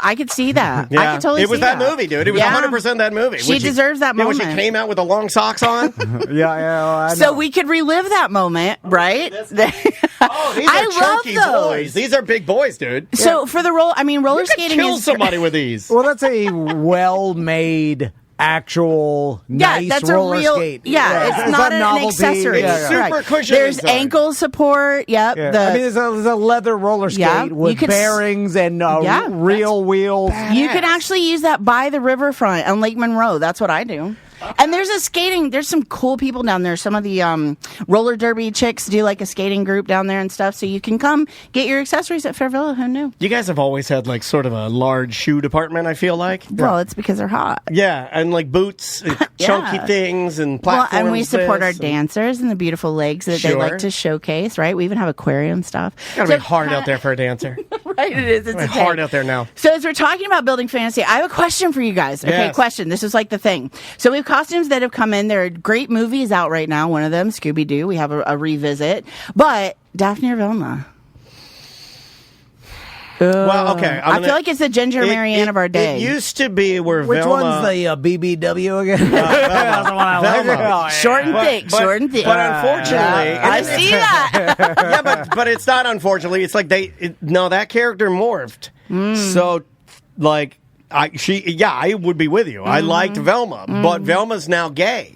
I could see that. I could totally see it was that movie, dude. It was 100% that movie. She deserves that When moment. she came out with the long socks on. I So know. we could relive that moment, right? Oh, these are I love chunky those. boys. These are big boys, dude. So for the roller You could skating kill is somebody with these. Well, that's a well-made, actual, nice that's roller a real. skate. Yeah, it's not an novelty. accessory. It's Yeah, super cushiony There's inside. ankle support. Yep. yeah. The, I mean, there's a leather roller skate Yeah, you with could bearings and Yeah, real wheels. you can actually use that by the riverfront on Lake Monroe. That's what I do. And there's some cool people down there. Some of the roller derby chicks do like a skating group down there and stuff. So you can come get your accessories at Fair Villa. Who knew? You guys have always had like sort of a large shoe department, I feel like. Well, it's because they're hot. Yeah, and like boots, chunky Yeah. things, and Well, platforms. and we support our this, and- dancers and the beautiful legs that they Sure. like to showcase, right? We even have aquarium stuff. Gotta So- be hard out there for a dancer. Right, it is. It's It's hard out there now. So as we're talking about building fantasy, I have a question for you guys. Okay, Yes. question. This is like the thing. So we have costumes that have come in. There are great movies out right now. One of them, Scooby-Doo. We have a revisit. But Daphne or Velma? Well, okay. I feel like it's the Ginger Marianne of our day. It used to be where Which Velma... one's the BBW again? That's the one I like. Velma. Oh, yeah. Short and thick, short and thick. But unfortunately... I see that. yeah, but it's not unfortunately. It's like that character morphed. So, like, I would be with you. I liked Velma, but Velma's now gay.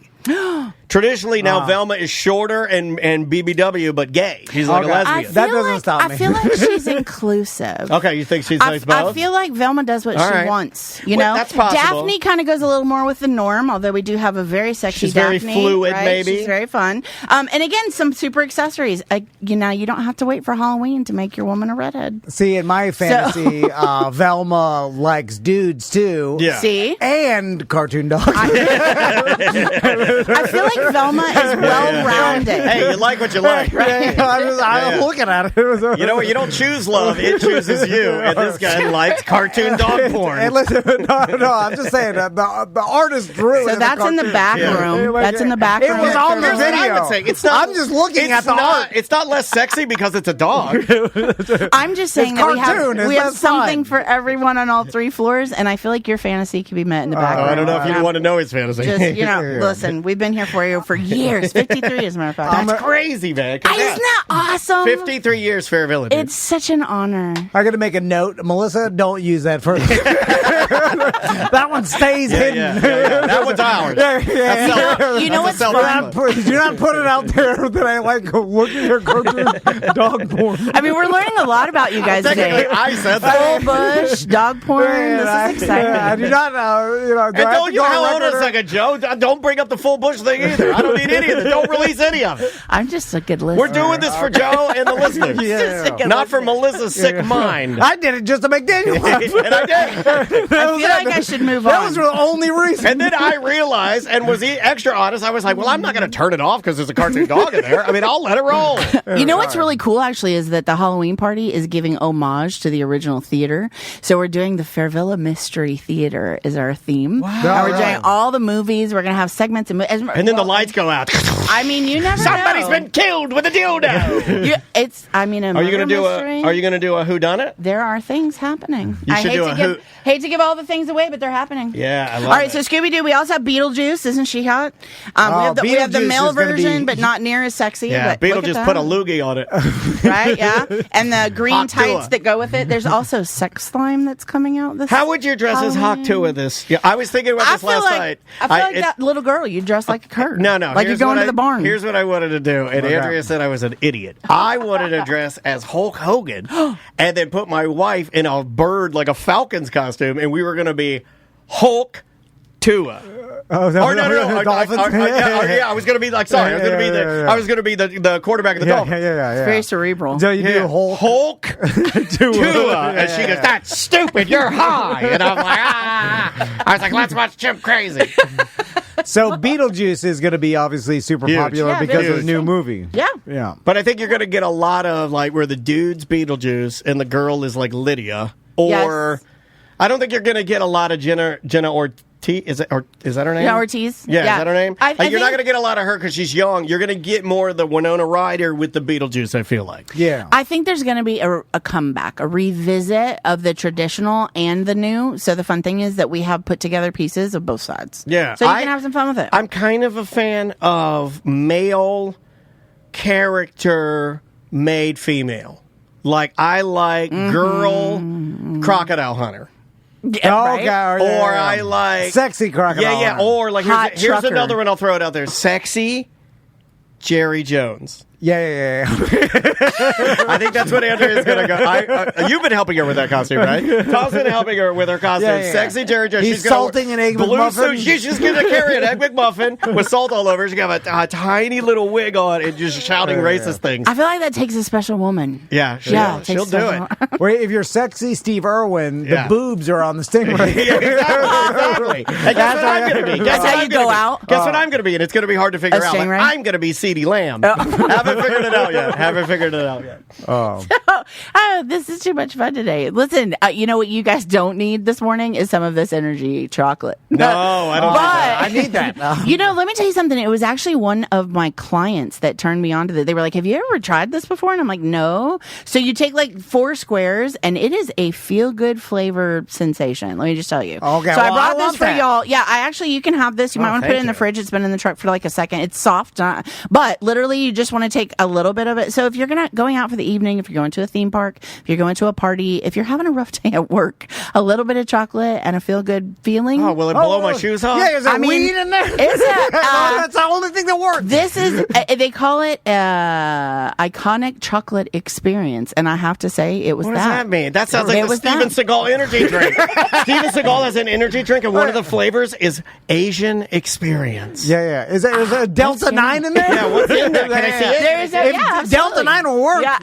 Traditionally, now Velma is shorter and BBW, but gay. She's like Okay. a I lesbian. That feel doesn't like, stop me. I feel like she's inclusive. Okay, you think she's I like both? feel like Velma does what All she right. wants. You Well, know, that's possible. Daphne kind of goes a little more with the norm, although we do have a very sexy She's very Daphne. fluid, right? maybe. She's very fun. And again, some super accessories. You don't have to wait for Halloween to make your woman a redhead. See, in my fantasy, Velma likes dudes too. Yeah. See, And cartoon dogs. I feel like Velma is well-rounded. Hey, you like what you like. I'm looking at it. It was You know what? You don't choose love; it chooses you. And this guy likes cartoon dog porn. Hey, listen, no, I'm just saying that the artist drew it. So that's in the back room. Yeah. That's in the back It room. was on the Here's what I video. would say. It's not, I'm just looking it's at the not, art. It's not less sexy because it's a dog. I'm just saying It's that cartoon. we have That's something fine. for everyone on all three floors, and I feel like your fantasy can be met in the back room. I don't know if you want to know his fantasy. Just, listen, we've been here for you for years. 53, as a matter of fact. That's crazy, man. Isn't that awesome? 53 years Fair Villa, dude. It's such an honor. I got to make a note, Melissa. Don't use that further. That one stays hidden. Yeah. That one's ours. You know what's fun? Do not put it out there that I like looking at cartoon dog porn. I mean, we're learning a lot about you guys today. I said that. Full bush, dog porn. This is exciting. I do not know. And don't you hold on a second, Joe. Don't bring up the full bush thing either. I don't need any of it. Don't release any of it. I'm just a good listener. We're doing this for Joe and the listeners. Not for Melissa's sick mind. I did it just to make Daniel laugh. And I did. I feel like I should move on. That was the only reason. And then I realized, and was extra honest, I was like, well, I'm not going to turn it off because there's a cartoon dog in there. I mean, I'll let it roll. You know what's really cool, actually, is that the Halloween party is giving homage to the original theater. So we're doing the Fairvilla Mystery Theater is our theme. Wow. And we're doing all the movies. We're going to have segments. And then the lights go out. I mean, you never Somebody's know. been killed with a dildo. Are you going to do a whodunit? There are things happening. You should hate to give all the things away, but they're happening. Yeah, I love it. All right, so Scooby-Doo, we also have Beetlejuice. Isn't she hot? We have the male version, but not near as sexy. Yeah, Beetlejuice put a loogie on it. Right, yeah. And the green tights that go with it. There's also sex slime that's coming out this How would you dress as Hawk Tua this? Yeah, I was thinking about this last night. I feel like that little girl, you dress like a curtain. No. Like you're going to the barn. Here's what I wanted to do, and Andrea said I was an idiot. I wanted to dress as Hulk Hogan and then put my wife in a bird, like a Falcons costume, and we were going to be Hulk Tua. No. Dolphins? I was going to be like, sorry, I was going to be the quarterback of the Dolphins. It's very cerebral. So you do Hulk Tua. And she goes, that's stupid, you're high. And I'm like, I was like, let's watch Chimp Crazy. So Beetlejuice is going to be obviously super popular because of the new movie. Yeah. But I think you're going to get a lot of like where the dude's Beetlejuice and the girl is like Lydia. Or I don't think you're going to get a lot of Jenna Ortiz. Is that her name? Yeah, Ortiz. Yeah, is that her name? You're not going to get a lot of her because she's young. You're going to get more of the Winona Ryder with the Beetlejuice, I feel like. Yeah. I think there's going to be a comeback, a revisit of the traditional and the new. So the fun thing is that we have put together pieces of both sides. Yeah. So you can have some fun with it. I'm kind of a fan of male character made female. Like, I like girl crocodile hunter. Yeah, right? Or I like sexy crocodile. Yeah. Or like here's another one. I'll throw it out there. Sexy Jerry Jones. Yeah. I think that's what Andrea is going to go. You've been helping her with that costume, right? Tom's been helping her with her costume. Yeah. Sexy Jerry Jones. He's salting an Egg McMuffin. She's going to carry an Egg McMuffin with salt all over. She's got a tiny little wig on and just shouting racist things. I feel like that takes a special woman. Yeah, she'll do it. Wait, if you're sexy Steve Irwin, the boobs are on the stingray. Exactly. And guess what I'm going to be? That's how you go out. Guess what I'm going to be? And it's going to be hard to figure out. I'm going to be CeeDee Lamb. Haven't figured it out yet. Oh, this is too much fun today. Listen, you know what you guys don't need this morning is some of this energy chocolate. No, I don't. I need that. You know, let me tell you something. It was actually one of my clients that turned me on to this. They were like, have you ever tried this before? And I'm like, no. So you take like 4 squares and it is a feel-good flavor sensation. Let me just tell you. Okay, so I brought this for y'all. Yeah, you can have this. You might want to put it in the fridge. It's been in the truck for like a second. It's soft, but literally you just want to take a little bit of it. So if you're going out for the evening, if you're going to a theme park, if you're going to a party, if you're having a rough day at work, a little bit of chocolate and a feel-good feeling. Oh, will it blow my shoes off? Yeah, is there weed in there? Is it? That's the only thing that works. This is, they call it iconic chocolate experience. And I have to say, it was What does that mean? That sounds like the Steven Seagal energy drink. Steven Seagal has an energy drink, and one of the flavors is Asian experience. Yeah. Is there a Delta 9 in there? Yeah, what's in there? Can I see it? Delta 9 will work. Yeah.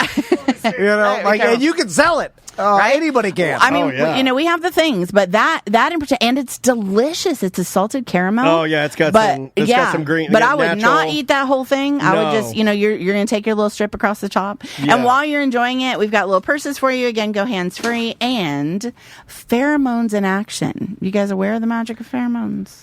And you can sell it. Right? Anybody can. I mean, we have the things, but that in particular, and it's delicious. It's a salted caramel. Oh yeah, it's got some green. But I would not eat that whole thing. I would just, you're going to take your little strip across the top, and while you're enjoying it, we've got little purses for you. Again, go hands free, and pheromones in action. You guys aware of the magic of pheromones?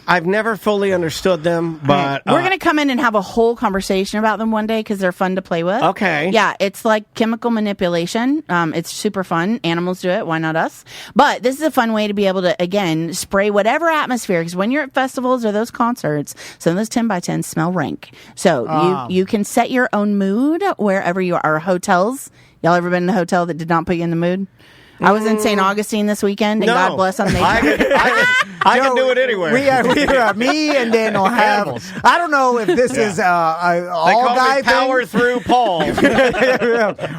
I've never fully understood them, but we're going to come in and have a whole conversation about them one day because they're fun to play with. Okay. Yeah, it's like chemical manipulation. It's super fun. Animals do it. Why not us? But this is a fun way to be able to, again, spray whatever atmosphere. Because when you're at festivals or those concerts, some of those 10 by 10s smell rank. So you can set your own mood wherever you are. Hotels. Y'all ever been in a hotel that did not put you in the mood? I was in St. Augustine this weekend, and God bless them. I can do it anywhere. Me and Daniel have. I don't know if this is all guy power thing. Through Paul,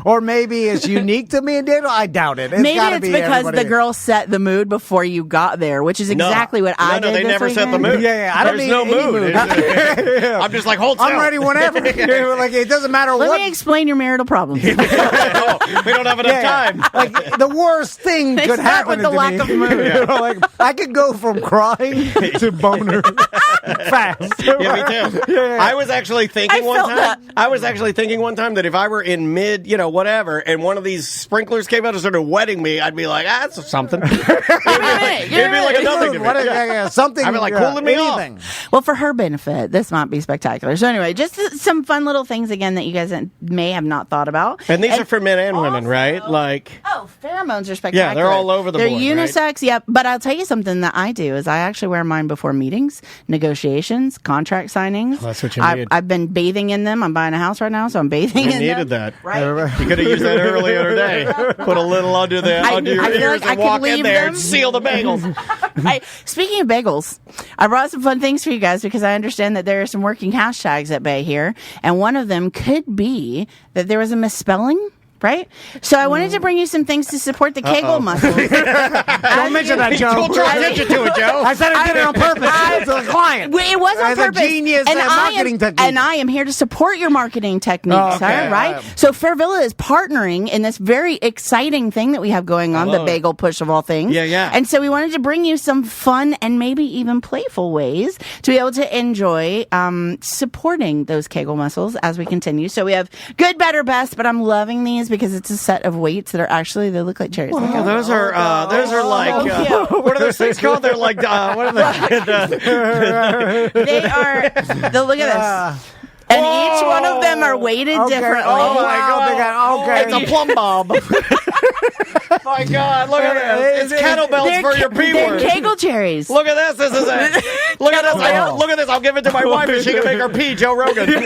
or maybe it's unique to me and Daniel. I doubt it. Maybe it's because the girl set the mood before you got there, which is exactly what I did. No, they this never weekend. set the mood. I don't There's need no any mood. I'm just like, hold still. I'm ready whenever. Like it doesn't matter what. Let me explain your marital problems. We don't have enough time. Like the worst thing could happen with the to lack me. of mood. Like I could go from crying to boner fast. Yeah, me too. Yeah. I was actually thinking one time that if I were in mid, whatever, and one of these sprinklers came out and started wetting me, I'd be like, that's something. It'd be like a nothing to me. Something. I'd be like cooling me off. Well, for her benefit, this might be spectacular. So anyway, just some fun little things again that you guys may have not thought about. And these are for men and women, right? Pheromones are spectacular. Yeah, they're all over the board. They're unisex, right? Yep. But I'll tell you something that I do is I actually wear mine before meetings, negotiations, contract signings. That's what you need. I've been bathing in them. I'm buying a house right now, so I'm bathing in them. You needed that. Right. You could have used that earlier today. Put a little under your ears and walk in there and seal the bagels. Speaking of bagels, I brought some fun things for you guys because I understand that there are some working hashtags at bay here, and one of them could be that there was a misspelling. Right? So I wanted to bring you some things to support the Kegel muscles. Don't mention that, Joe. Don't draw attention to it, Joe. I said I did it on purpose. It's a client. It was on purpose. A genius marketing technique. And I am here to support your marketing techniques. Okay. Right? So Fairvilla is partnering in this very exciting thing that we have going on, the bagel push of all things. Yeah. And so we wanted to bring you some fun and maybe even playful ways to be able to enjoy supporting those Kegel muscles as we continue. So we have good, better, best, but I'm loving these because it's a set of weights that are actually, they look like cherries. Well, those are like what are those things called? They're like what are they? They are. Look at this. And each one of them are weighted differently. Oh my God! It's a plumb bob. My God! Look at this. It's kettlebells for your P word. They're Kegel cherries. Look at this. This is it. Look at this. Look at this. I'll give it to my wife and she can make her pee. Joe Rogan.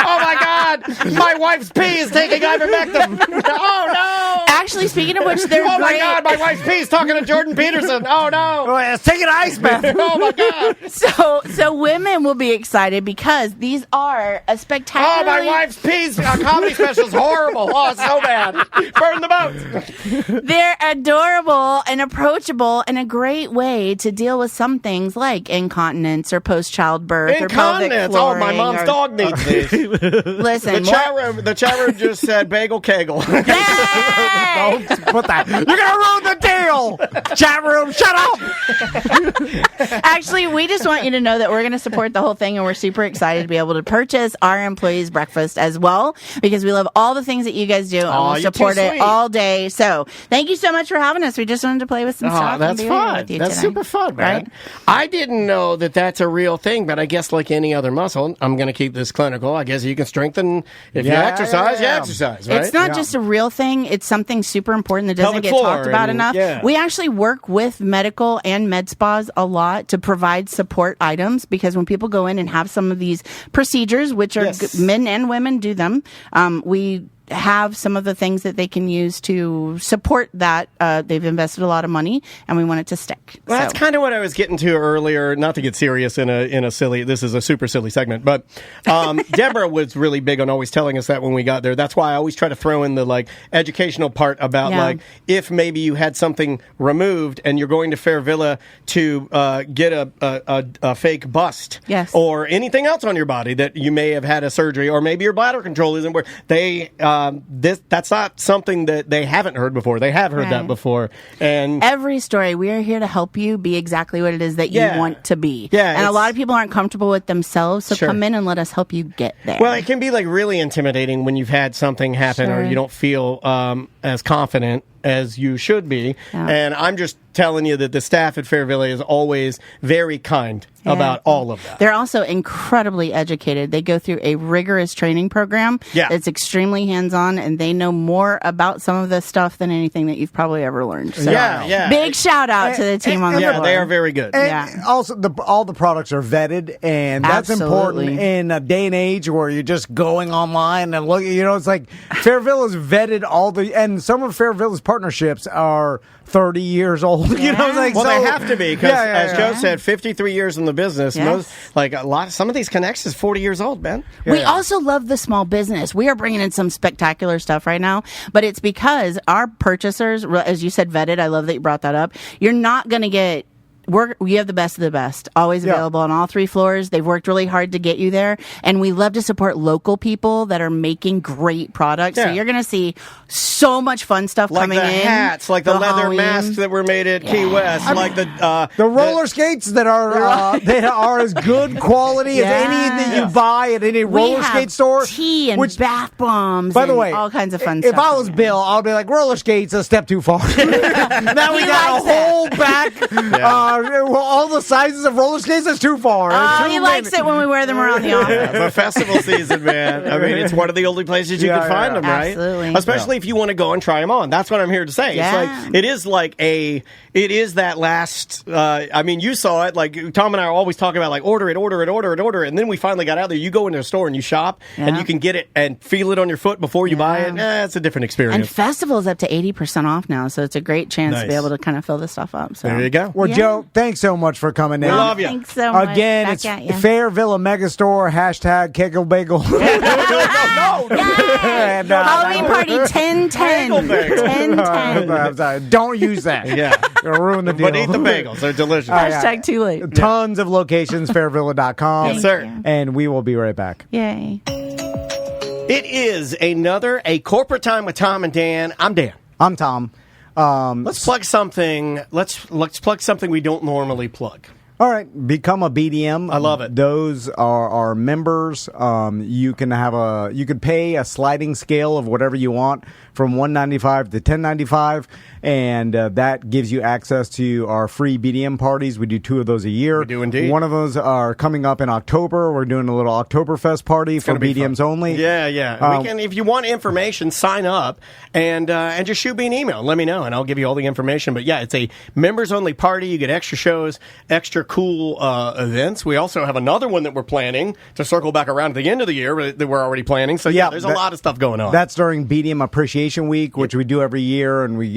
Oh my God! My wife's pee is taking ivermectin. Oh no! Actually, speaking of which, they're oh my God! My wife's pee is talking to Jordan Peterson. Oh no! It's taking an ice bath. Oh my God! So women will be excited because these are a spectacular. Oh, my wife's pee's comedy special is horrible. Oh, it's so bad. Burn the boat. They're adorable and approachable and a great way to deal with some things like incontinence or post-childbirth or pelvic flooring. Oh, my mom's dog needs these. Listen, the chat room just said bagel kegel. Don't put that. You're gonna ruin the deal. Chat room, shut up. Actually, we just want you to know that we're going to support the whole thing, and we're super excited to be able to purchase our employees breakfast as well because we love all the things that you guys do, and we'll support it all day. So thank you so much for having us. We just wanted to play with some stuff. That's fun. With you that's today. super fun, man. Right? I didn't know that that's a real thing, but I guess like any other muscle, I'm going to keep this clinical. I guess you can strengthen if you exercise, you exercise, right? It's not just a real thing. It's something super important that doesn't get talked about enough. Yeah. We actually work with medical and med spas a lot to provide support items because when people go in and have some of these procedures, which are men and women do them, we have some of the things that they can use to support that. They've invested a lot of money, and we want it to stick. Well, that's kind of what I was getting to earlier. Not to get serious in a silly. This is a super silly segment, but Deborah was really big on always telling us that when we got there. That's why I always try to throw in the educational part about if maybe you had something removed and you're going to Fairvilla to get a fake bust, or anything else on your body that you may have had a surgery, or maybe your bladder control isn't where they. That's not something that they haven't heard before. They have heard that before. And every story, we are here to help you be exactly what it is that you want to be. Yeah, and a lot of people aren't comfortable with themselves, so come in and let us help you get there. Well, it can be really intimidating when you've had something happen or you don't feel as confident as you should be. Yeah. And I'm just telling you that the staff at Fairville is always very kind about all of that. They're also incredibly educated. They go through a rigorous training program. Yeah. It's extremely hands-on, and they know more about some of this stuff than anything that you've probably ever learned. So, big shout out to the team on the floor. Yeah, they are very good. And also, all the products are vetted, and that's important in a day and age where you're just going online and looking. It's like Fairville has vetted and some of Fairville's partnerships are 30 years old. They have to be because, as Joe said, 53 years in the business. Yes. Some of these connections 40 years old, man. We also love the small business. We are bringing in some spectacular stuff right now, but it's because our purchasers, as you said, vetted. I love that you brought that up. You're not going to get. We have the best of the best, always available on all 3 floors. They've worked really hard to get you there, and we love to support local people that are making great products. So you're going to see so much fun stuff coming in. Like the hats, like the leather masks that were made at Key West, like the roller skates that are as good quality as any that you buy at any roller skate store. Tea and bath bombs. By the way, all kinds of fun stuff. If I was Bill, I'll be like, roller skates a step too far. Now we got a whole back. All the sizes of roller skates is too far. He likes it when we wear them around the office. The festival season, man. I mean, it's one of the only places you can find them, right? Absolutely. Especially if you want to go and try them on. That's what I'm here to say. Yeah. It's like it is that last. You saw it. Like Tom and I are always talking about, like order it, and then we finally got out there. You go into a store and you shop, and you can get it and feel it on your foot before you buy it. It's a different experience. And festival's up to 80% off now, so it's a great chance to be able to kind of fill this stuff up. So there you go. Well, Joe, thanks so much for coming in. We love you. Thanks so much. Again, it's Fairville Megastore, #Kegel Bagel. No. And, Halloween party 10-10. 10-10. I'm sorry. Don't use that. It'll ruin the deal. But eat the bagels. They're delicious. #too late. Tons of locations, fairvilla.com. Yes, sir. And we will be right back. Yay. It is a corporate time with Tom and Dan. I'm Dan. I'm Tom. Let's plug something. Let's plug something we don't normally plug. All right, become a BDM. I love it. Those are our members. You can pay a sliding scale of whatever you want from $195 to $10.95, and that gives you access to our free BDM parties. We do 2 of those a year. We do indeed. One of those are coming up in October. We're doing a little Oktoberfest party for BDMs only. Yeah. If you want information, sign up and just shoot me an email. Let me know, and I'll give you all the information. But it's a members only party. You get extra shows, extra cool events. We also have another one that we're planning to circle back around at the end of the year that we're already planning. So there's a lot of stuff going on. That's during BDM Appreciation Week, which we do every year, and we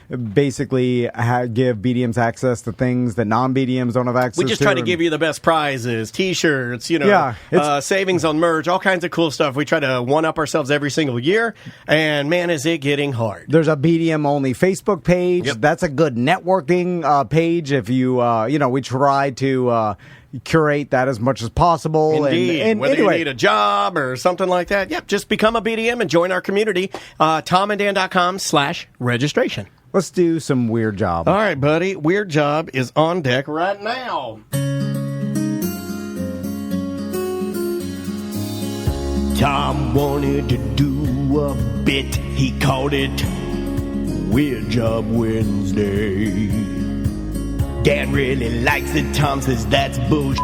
basically give BDMs access to things that non-BDMs don't have access to. We just try to give you the best prizes, T-shirts, savings on merch, all kinds of cool stuff. We try to one-up ourselves every single year, and man, is it getting hard. There's a BDM-only Facebook page. Yep. That's a good networking page. If you, we try to curate that as much as possible. Indeed. And whether anyway, you need a job or something like that, just become a BDM and join our community. TomandDan.com/registration. Let's do some Weird Job. All right, buddy. Weird Job is on deck right now. Tom wanted to do a bit. He called it Weird Job Wednesday. Dan really likes it. Tom says that's bullshit.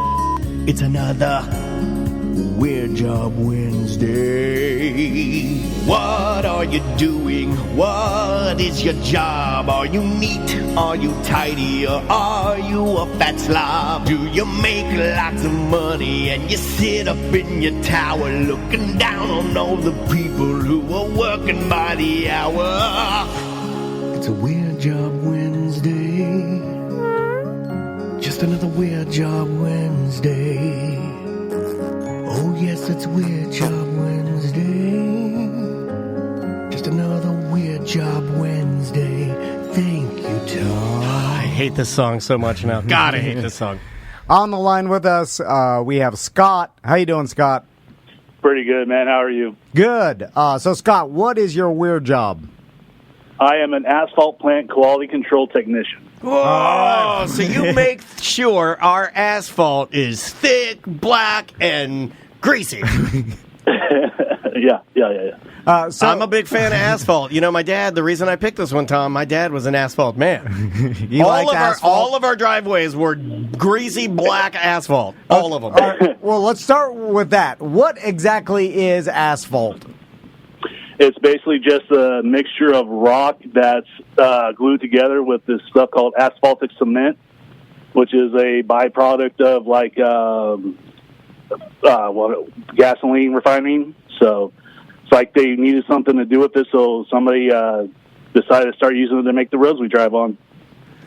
It's another Weird Job Wednesday. What are you doing? What is your job? Are you neat? Are you tidy? Or are you a fat slob? Do you make lots of money and you sit up in your tower looking down on all the people who are working by the hour? It's a Weird Job Wednesday. Just another Weird Job Wednesday. Oh yes, it's Weird Job Wednesday. Just another Weird Job Wednesday. Thank you, Tom. I hate this song so much now. God, I hate this song. On the line with us, we have Scott. How you doing, Scott? Pretty good, man. How are you? Good. So, Scott, what is your weird job? I am an asphalt plant quality control technician. Whoa! So you make sure our asphalt is thick, black, and greasy. Yeah. So I'm a big fan of asphalt. You know, my dad, the reason I picked this one, Tom, my dad was an asphalt man. All of our driveways were greasy black asphalt. All of them. Right, well, let's start with that. What exactly is asphalt? It's basically just a mixture of rock that's glued together with this stuff called asphaltic cement, which is a byproduct of gasoline refining. So it's like they needed something to do with this, so somebody decided to start using it to make the roads we drive on.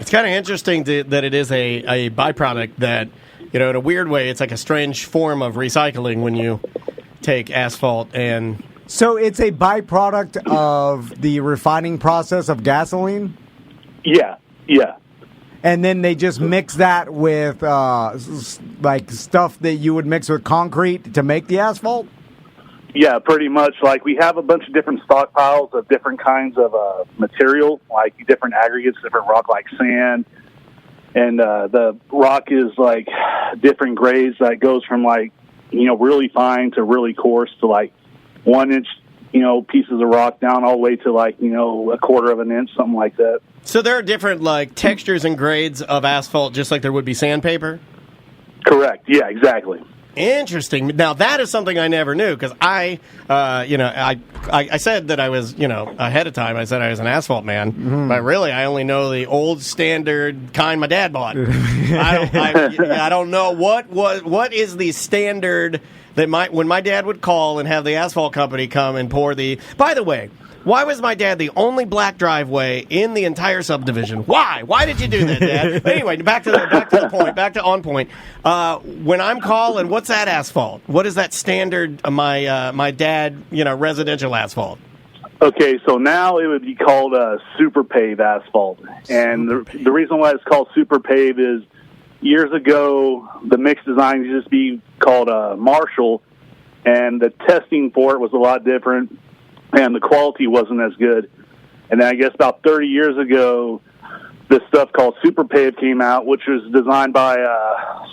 It's kind of interesting that it is a byproduct that, you know, in a weird way, it's like a strange form of recycling when you take asphalt and... So it's a byproduct of the refining process of gasoline? Yeah. And then they just mix that with like stuff that you would mix with concrete to make the asphalt? Yeah, pretty much. Like, we have a bunch of different stockpiles of different kinds of material, like different aggregates, different rock, like sand. And the rock is like different grades that goes from like, you know, really fine to really coarse to like 1 inch, you know, pieces of rock down all the way to like, you know, 1/4 of an inch, something like that. So there are different like textures and grades of asphalt, just like there would be sandpaper? Correct. Yeah, exactly. Interesting. Now, that is something I never knew, because I said that I was, you know, ahead of time, I said I was an asphalt man, but really I only know the old standard kind my dad bought. I don't know what is the standard that when my dad would call and have the asphalt company come and pour the... By the way, why was my dad the only black driveway in the entire subdivision? Why? Why did you do that, Dad? Anyway, back to the point, back to on point. When I'm calling, what's that asphalt? What is that standard? My dad, you know, residential asphalt. Okay, so now it would be called super pave asphalt, and the reason why it's called super pave is years ago the mix design used to be called Marshall, and the testing for it was a lot different. And the quality wasn't as good. And then I guess about 30 years ago, this stuff called Super Pave came out, which was designed by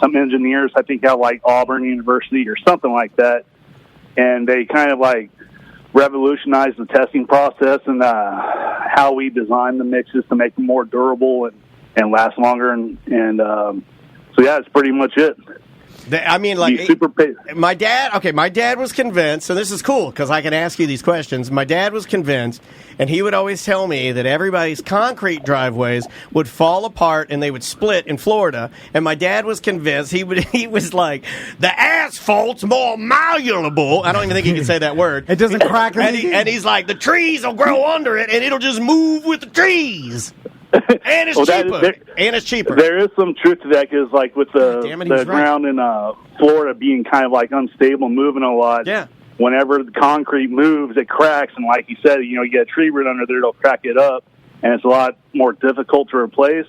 some engineers, I think out like Auburn University or something like that. And they kind of like revolutionized the testing process and how we design the mixes to make them more durable and last longer. And so, yeah, that's pretty much it. I mean, like, my dad was convinced, and this is cool because I can ask you these questions. My dad was convinced, and he would always tell me that everybody's concrete driveways would fall apart and they would split in Florida. And my dad was convinced, he was like, the asphalt's more malleable. I don't even think he can say that word. It doesn't crack. And he's like, the trees will grow under it, and it'll just move with the trees. And it's cheaper. There is some truth to that because, like, with the ground in Florida being kind of like unstable, moving a lot. Yeah. Whenever the concrete moves, it cracks, and like you said, you know, you get a tree root under there, it'll crack it up, and it's a lot more difficult to replace.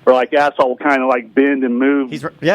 Or like asphalt will kind of like bend and move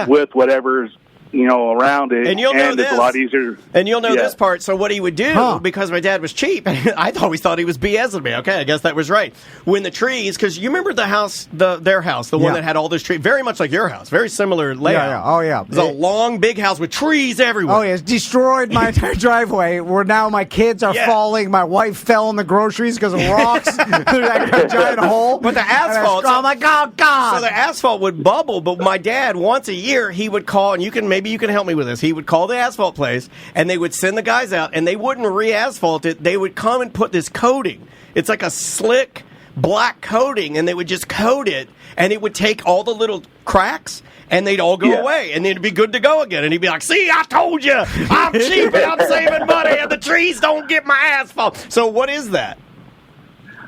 with whatever's, you know, around it, and you'll know this. It's a lot easier. And you'll know this part. So what he would do, because my dad was cheap, I always thought he was BSing me. Okay, I guess that was right. When the trees, because you remember the house, their house, the one that had all those trees, very much like your house, very similar layout. Yeah. Oh yeah, it was a long, big house with trees everywhere. Oh yeah, it's destroyed my entire driveway. Where now my kids are falling. My wife fell in the groceries because of rocks. There's like a giant hole. But the asphalt, I'm like, oh god. So the asphalt would bubble. But my dad, once a year, he would call, and maybe you can help me with this. He would call the asphalt place, and they would send the guys out, and they wouldn't re-asphalt it. They would come and put this coating. It's like a slick black coating, and they would just coat it, and it would take all the little cracks, and they'd all go away, and then it'd be good to go again. And he'd be like, see, I told you, I'm cheap, and I'm saving money, and the trees don't get my asphalt. So what is that?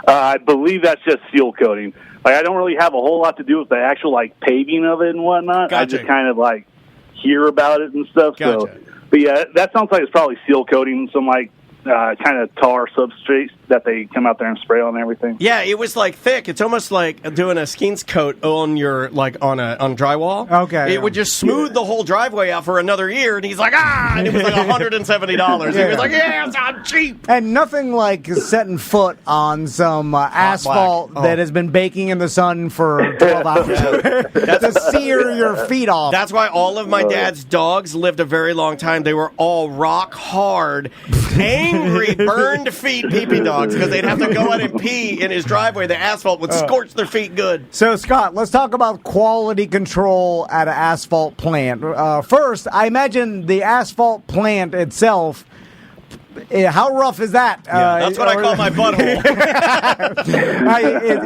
I believe that's just seal coating. Like, I don't really have a whole lot to do with the actual, like, paving of it and whatnot. Gotcha. I just kind of, like, hear about it and stuff. Gotcha. So, but yeah, that sounds like it's probably seal coating, some like kind of tar substrate that they come out there and spray on everything. Yeah, it was like thick. It's almost like doing a Skeens coat on your on drywall. Okay, it would just smooth the whole driveway out for another year. And he's like, and it was like $170. He was like, yes, I'm cheap. And nothing like setting foot on some asphalt that has been baking in the sun for 12 hours to sear your feet off. That's why all of my dad's dogs lived a very long time. They were all rock hard, angry, burned feet pee-pee dogs because they'd have to go out and pee in his driveway. The asphalt would scorch their feet good. So, Scott, let's talk about quality control at an asphalt plant. First, I imagine the asphalt plant itself, how rough is that? That's what I call my butthole.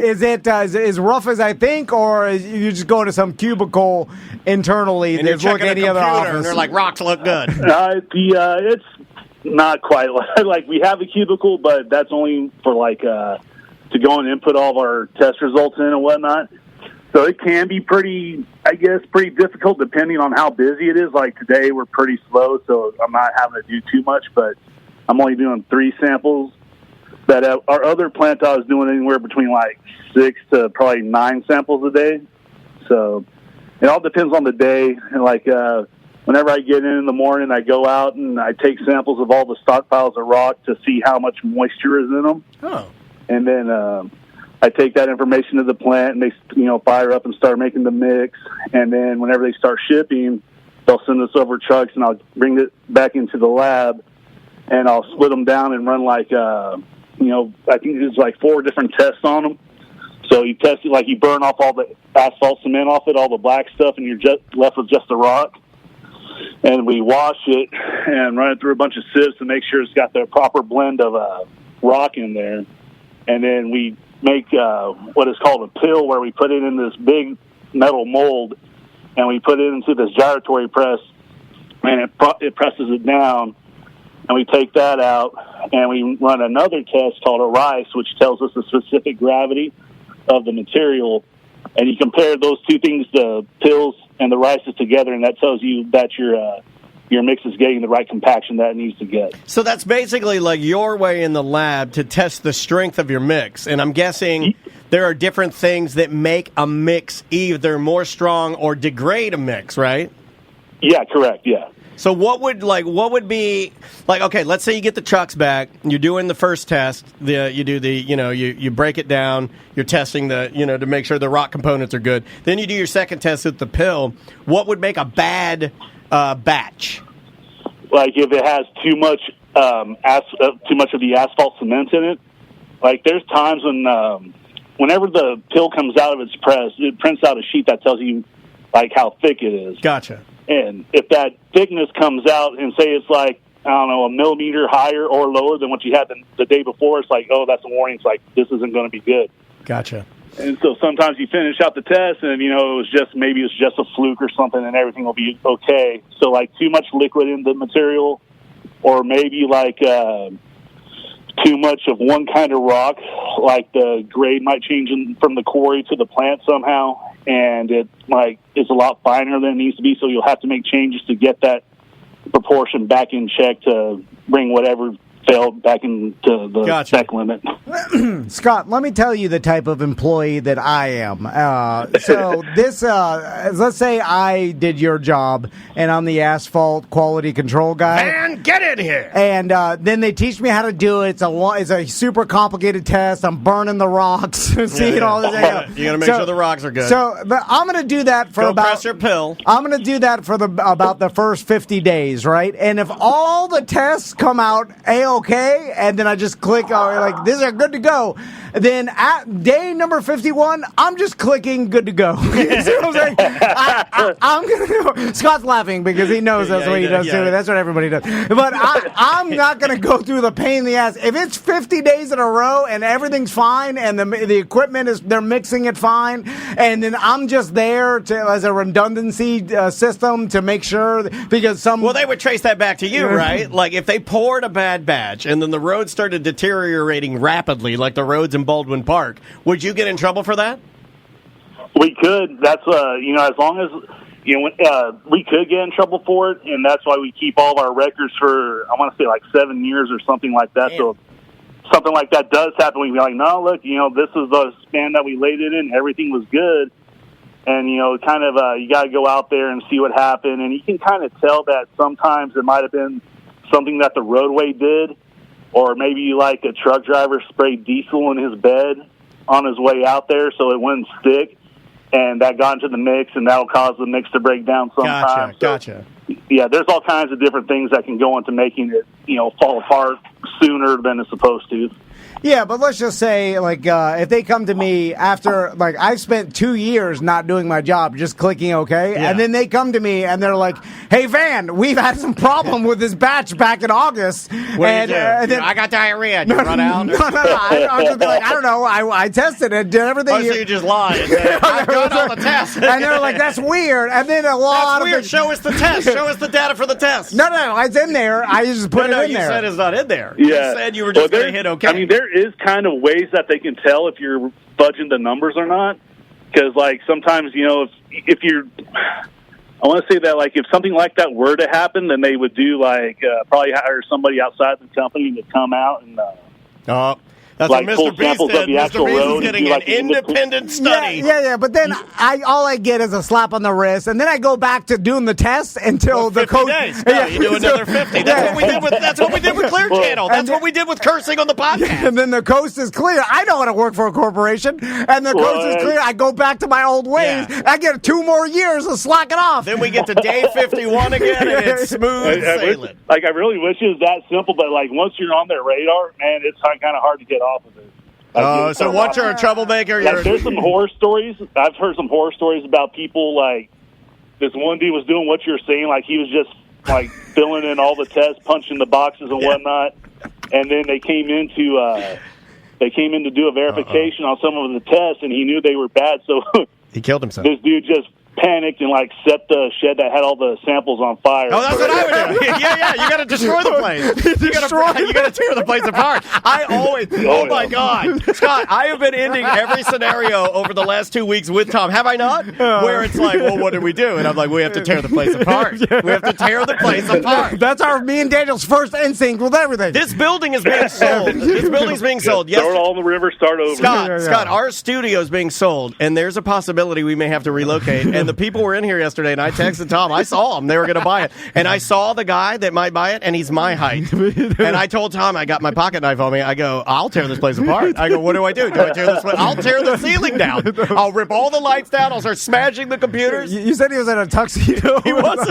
Is it as rough as I think, or you just go to some cubicle internally and that's like any other office? And they're like, rocks look good. It's not quite like we have a cubicle, but that's only for to go and input all of our test results in and whatnot. So it can be pretty difficult depending on how busy it is. Like today, we're pretty slow, so I'm not having to do too much, but I'm only doing 3 samples. But our other plant, I was doing anywhere between 6 to probably 9 samples a day. So it all depends on the day. And whenever I get in the morning, I go out and I take samples of all the stockpiles of rock to see how much moisture is in them. Oh. And then I take that information to the plant, and they fire up and start making the mix. And then whenever they start shipping, they'll send us over trucks, and I'll bring it back into the lab. And I'll split them down and run I think there's 4 different tests on them. So you test it, you burn off all the asphalt cement off it, all the black stuff, and you're just left with just the rock. And we wash it and run it through a bunch of sieves to make sure it's got the proper blend of rock in there. And then we make what is called a pill, where we put it in this big metal mold, and we put it into this gyratory press, and it presses it down. And we take that out, and we run another test called a rice, which tells us the specific gravity of the material. And you compare those two things, the pills and the rices together, and that tells you that your mix is getting the right compaction that it needs to get. So that's basically like your way in the lab to test the strength of your mix. And I'm guessing there are different things that make a mix either more strong or degrade a mix, right? Yeah, correct, yeah. So what would be okay, let's say you get the trucks back, you're doing the first test, you break it down, you're testing to make sure the rock components are good. Then you do your second test with the pill. What would make a bad batch? If it has too much of the asphalt cement in it. There's times whenever the pill comes out of its press, it prints out a sheet that tells you how thick it is. Gotcha. And if that thickness comes out and say it's a millimeter higher or lower than what you had the day before, it's that's a warning. It's this isn't going to be good. Gotcha. And so sometimes you finish out the test and, it was just a fluke or something, and everything will be okay. So too much liquid in the material, or maybe too much of one kind of rock, the grade might change from the quarry to the plant somehow, and it is a lot finer than it needs to be, so you'll have to make changes to get that proportion back in check to bring whatever failed back into the spec limit. Scott, let me tell you the type of employee that I am. So this, let's say I did your job, and I'm the asphalt quality control guy. Man, get in here! And then they teach me how to do it. It's a super complicated test. I'm burning the rocks, seeing all this. You got to make sure the rocks are good. So I'm going to do that for press your pill. I'm going to do that for about the first 50 days, right? And if all the tests come out A-okay, and then I just click on these are good to go, then at day number 51, I'm just clicking good to go. You see what I'm saying? I'm gonna. Scott's laughing because he knows that's what he does too. That's what everybody does. But I'm not going to go through the pain in the ass. If it's 50 days in a row and everything's fine and the equipment they're mixing it fine, and then I'm just there as a redundancy system to make sure because they would trace that back to you, right? If they poured a bad batch and then the roads started deteriorating rapidly, like the roads in Baldwin Park, would you get in trouble for that? We could. That's as long as we could get in trouble for it, and that's why we keep all of our records for I want to say 7 years or something like that. Damn. So if something like that does happen, we can be like, no, look, this is the span that we laid it in. Everything was good. And, kind of you got to go out there and see what happened. And you can kind of tell that sometimes it might have been something that the roadway did, or maybe like a truck driver sprayed diesel in his bed on his way out there so it wouldn't stick. And that got into the mix, and that'll cause the mix to break down sometimes. Gotcha. Yeah, there's all kinds of different things that can go into making it, fall apart sooner than it's supposed to. Yeah, but let's just say, if they come to me after, I've spent 2 years not doing my job, just clicking OK, and then they come to me and they're like, hey, Van, we've had some problem with this batch back in August. What did you do? I got diarrhea. Did you run out? No. I'm just like, I don't know. I tested it, did everything. Oh, so you just lied. I've done all the tests. And they're like, that's weird. And then a lot of weird. Show us the test. Show us the data for the test. No, it's in there. I just put it in there. You said it's not in there. Yeah. You said you were just going to hit OK. I mean, there is kind of ways that they can tell if you're fudging the numbers or not. Because, sometimes, if you're... I want to say that, if something like that were to happen, then they would do, probably hire somebody outside the company to come out and... That's what Mr. Beast did. Mr. Beast is getting an independent study. Yeah, but then all I get is a slap on the wrist, and then I go back to doing the test until the coach... days. No, you do another 50. That's what we did with Clear Channel. That's what we did with cursing on the podcast. And then the coast is clear. I don't want to work for a corporation, and the coast is clear. I go back to my old ways. Yeah. I get 2 more years of slacking off. Then we get to day 51 again, and it's smooth sailing. I really wish it was that simple, but once you're on their radar, man, it's kind of hard to get off of it. So once you're a troublemaker, there's some horror stories. I've heard some horror stories about people this one dude was doing what you're saying, he was just filling in all the tests, punching the boxes and whatnot, and then they came in to do a verification on some of the tests, and he knew they were bad, so he killed himself. This dude just panicked and set the shed that had all the samples on fire. Oh, that's what I would do. Yeah, you got to destroy the place. You got to tear the place apart. I always. Oh my God, Scott! I have been ending every scenario over the last 2 weeks with Tom. Have I not? Where it's well, what do we do? And I'm like, we have to tear the place apart. We have to tear the place apart. That's me and Daniel's first instinct with everything. This building is being sold. This building's being sold. Yes. Throw it all in the river. Start over. Scott, our studio is being sold, and there's a possibility we may have to relocate. And the people were in here yesterday, and I texted Tom. I saw them. They were going to buy it. And I saw the guy that might buy it, and he's my height. And I told Tom, I got my pocket knife on me. I go, I'll tear this place apart. I go, what do I do? Do I tear this place? I'll tear the ceiling down. I'll rip all the lights down. I'll start smashing the computers. You said he was in a tuxedo. He was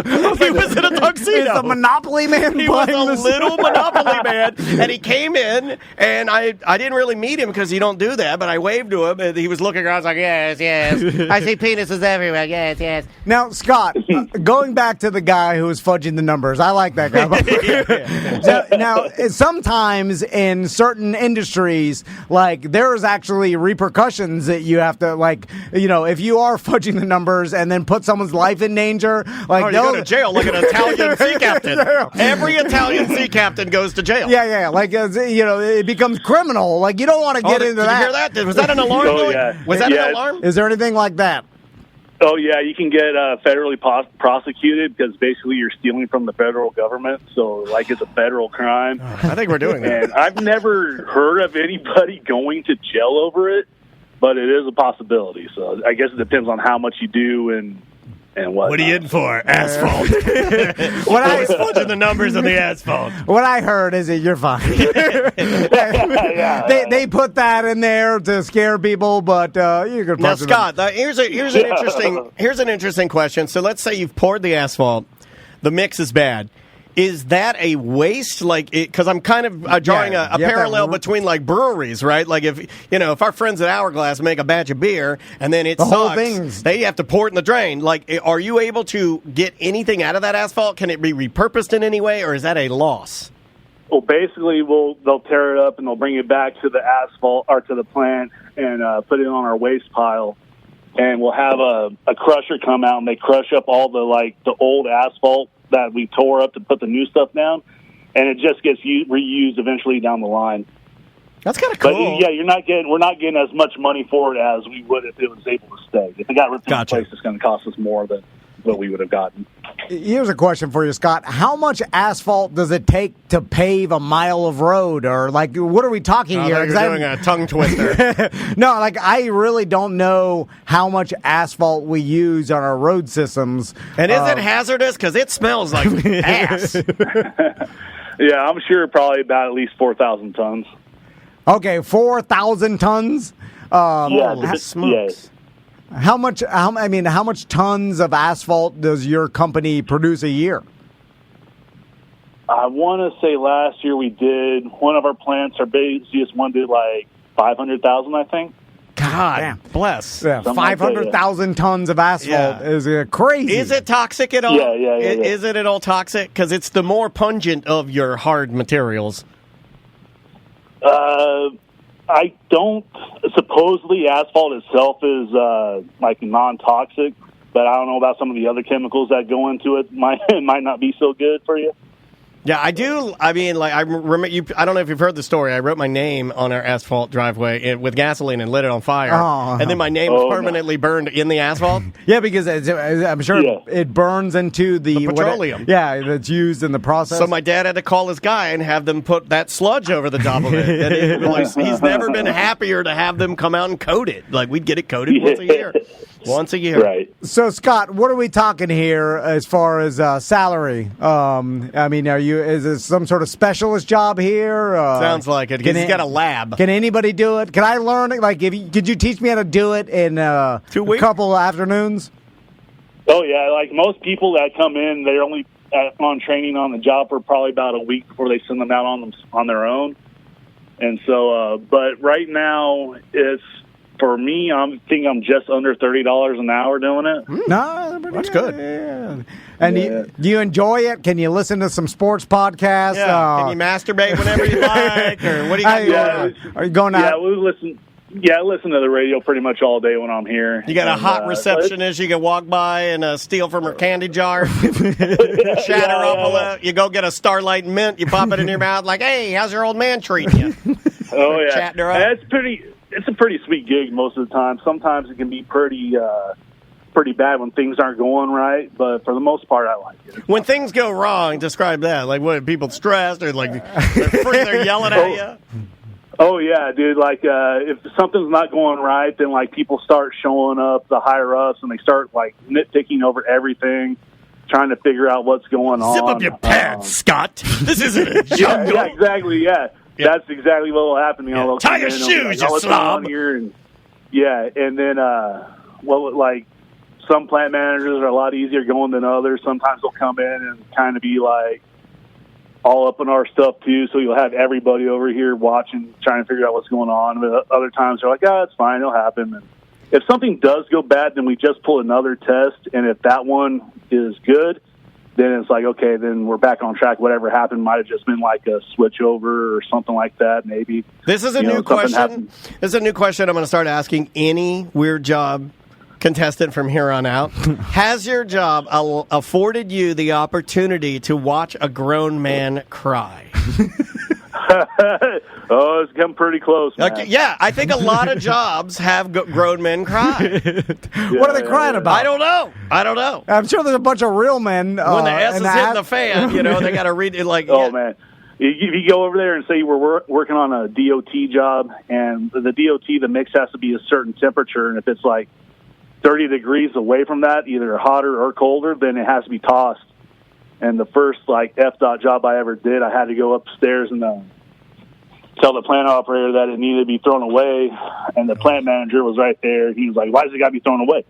in a tuxedo. He's a Monopoly man. He was a little Monopoly man. And he came in, and I didn't really meet him because you don't do that, but I waved to him, and he was looking around. I was like, yes. I see penises everywhere. Yes. Now, Scott, going back to the guy who was fudging the numbers, I like that guy. Now, sometimes in certain industries, there's actually repercussions that you have to, if you are fudging the numbers and then put someone's life in danger, you go to jail like an Italian sea captain. Every Italian sea captain goes to jail. Yeah. It becomes criminal. You don't want to get into that. Did you hear that? Was that an alarm? Was that an alarm? Is there anything like that? Oh, yeah, you can get federally prosecuted because basically you're stealing from the federal government. So, it's a federal crime. I think we're doing that. And I've never heard of anybody going to jail over it, but it is a possibility. So I guess it depends on how much you do and what. What are you in for? Asphalt. I was fudging the numbers on the asphalt. What I heard is that you're fine. They put that in there to scare people, but you could. Now, Scott, here's an interesting question. So let's say you've poured the asphalt, the mix is bad. Is that a waste? Because I'm kind of drawing a parallel between breweries, right? If our friends at Hourglass make a batch of beer and then it sucks, they have to pour it in the drain. Are you able to get anything out of that asphalt? Can it be repurposed in any way, or is that a loss? Well, basically, they'll tear it up and they'll bring it back to the asphalt or to the plant and put it on our waste pile. And we'll have a crusher come out and they crush up all the old asphalt that we tore up to put the new stuff down, and it just gets reused eventually down the line. That's kind of cool. But we're not getting as much money for it as we would if it was able to stay. If it got ripped in place, it's going to cost us more than what we would have gotten. Here's a question for you, Scott. How much asphalt does it take to pave a mile of road? Or, like, what are we talking here? You're doing a tongue twister. No, like, I really don't know how much asphalt we use on our road systems. And is it hazardous? Because it smells like ass. Yeah, I'm sure probably about at least 4,000 tons. Okay, 4,000 tons? Smokes. How much tons of asphalt does your company produce a year? I want to say last year we did, one of our plants, our busiest one did like 500,000, I think. God bless. Yeah, 500,000 tons of asphalt is crazy. Is it toxic at all? Yeah. Is it at all toxic? Because it's the more pungent of your hard materials. I don't. Supposedly, asphalt itself is like non-toxic, but I don't know about some of the other chemicals that go into it. It might not be so good for you. Yeah, I do. I mean, like, I remember you. I don't know if you've heard the story. I wrote my name on our asphalt driveway with gasoline and lit it on fire, and then my name was permanently burned in the asphalt. Yeah, because I'm sure it burns into the petroleum. That's used in the process. So my dad had to call his guy and have them put that sludge over the top of it. And he's never been happier to have them come out and coat it. Like, we'd get it coated once a year. Once a year. Right. So, Scott, what are we talking here as far as salary? I mean, is it some sort of specialist job here? Sounds like it. He's got a lab. Can anybody do it? Can I learn it? Like, could you teach me how to do it in 2 weeks? A couple afternoons? Oh, yeah. Like most people that come in, they're only on training on the job for probably about a week before they send them out on their own. And so, but right now, for me, I'm just under $30 an hour doing it. No, that's good. Yeah. And do you enjoy it? Can you listen to some sports podcasts? Yeah. Can you masturbate whenever you like? Or what do you got going on? Are you going out? I listen to the radio pretty much all day when I'm here. You got a hot receptionist you can walk by and steal from her candy jar, shatter up a little. You go get a Starlight Mint, you pop it in your mouth like, hey, how's your old man treating you? Oh, yeah. Chatting her up. It's a pretty sweet gig most of the time. Sometimes it can be pretty bad when things aren't going right, but for the most part, I like it. When things go wrong, describe that. Like, what, people stressed or like they're yelling at you? Oh, yeah, dude. Like, if something's not going right, then, like, people start showing up, the higher-ups, and they start, like, nitpicking over everything, trying to figure out what's going on. Zip up your pants, Scott. This isn't a jungle. Yeah, exactly, yeah. That's exactly what will happen. You know, tie your shoes, you slob. And then, like, some plant managers are a lot easier going than others. Sometimes they'll come in and kind of be, like, all up in our stuff, too, so you'll have everybody over here watching, trying to figure out what's going on. But other times they're like, it's fine, it'll happen. And if something does go bad, then we just pull another test, and if that one is good, then it's like, okay, then we're back on track. Whatever happened might have just been like a switch over or something like that, maybe. This is a new question. This is a new question I'm going to start asking any weird job contestant from here on out. Has your job afforded you the opportunity to watch a grown man cry? It's come pretty close, man. Okay, yeah, I think a lot of jobs have grown men cry. What are they crying about? I don't know. I'm sure there's a bunch of real men. When the S is hitting the fan, they got to read it like... Oh, man. If you go over there and say you were working on a DOT job, and the DOT, the mix has to be a certain temperature, and if it's like 30 degrees away from that, either hotter or colder, then it has to be tossed. And the first, like, FDOT job I ever did, I had to go upstairs and tell the plant operator that it needed to be thrown away. And the plant manager was right there. He was like, why does it got to be thrown away?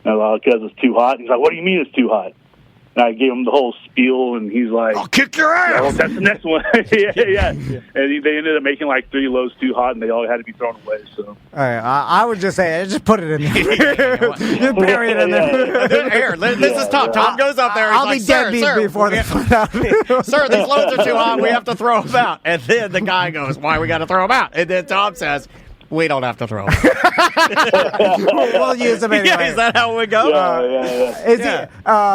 And I was like, because it's too hot. He's like, what do you mean it's too hot? And I gave him the whole spiel, and he's like, I'll kick your ass. Well, that's the next one. yeah. And they ended up making like 3 loads too hot, and they all had to be thrown away. So I would just say, just put it in there. Just bury it in there. Here, this is Tom. Tom goes up there. I'll be dead before they find out. Sir, these loads are too hot. We have to throw them out. And then the guy goes, why we got to throw them out? And then Tom says, we don't have to throw them. We'll use them anyway. Yeah, is that how it would go?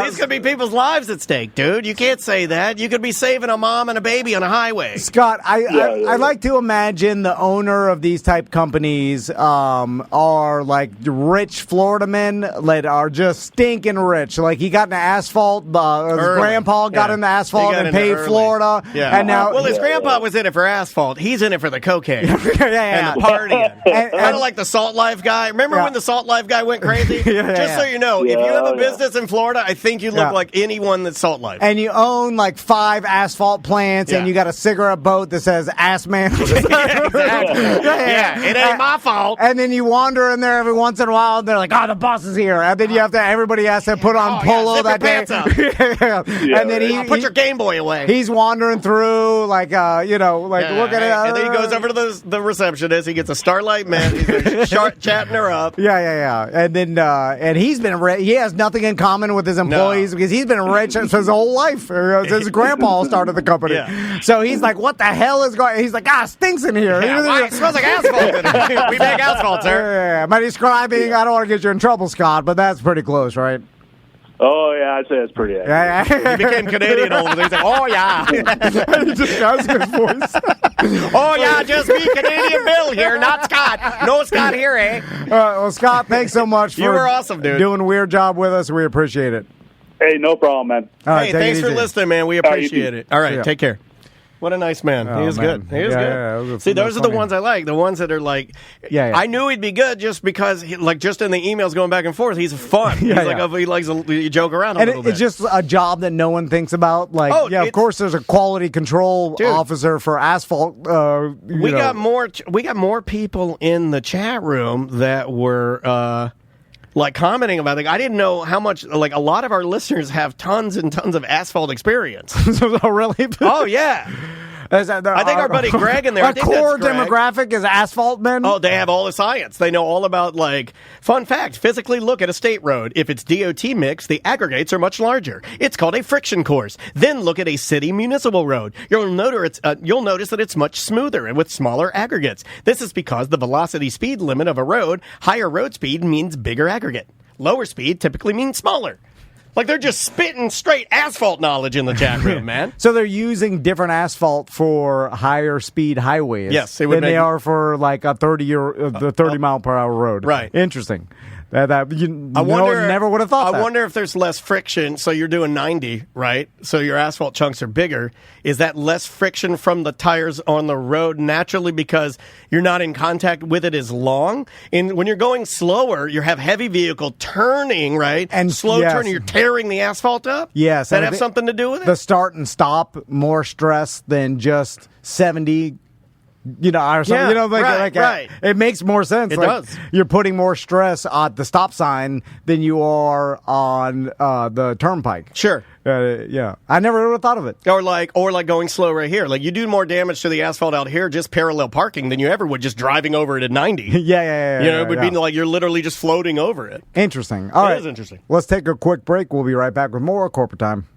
These could be people's lives at stake, dude. You can't say that. You could be saving a mom and a baby on a highway. Scott, I like to imagine the owner of these type companies are like rich Florida men that are just stinking rich. Like he got in the asphalt, his grandpa got in the asphalt and paid Florida. Yeah. And now, his grandpa was in it for asphalt. He's in it for the cocaine and the partying. Kind of like the Salt Life guy. Remember when the Salt Life guy went crazy? Just so you know, if you have a business in Florida, I think you look like anyone that's Salt Life. And you own like 5 asphalt plants, and you got a cigarette boat that says "Ass Man." It ain't my fault. And then you wander in there every once in a while, and they're like, "Oh, the boss is here," and then everybody has to put on polo that day. And then put your Game Boy away. He's wandering through, like looking at. And then he goes over to the receptionist. He gets a Starlight Mint. He's chatting her up. And then and he's been he has nothing in common with his employees because he's been rich since his whole life. His grandpa started the company. So he's like, "What the hell is going?" He's like, "It stinks in here. It smells like asphalt. We make asphalt, sir." Am I describing? I don't want to get you in trouble, Scott, but that's pretty close, right? Oh, yeah, I'd say that's pretty accurate. He became Canadian all of a sudden. He's like, "Oh, yeah." He just has his voice. "Oh, yeah, just me, Canadian Bill here, not Scott. No Scott here, eh?" Well, Scott, thanks so much for you were awesome, dude. Doing a weird job with us. We appreciate it. Hey, no problem, man. Hey, thanks for listening, man. We appreciate it. All right, take care. What a nice man. He was good. He was good. See, those are the ones I like. The ones that are like, I knew he'd be good just because, just in the emails going back and forth, he's fun. He likes to joke around a little bit. It's just a job that no one thinks about. Like, of course, there's a quality control officer for asphalt. We got more people in the chat room that were commenting about it. I didn't know how much. Like, a lot of our listeners have tons and tons of asphalt experience. Oh, really? Oh, yeah. I think our buddy Greg in there. Our core demographic is asphalt men. Oh, they have all the science. They know all about, fun fact, physically look at a state road. If it's DOT mix, the aggregates are much larger. It's called a friction course. Then look at a city municipal road. You'll notice that it's much smoother and with smaller aggregates. This is because the velocity speed limit of a road, higher road speed means bigger aggregate. Lower speed typically means smaller. Like, they're just spitting straight asphalt knowledge in the chat room, man. So they're using different asphalt for higher speed highways than they are for like a 30 mile per hour road. Right. Interesting. Never would have thought that. I wonder if there's less friction. So you're doing 90, right? So your asphalt chunks are bigger. Is that less friction from the tires on the road naturally because you're not in contact with it as long? And when you're going slower, you have heavy vehicle turning, right? And slow turning, you're tearing the asphalt up? Yes. Does that have something to do with it? The start and stop, more stress than just 70 or something. Right. It makes more sense. It does. You're putting more stress on the stop sign than you are on the turnpike. Sure. I never would have thought of it. Or like going slow right here. Like, you do more damage to the asphalt out here just parallel parking than you ever would just driving over it at 90. It would be like you're literally just floating over it. Interesting. All right. It is interesting. Let's take a quick break. We'll be right back with more Corporate Time.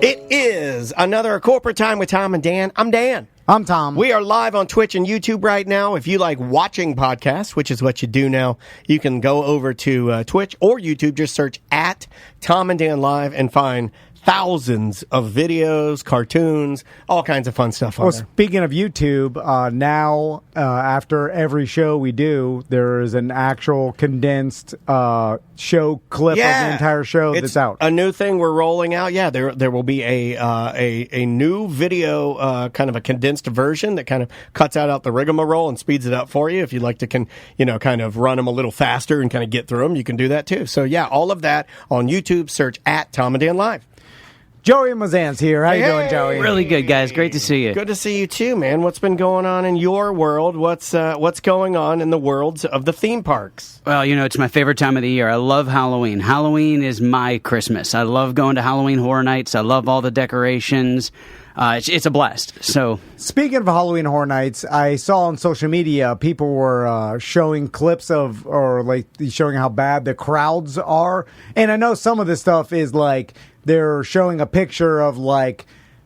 It is another Corporate Time with Tom and Dan. I'm Dan. I'm Tom. We are live on Twitch and YouTube right now. If you like watching podcasts, which is what you do now, you can go over to Twitch or YouTube. Just search at Tom and Dan Live and find thousands of videos, cartoons, all kinds of fun stuff on there. Speaking of YouTube, now after every show we do, there is an actual condensed show clip of the entire show that's out. A new thing we're rolling out. Yeah, there will be a new video, kind of a condensed version that kind of cuts out the rigmarole and speeds it up for you. If you'd like to kind of run them a little faster and kind of get through them, you can do that too. So yeah, all of that on YouTube. Search at Tom and Dan Live. Joey Mazan's here. How you doing, Joey? Really good, guys. Great to see you. Good to see you too, man. What's been going on in your world? What's going on in the worlds of the theme parks? Well, it's my favorite time of the year. I love Halloween. Halloween is my Christmas. I love going to Halloween Horror Nights. I love all the decorations. It's a blast. So, speaking of Halloween Horror Nights, I saw on social media people were showing clips showing how bad the crowds are, and I know some of this stuff is like they're showing a picture of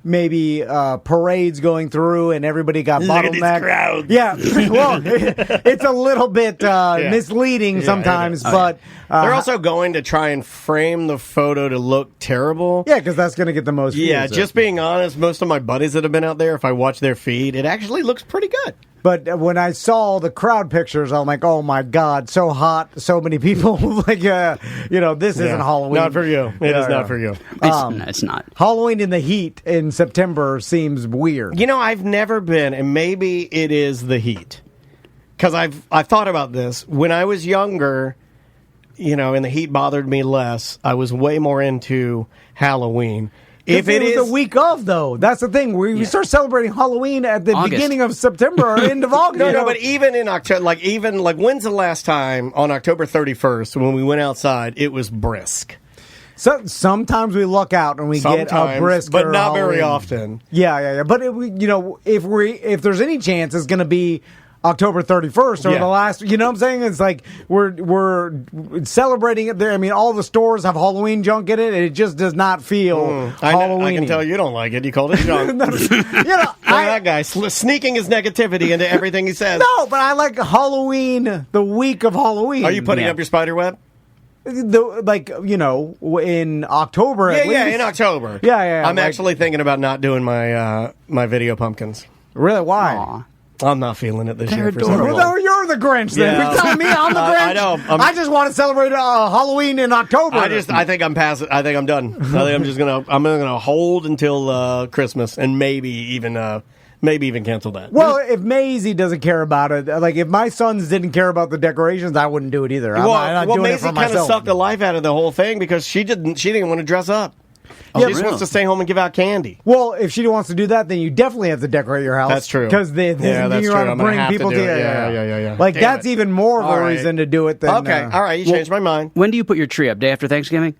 maybe parades going through and everybody got bottlenecked. Crowd. Yeah, well, it's a little bit misleading sometimes, but they're also going to try and frame the photo to look terrible. Yeah, because that's going to get the most views. Yeah, just being honest, most of my buddies that have been out there, if I watch their feed, it actually looks pretty good. But when I saw the crowd pictures, I'm like, oh my God, so hot, so many people. Like, this isn't Halloween. Not for you. It is not for you. It's not. Halloween in the heat in September seems weird. I've never been, and maybe it is the heat. Because I've thought about this. When I was younger, and the heat bothered me less, I was way more into Halloween. If it is the week of, though, that's the thing. We start celebrating Halloween at the beginning of September or end of August. No, but even in October, when's the last time on October 31st when we went outside? It was brisk. So sometimes we luck out and we get a brisk, but not Halloween. very often. Yeah. But if there's any chance, it's going to be October 31st or the last, you know what I'm saying? It's like we're celebrating it there. I mean, all the stores have Halloween junk in it, and it just does not feel Halloween. I can tell you don't like it. You called it junk. That guy sneaking his negativity into everything he says. No, but I like Halloween, the week of Halloween. Are you putting up your spider web? In October. In October. Yeah. I'm actually thinking about not doing my my video pumpkins. Really? Why? Aww. I'm not feeling it this year. Well, you're the Grinch then. Yeah. You're telling me I'm the Grinch. I know. I just want to celebrate Halloween in October. I think I'm past it. I think I'm done. I think I'm just gonna hold until Christmas and maybe even cancel that. Well, if Maisie doesn't care about it, like if my sons didn't care about the decorations, I wouldn't do it either. I'm not doing Maisie it for kind of myself. sucked the life out of the whole thing because she didn't want to dress up. She just wants to stay home and give out candy. Well, if she wants to do that, then you definitely have to decorate your house. That's true. Because you're going to bring people to it. Yeah. Like, that's even more of a reason to do it than... Okay, all right, you changed my mind. When do you put your tree up? Day after Thanksgiving?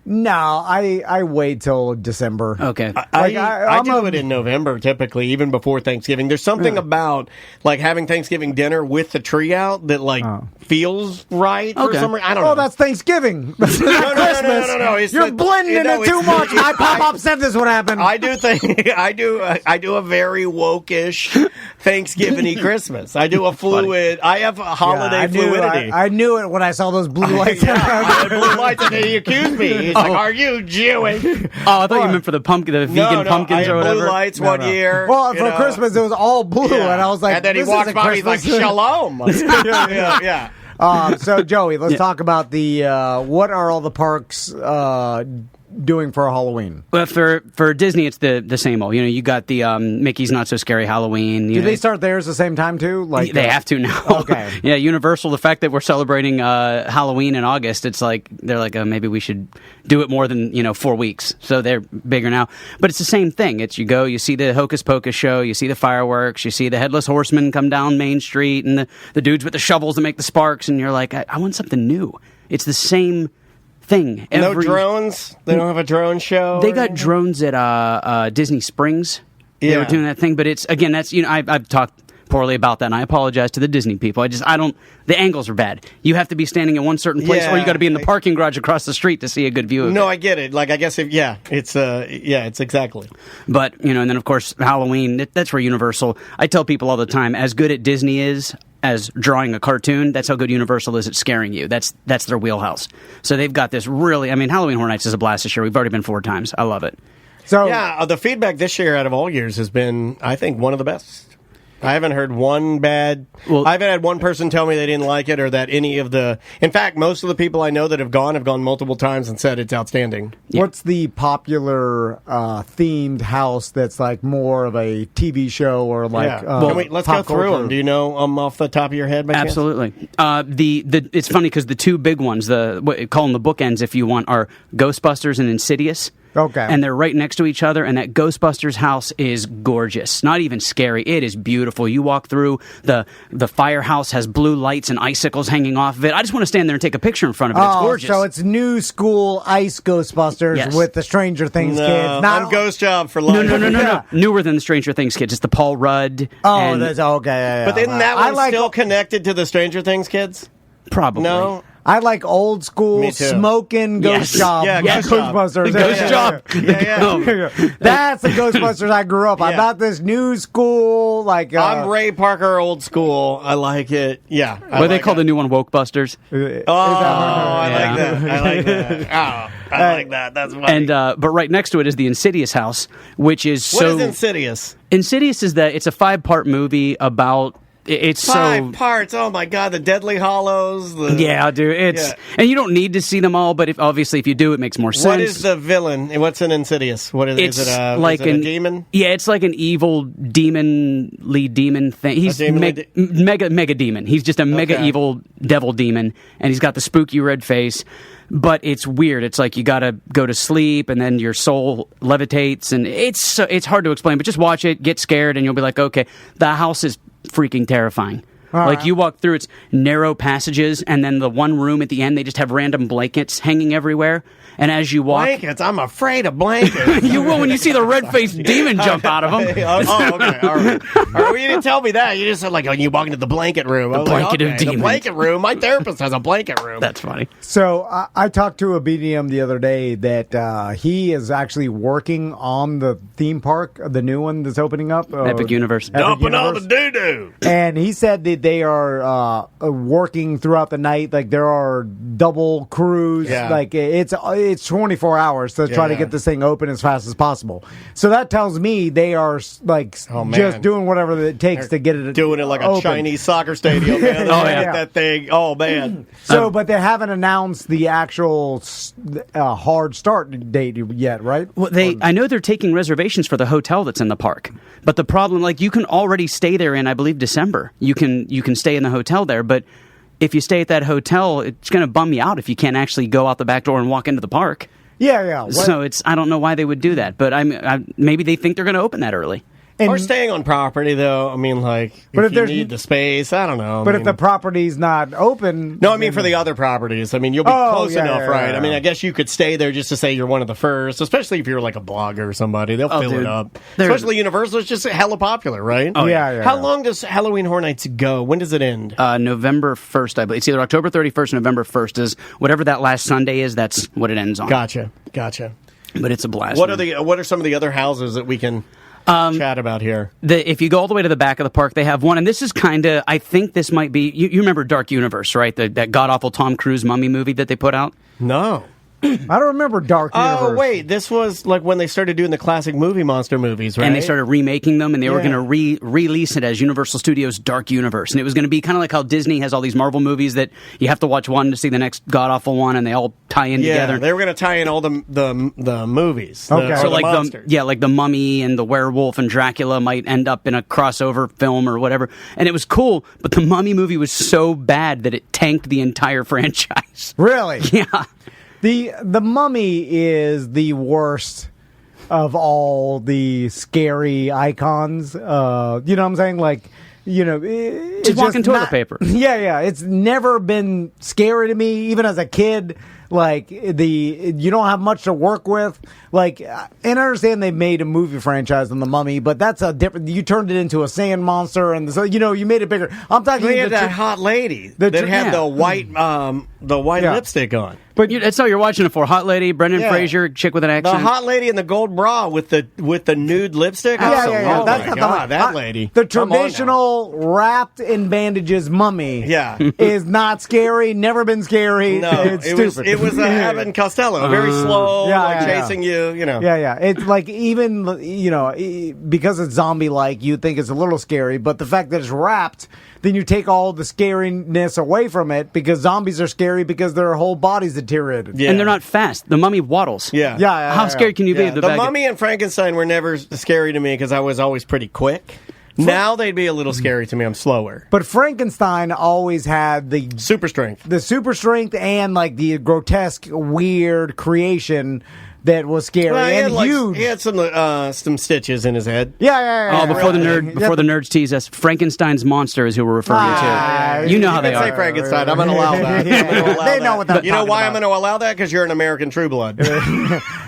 No, I wait till December. Okay. I do it in November, typically, even before Thanksgiving. There's something about having Thanksgiving dinner with the tree out that feels right for some reason. I don't know. Oh, that's Thanksgiving. That's not Christmas. No. You're blending it too much. My pop-up said this would happen. I do a very woke-ish Thanksgiving-y Christmas. I do a fluid. I have a holiday fluidity. I knew it when I saw those blue lights. I had blue lights, and he accused me. He's like, "Are you Jewish?" Oh, I thought you meant for the vegan pumpkins or whatever. Blue lights one year. Well, for Christmas it was all blue, and I was like, and then he walks by, he's like, "Shalom." Yeah. So Joey, let's talk about the what are all the parks doing for Halloween? Well, for Disney, it's the same old. You got the Mickey's Not So Scary Halloween. Do they start theirs the same time too? Like they have to now. Okay. Yeah, Universal. The fact that we're celebrating Halloween in August, it's like they're like, maybe we should do it more than 4 weeks. So they're bigger now. But it's the same thing. It's you go, you see the Hocus Pocus show, you see the fireworks, you see the Headless Horseman come down Main Street, and the dudes with the shovels that make the sparks, and you're like, I want something new. It's the same thing. No drones? They don't have a drone show? They got drones at Disney Springs. Yeah. They were doing that thing, but it's, again, that's, I've talked poorly about that, and I apologize to the Disney people. The angles are bad. You have to be standing in one certain place, or you got to be in the parking garage across the street to see a good view of it. No, I get it. Like, I guess it's exactly. But, and then of course, Halloween, that's for Universal. I tell people all the time, as good at Disney is as drawing a cartoon, that's how good Universal is at scaring you. That's their wheelhouse. So they've got this really, Halloween Horror Nights is a blast this year. We've already been 4 times. I love it. So the feedback this year out of all years has been, I think, one of the best. I haven't heard one bad... I haven't had one person tell me they didn't like it or that any of the... In fact, most of the people I know that have gone multiple times and said it's outstanding. Yeah. What's the popular themed house that's like more of a TV show or like... let's go through them. Do you know off the top of your head by chance? Absolutely. It's funny because the 2 big ones, call them the bookends if you want, are Ghostbusters and Insidious. Okay. And they're right next to each other, and that Ghostbusters house is gorgeous. Not even scary. It is beautiful. You walk through, the firehouse has blue lights and icicles hanging off of it. I just want to stand there and take a picture in front of it. It's gorgeous. So it's new school ice Ghostbusters with the Stranger Things kids. Not Ghost Job for life. No. Newer than the Stranger Things kids. It's the Paul Rudd. That's okay. Yeah. But isn't that one still connected to the Stranger Things kids? Probably. No? I like old school smoking ghost job. Yeah, Ghostbusters. Ghost job. That's the Ghostbusters I grew up on. Not this new school. Like I'm Ray Parker, old school. I like it. Yeah. What they call the new one, Wokebusters. I like that. I like that. I like that. That's funny. And but right next to it is the Insidious house, which is What is Insidious? Insidious is that it's a 5-part movie about. It's 5 parts. Oh my God, the Deadly Hollows. Yeah, dude. And you don't need to see them all, but obviously if you do, it makes more sense. What is the villain? What's an Insidious? What is it? Is it a demon? Yeah, it's like an evil demon thing. He's mega demon. He's just a mega evil devil demon, and he's got the spooky red face. But it's weird. It's like you got to go to sleep, and then your soul levitates, and it's hard to explain. But just watch it, get scared, and you'll be like, okay, the house is freaking terrifying. Like you walk through its narrow passages, and then the one room at the end, they just have random blankets hanging everywhere. And as you walk, blankets, I'm afraid of blankets. You will when you see the red-faced demon jump out of them. Okay, all right. Well, you didn't tell me that. You just said you walk into the blanket room. The blanket of demons. The blanket room. My therapist has a blanket room. That's funny. So I talked to a BDM the other day that he is actually working on the theme park, the new one that's opening up, Epic Universe, dumping all the doo-doo. And he said that they are working throughout the night. Like there are double crews. Yeah. Like it's 24 hours to try to get this thing open as fast as possible. So that tells me they are just doing whatever it takes to get it doing it like open. A Chinese soccer stadium. Man. That thing. Oh man. So, but they haven't announced the actual hard start date yet, right? Well, I know they're taking reservations for the hotel that's in the park, but the problem, you can already stay there in, I believe, December. You can stay in the hotel there, but if you stay at that hotel, it's going to bum you out if you can't actually go out the back door and walk into the park. Yeah. So I don't know why they would do that, but maybe they think they're going to open that early. Or staying on property, though. I mean, if you need the space, I don't know. If the property's not open... No, I mean for the other properties. I mean, you'll be close enough, right? I mean, I guess you could stay there just to say you're one of the first, especially if you're like a blogger or somebody. They'll fill it up. Especially Universal. It's just hella popular, right? Oh, yeah. How long does Halloween Horror Nights go? When does it end? November 1st, I believe. It's either October 31st or November 1st. Is whatever that last Sunday is, that's what it ends on. Gotcha. But it's a blast. What are some of the other houses that we can... chat about here? If you go all the way to the back of the park, they have one, and this is kind of, I think this might be, you remember Dark Universe, right? That god-awful Tom Cruise mummy movie that they put out? No. I don't remember Dark Universe. Oh, wait. This was when they started doing the classic monster movies, right? And they started remaking them, and they were going to release it as Universal Studios' Dark Universe. And it was going to be kind of like how Disney has all these Marvel movies that you have to watch one to see the next god-awful one, and they all tie in together. They were going to tie in all the movies. Okay. So like the Mummy and the Werewolf and Dracula might end up in a crossover film or whatever. And it was cool, but the Mummy movie was so bad that it tanked the entire franchise. Really? Yeah. The Mummy is the worst of all the scary icons. You know what I'm saying? Just walking toilet paper. Yeah. It's never been scary to me, even as a kid. You don't have much to work with. And I understand they made a movie franchise on the Mummy, but that's a different. You turned it into a sand monster, and so you made it bigger. I'm talking. They had that hot lady that had the white lipstick on. But that's all you're watching it for. Hot lady, Brendan Fraser, chick with an accent. The hot lady in the gold bra with the nude lipstick. Yeah. Oh my God, that lady. The traditional wrapped in bandages mummy. Is not scary. Never been scary. No, it's stupid. It was Abbott and Costello, very slow, chasing you. Yeah. It's even because it's zombie-like, you think it's a little scary, but the fact that it's wrapped, then you take all the scariness away from it, because zombies are scary because their whole body's deteriorated. Yeah. And they're not fast. The Mummy waddles. Yeah. How scared can you be? The Mummy and Frankenstein were never scary to me because I was always pretty quick. Now they'd be a little scary to me. I'm slower. But Frankenstein always had the super strength. The super strength and the grotesque, weird creation that was scary and huge. He had some stitches in his head. Yeah. Oh, before the nerds tease us, Frankenstein's monster is who we're referring to. You know how they are. Say Frankenstein. I'm going to allow that. They know what they're You know why I'm going to allow that? Because you're an American True Blood.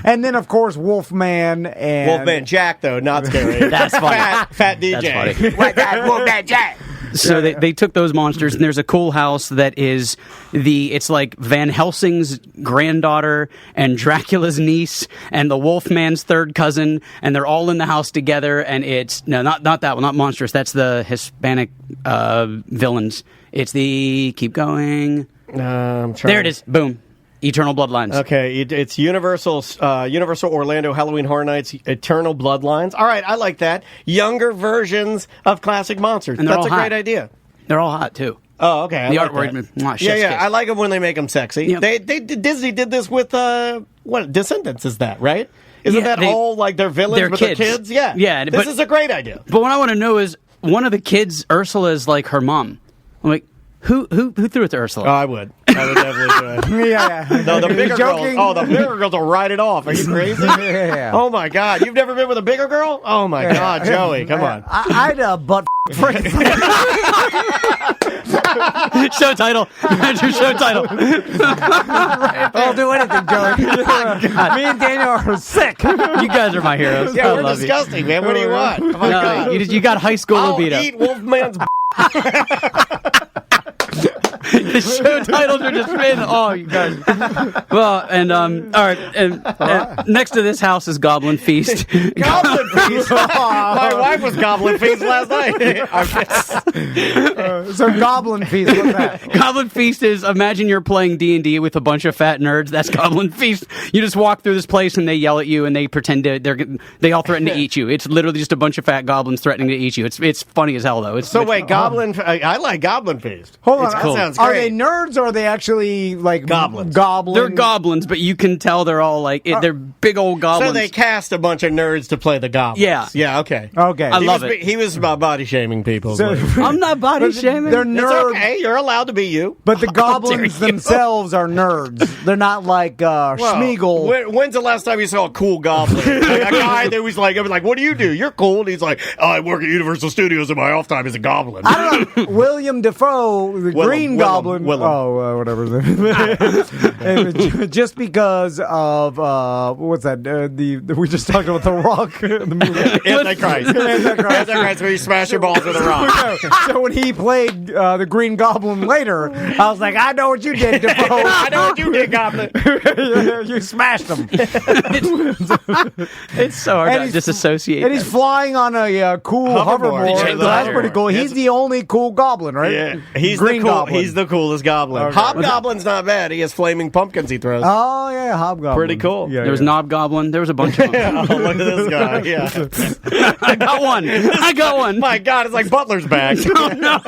And then, of course, Wolfman and... Wolfman Jack, though, not scary. That's funny. Fat DJ. That's funny. What's that, Wolfman Jack? So they took those monsters, and there's a cool house that is it's like Van Helsing's granddaughter and Dracula's niece and the Wolfman's third cousin, and they're all in the house together. And it's not that one, not monstrous. That's the Hispanic villains. It's keep going. There it is. Boom. Eternal Bloodlines. Okay, it's Universal Orlando Halloween Horror Nights Eternal Bloodlines. All right, I like that. Younger versions of classic monsters. And that's a great idea. They're all hot too. Oh, okay. The artwork. Yeah. I like them when they make them sexy. Yep. Disney did this with what Descendants is that right? Isn't that all like their villains with their kids? Yeah. Yeah. This is a great idea. But what I want to know is one of the kids, Ursula, is like her mom. I'm like, who threw it to Ursula? Oh, I would definitely do it. Yeah. No, the bigger girls. Oh, the bigger girls will ride it off. Are you crazy? Yeah. Oh my God, you've never been with a bigger girl? Oh my God, Joey, come on. I'd butt frick. Show title. Your show title. I'll do anything, Joey. Me and Daniel are sick. You guys are my heroes. Yeah, I we're love disgusting, man. What do you want? Oh my God. You got high school I'll libido. eat Wolfman's The show titles are just been. Oh, you guys. Well, and all right, and next to this house is Goblin Feast. Goblin Feast. My wife was Goblin Feast last night. So Goblin Feast, what's that? Goblin Feast is, imagine you're playing D&D with a bunch of fat nerds. That's Goblin Feast. You just walk through this place and they yell at you and they pretend they all threaten to eat you. It's literally just a bunch of fat goblins threatening to eat you. It's funny as hell though. Goblin. I like Goblin Feast. Hold on, that sounds great. Are they nerds or are they actually like goblins? They're goblins, but you can tell they're all like they're big old goblins. So they cast a bunch of nerds to play the goblins. Yeah. Okay. I love it. He was about body shaming people. So, I'm not body shaming. They're nerds. It's okay. You're allowed to be you. But the goblins themselves are nerds. They're not like Schmeagol. When's the last time you saw a cool goblin? Like a guy that was like, what do you do? You're cool. And he's like, I work at Universal Studios in my off time as a goblin. I don't know. William Dafoe, the Green Goblin. Whatever. Just because of what's that? We just talked about The Rock. The movie. Antichrist, where you smash your balls with a rock. So when he played the Green Goblin later, I was like, I know what you did, Dafoe. I know what you did, Goblin. You smashed him. It's so hard to disassociate. And he's flying on a cool hoverboard. That's pretty cool. He's the only cool goblin, right? Yeah, he's Green Goblin. He's the coolest goblin. Okay. Hobgoblin's not bad. He has flaming pumpkins he throws. Oh yeah, Hobgoblin. Pretty cool. There was Knobgoblin. There was a bunch of them. Oh, look at this guy. Yeah. I got one. My God, it's like Butler's bag. Oh, no.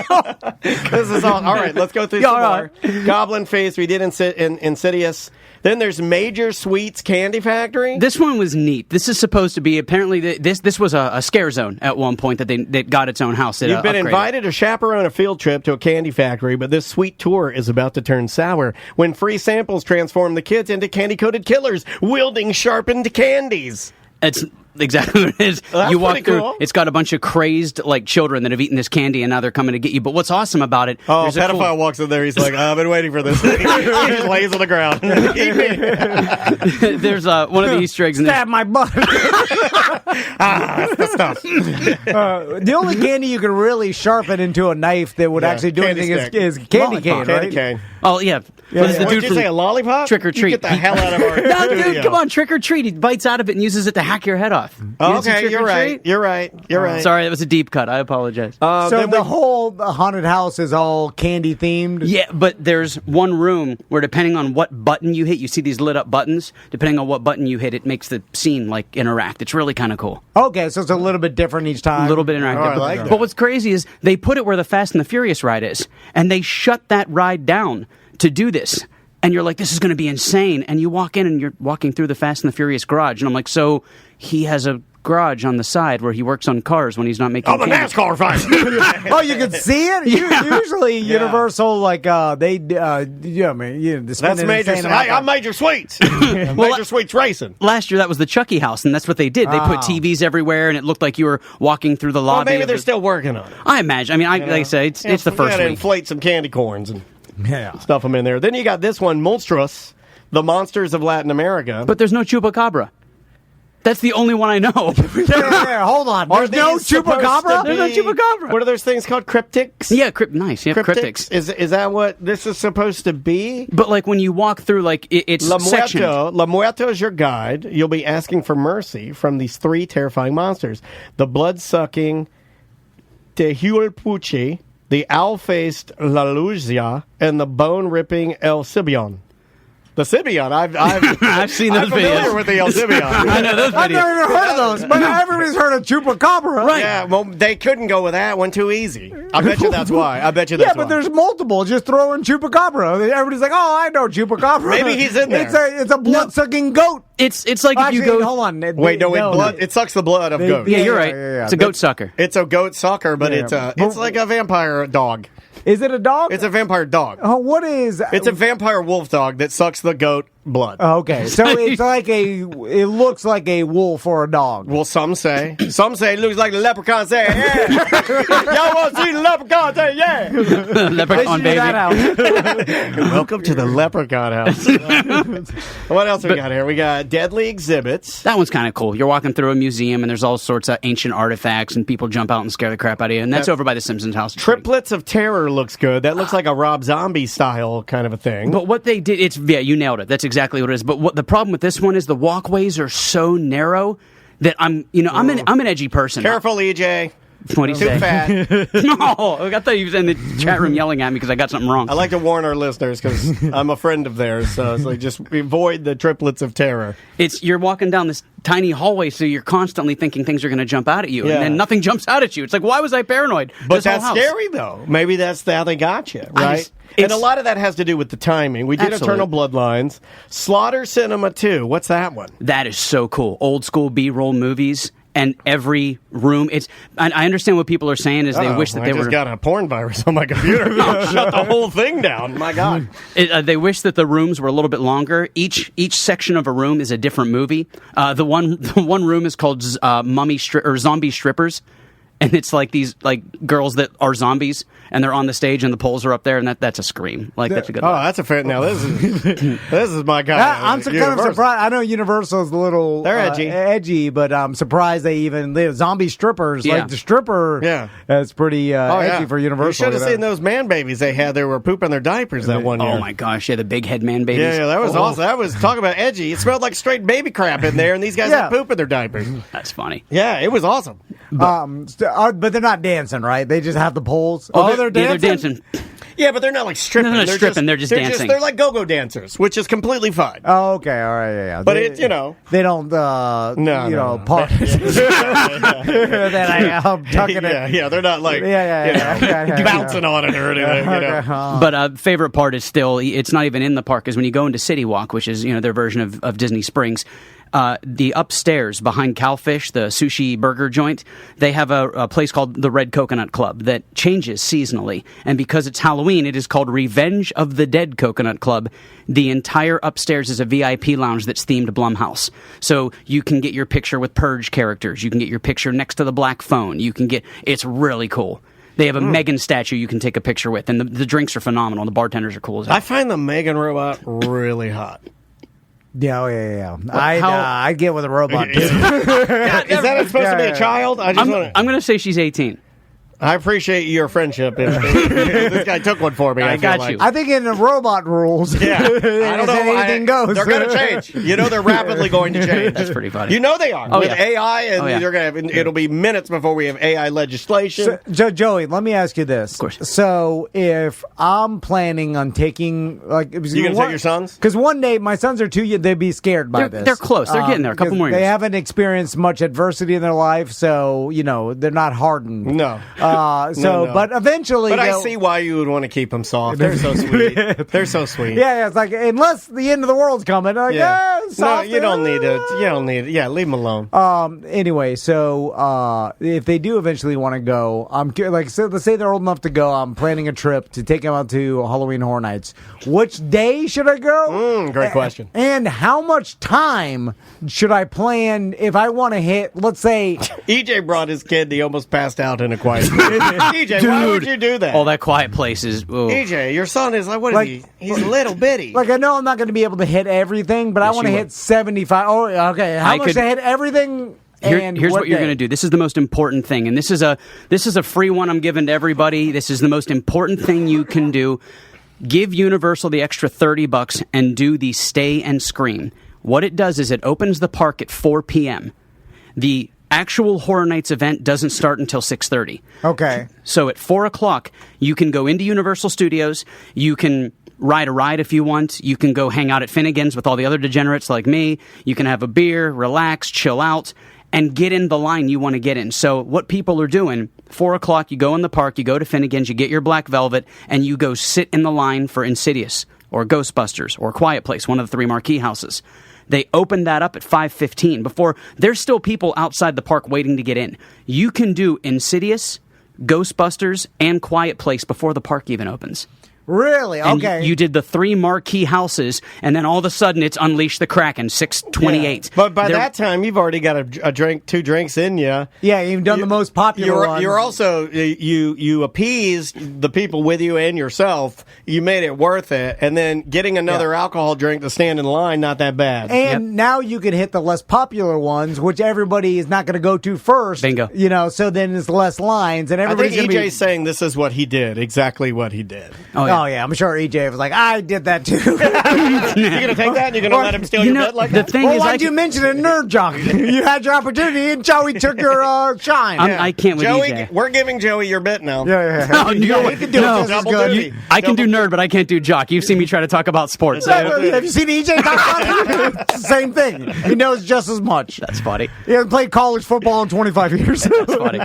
This is all right. Let's go through some more. Goblin Face. We did Insidious. Then there's Major Sweets Candy Factory. This one was neat. This is supposed to be, apparently, this was a scare zone at one point that got its own house. You've been invited to chaperone a field trip to a candy factory, but this sweet tour is about to turn sour when free samples transform the kids into candy-coated killers wielding sharpened candies. It's exactly what it is. Well, you walk through. Cool. It's got a bunch of crazy children that have eten this candy, and now they're coming to get you. But what's awesome about it? Oh, a pedophile walks in there. He's like, I've been waiting for this. He just lays on the ground. There's one of the Easter eggs in there. Stab my butt. That's the stuff. The only candy you can really sharpen into a knife that would actually do anything is candy cane, right? Candy cane. Oh yeah. Did you say a lollipop? Trick or Treat. Get the hell out of our studio. Dude, come on, Trick or Treat. He bites out of it and uses it to hack your head off. Okay, you're right. You're right. Sorry, that was a deep cut. I apologize. So the whole haunted house is all candy themed? Yeah, but there's one room where depending on what button you hit, you see these lit up buttons. Depending on what button you hit, it makes the scene interact. It's really kind of cool. Okay, so it's a little bit different each time. A little bit interactive. I like that. But what's crazy is they put it where the Fast and the Furious ride is, and they shut that ride down to do this. And you're like, this is going to be insane. And you walk in and you're walking through the Fast and the Furious garage. And I'm like, so he has a garage on the side where he works on cars when he's not making the NASCAR fight. Oh, you can see it? Usually Universal, they, that's Major. I'm Major Sweets. Major Sweets Racing. Last year, that was the Chucky house, and that's what they did. They put TVs everywhere, and it looked like you were walking through the lobby. Well, maybe they're still working on it. I imagine. I mean, like I say, it's the first week. Inflate some candy corns and stuff them in there. Then you got this one, Monstrous, the Monsters of Latin America. But there's no Chupacabra. That's the only one I know. yeah, hold on. There's no chupacabra? There's no chupacabra. What are those things called? Cryptics? Yeah, nice. Yeah, cryptics. Is that what this is supposed to be? But like when you walk through, like it's sectioned. La Muerto is your guide. You'll be asking for mercy from these 3 terrifying monsters: the blood-sucking Tehuelpuchi, the owl-faced La Luzia, and the bone-ripping El Sibion. The Sibion, I've seen those I'm familiar videos with the El Sibion. I know those videos. I've never even heard of those, but everybody's heard of chupacabra. Right. Yeah, well, they couldn't go with that one too easy. I bet you that's why. Yeah, but there's multiple. Just throw in chupacabra. Everybody's like, oh, I know chupacabra. Maybe he's in there. It's a blood-sucking goat. It's like Actually, if you go. Hold on. It sucks the blood of goats. Yeah, you're right. It's a goat sucker. It's a goat sucker, but it's like a vampire dog. Is it a dog? It's a vampire dog. Oh, what is? It's a vampire wolf dog that sucks the goat blood. Okay, so it's like it looks like a wolf or a dog. Well, some say it looks like a leprechaun. Say, yeah. Y'all want to see the leprechaun? Say, yeah. Leprechaun baby. Welcome to the leprechaun house. What else we got here? We got deadly exhibits. That one's kind of cool. You're walking through a museum and there's all sorts of ancient artifacts and people jump out and scare the crap out of you. And that's over by the Simpsons house. Triplets of Terror looks good. That looks like a Rob Zombie style kind of a thing. But what they did, you nailed it. That's exactly what it is. But what the problem with this one is the walkways are so narrow that I'm an edgy person. Careful, EJ. What do you say? Too fat. No, I thought he was in the chat room yelling at me because I got something wrong. I like to warn our listeners because I'm a friend of theirs, so it's like just avoid the triplets of terror. You're walking down this tiny hallway, so you're constantly thinking things are going to jump out at you, and then nothing jumps out at you. It's like, why was I paranoid? But that's scary, though. Maybe that's how they got you, right? And a lot of that has to do with the timing. We did Eternal Bloodlines. Slaughter Cinema 2. What's that one? That is so cool. Old school B-roll movies. And every room, I understand what people are saying is they wish that they I just got a porn virus on my computer. Shut the whole thing down. My God. They wish that the rooms were a little bit longer. Each section of a room is a different movie. The one room is called Zombie Strippers. And it's like these girls that are zombies, and they're on the stage, and the poles are up there, and that's a scream. That's a good one. Oh, that's a fair. Now this is my kind. I'm kind of surprised. I know Universal's a little they're edgy, but I'm surprised they even live zombie strippers. Yeah. Like the stripper, that's pretty edgy for Universal. You should have seen those man babies they had. They were pooping their diapers that one year. Oh my gosh, the big head man babies. Yeah, that was awesome. That was talk about edgy. It smelled like straight baby crap in there, and these guys had poop in their diapers. That's funny. Yeah, it was awesome. But they're not dancing, right? They just have the poles. They're dancing. Yeah, but they're not like stripping. They're not stripping. They're just dancing. They're like go-go dancers, which is completely fine. Oh, okay, all right, yeah. But they don't, part. I'm tucking it. Yeah, they're not like bouncing on it or anything. But favorite part is still, it's not even in the park, is when you go into City Walk, which is their version of Disney Springs. The upstairs behind Cowfish, the sushi burger joint, they have a place called the Red Coconut Club that changes seasonally. And because it's Halloween, it is called Revenge of the Dead Coconut Club. The entire upstairs is a VIP lounge that's themed Blumhouse. So you can get your picture with Purge characters. You can get your picture next to the black phone. It's really cool. They have a Megan statue you can take a picture with. And the drinks are phenomenal. The bartenders are cool as hell. I find the Megan robot really hot. Yeah. I'd get with a robot. Is that supposed to be a child? I'm going to say she's 18. I appreciate your friendship. If this guy took one for me. I got you. I think in the robot rules, I don't know. Anything goes. They're going to change. They're rapidly going to change. That's pretty funny. They are. With AI, and they're going to. It'll be minutes before we have AI legislation. So, Joey, let me ask you this. Of course. So, if I'm planning on taking, you going to take your sons? Because one day my sons are too young; they'd be scared by this. They're close. They're getting there. A couple more years. They haven't experienced much adversity in their life, so they're not hardened. No. No. But eventually... But I see why you would want to keep them soft. They're so sweet. They're so sweet. Yeah, it's like, unless the end of the world's coming, no, you don't need it. You don't need it. Yeah, leave them alone. Anyway, so if they do eventually want to go, let's say they're old enough to go, I'm planning a trip to take them out to Halloween Horror Nights. Which day should I go? Great question. And how much time should I plan if I want to hit, let's say... EJ brought his kid, he almost passed out in a quiet EJ, why would you do that? All that Quiet Place is... Ooh. EJ, your son is like, what is he? He's little bitty. Like, I know I'm not going to be able to hit everything, but I want to hit 75. Oh, okay. How much to hit everything? Here's what you're going to do. This is the most important thing, and this is a free one I'm giving to everybody. This is the most important thing you can do. Give Universal the extra $30 and do the Stay and Scream. What it does is it opens the park at 4 p.m. The actual Horror Nights event doesn't start until 6:30. Okay. So at 4 o'clock, you can go into Universal Studios. You can ride a ride if you want. You can go hang out at Finnegan's with all the other degenerates like me. You can have a beer, relax, chill out, and get in the line you want to get in. So what people are doing, 4 o'clock, you go in the park, you go to Finnegan's, you get your black velvet, and you go sit in the line for Insidious or Ghostbusters or Quiet Place, one of the three marquee houses. They opened that up at 5:15. Before, there's still people outside the park waiting to get in. You can do Insidious, Ghostbusters, and Quiet Place before the park even opens. Really? Okay. And you did the three marquee houses, and then all of a sudden it's Unleash the Kraken, 6:28. Yeah. But by that time, you've already got a drink, 2 drinks in you. Yeah, you've done the most popular ones. You're also, you appeased the people with you and yourself. You made it worth it. And then getting another alcohol drink to stand in line, not that bad. And now you can hit the less popular ones, which everybody is not going to go to first. Bingo. You know, so then it's less lines, and everybody's I think EJ's saying this is what he did, exactly what he did. Oh, yeah, I'm sure EJ was like, I did that too. You're going to take that and you're going to let him steal your bed like that? Well, why'd you mention a nerd jock? You had your opportunity and Joey took your shine. I can't with Joey, EJ. We're giving Joey your bit now. Yeah. He can do it just as good. I can do nerd, but I can't do jock. You've seen me try to talk about sports. Have you seen EJ talk about it? It's the same thing. He knows just as much. That's funny. He hasn't played college football in 25 years. That's funny.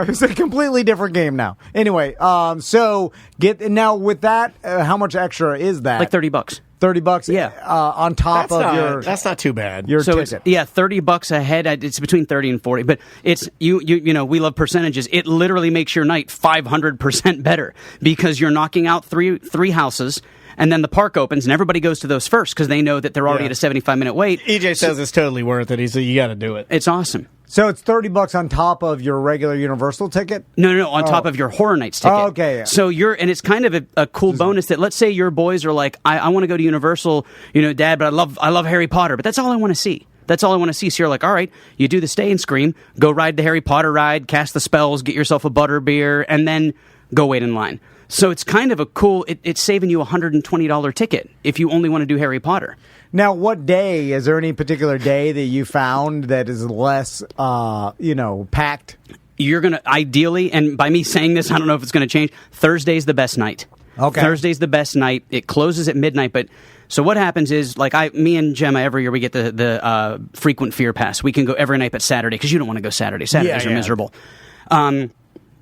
It's a completely different game now. Anyway, so now with that, how much extra is that? Like $30. $30, yeah, on top your. That's not too bad. Your ticket. $30 a head. It's between 30 and 40, but it's you know we love percentages. It literally makes your night 500% better because you're knocking out three houses. And then the park opens, and everybody goes to those first because they know that they're already at a 75-minute wait. EJ says it's totally worth it. He said, you got to do it. It's awesome. So it's $30 on top of your regular Universal ticket? No, on top of your Horror Nights ticket. Oh, okay. Yeah. So and it's kind of a cool bonus that, let's say your boys are like, I want to go to Universal, Dad, but I love Harry Potter, but that's all I want to see. That's all I want to see. So you're like, all right, you do the Stay and Scream, go ride the Harry Potter ride, cast the spells, get yourself a butter beer, and then go wait in line. So it's kind of a cool, it's saving you a $120 ticket if you only want to do Harry Potter. Now, what day, is there any particular day that you found that is less, packed? You're going to, ideally, and by me saying this, I don't know if it's going to change, Thursday's the best night. Okay. Thursday's the best night. It closes at midnight, but so what happens is, me and Gemma, every year we get the frequent fear pass. We can go every night but Saturday, because you don't want to go Saturday. Saturdays are miserable.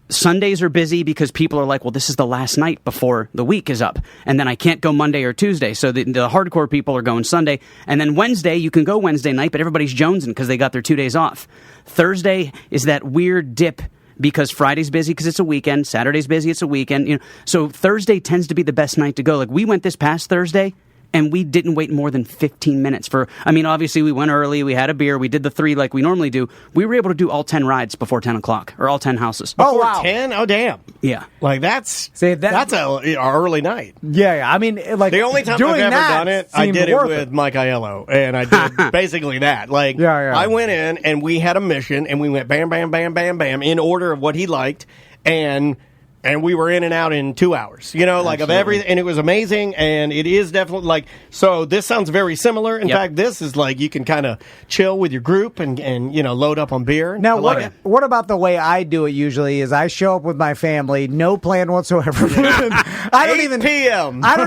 Sundays are busy because people are like, well, this is the last night before the week is up. And then I can't go Monday or Tuesday. So the hardcore people are going Sunday. And then Wednesday, you can go Wednesday night, but everybody's jonesing because they got their 2 days off. Thursday is that weird dip because Friday's busy because it's a weekend. Saturday's busy, it's a weekend. So Thursday tends to be the best night to go. Like, we went this past Thursday, and we didn't wait more than 15 minutes obviously we went early, we had a beer, we did the 3 like we normally do. We were able to do all 10 rides before 10 o'clock, or all 10 houses. Oh, wow. 10? Oh, damn. Yeah. Like, that's an early night. Yeah. I mean, like, the only time I've ever done it, I did it with Mike Aiello, and I did basically that. Like, I went in, and we had a mission, and we went bam, bam, bam, bam, bam, in order of what he liked, and we were in and out in 2 hours, of everything. And it was amazing. And it is definitely so this sounds very similar. In fact, this is you can kind of chill with your group and load up on beer. Now, what about the way I do it usually is I show up with my family, no plan whatsoever. I don't 8 even p.m. I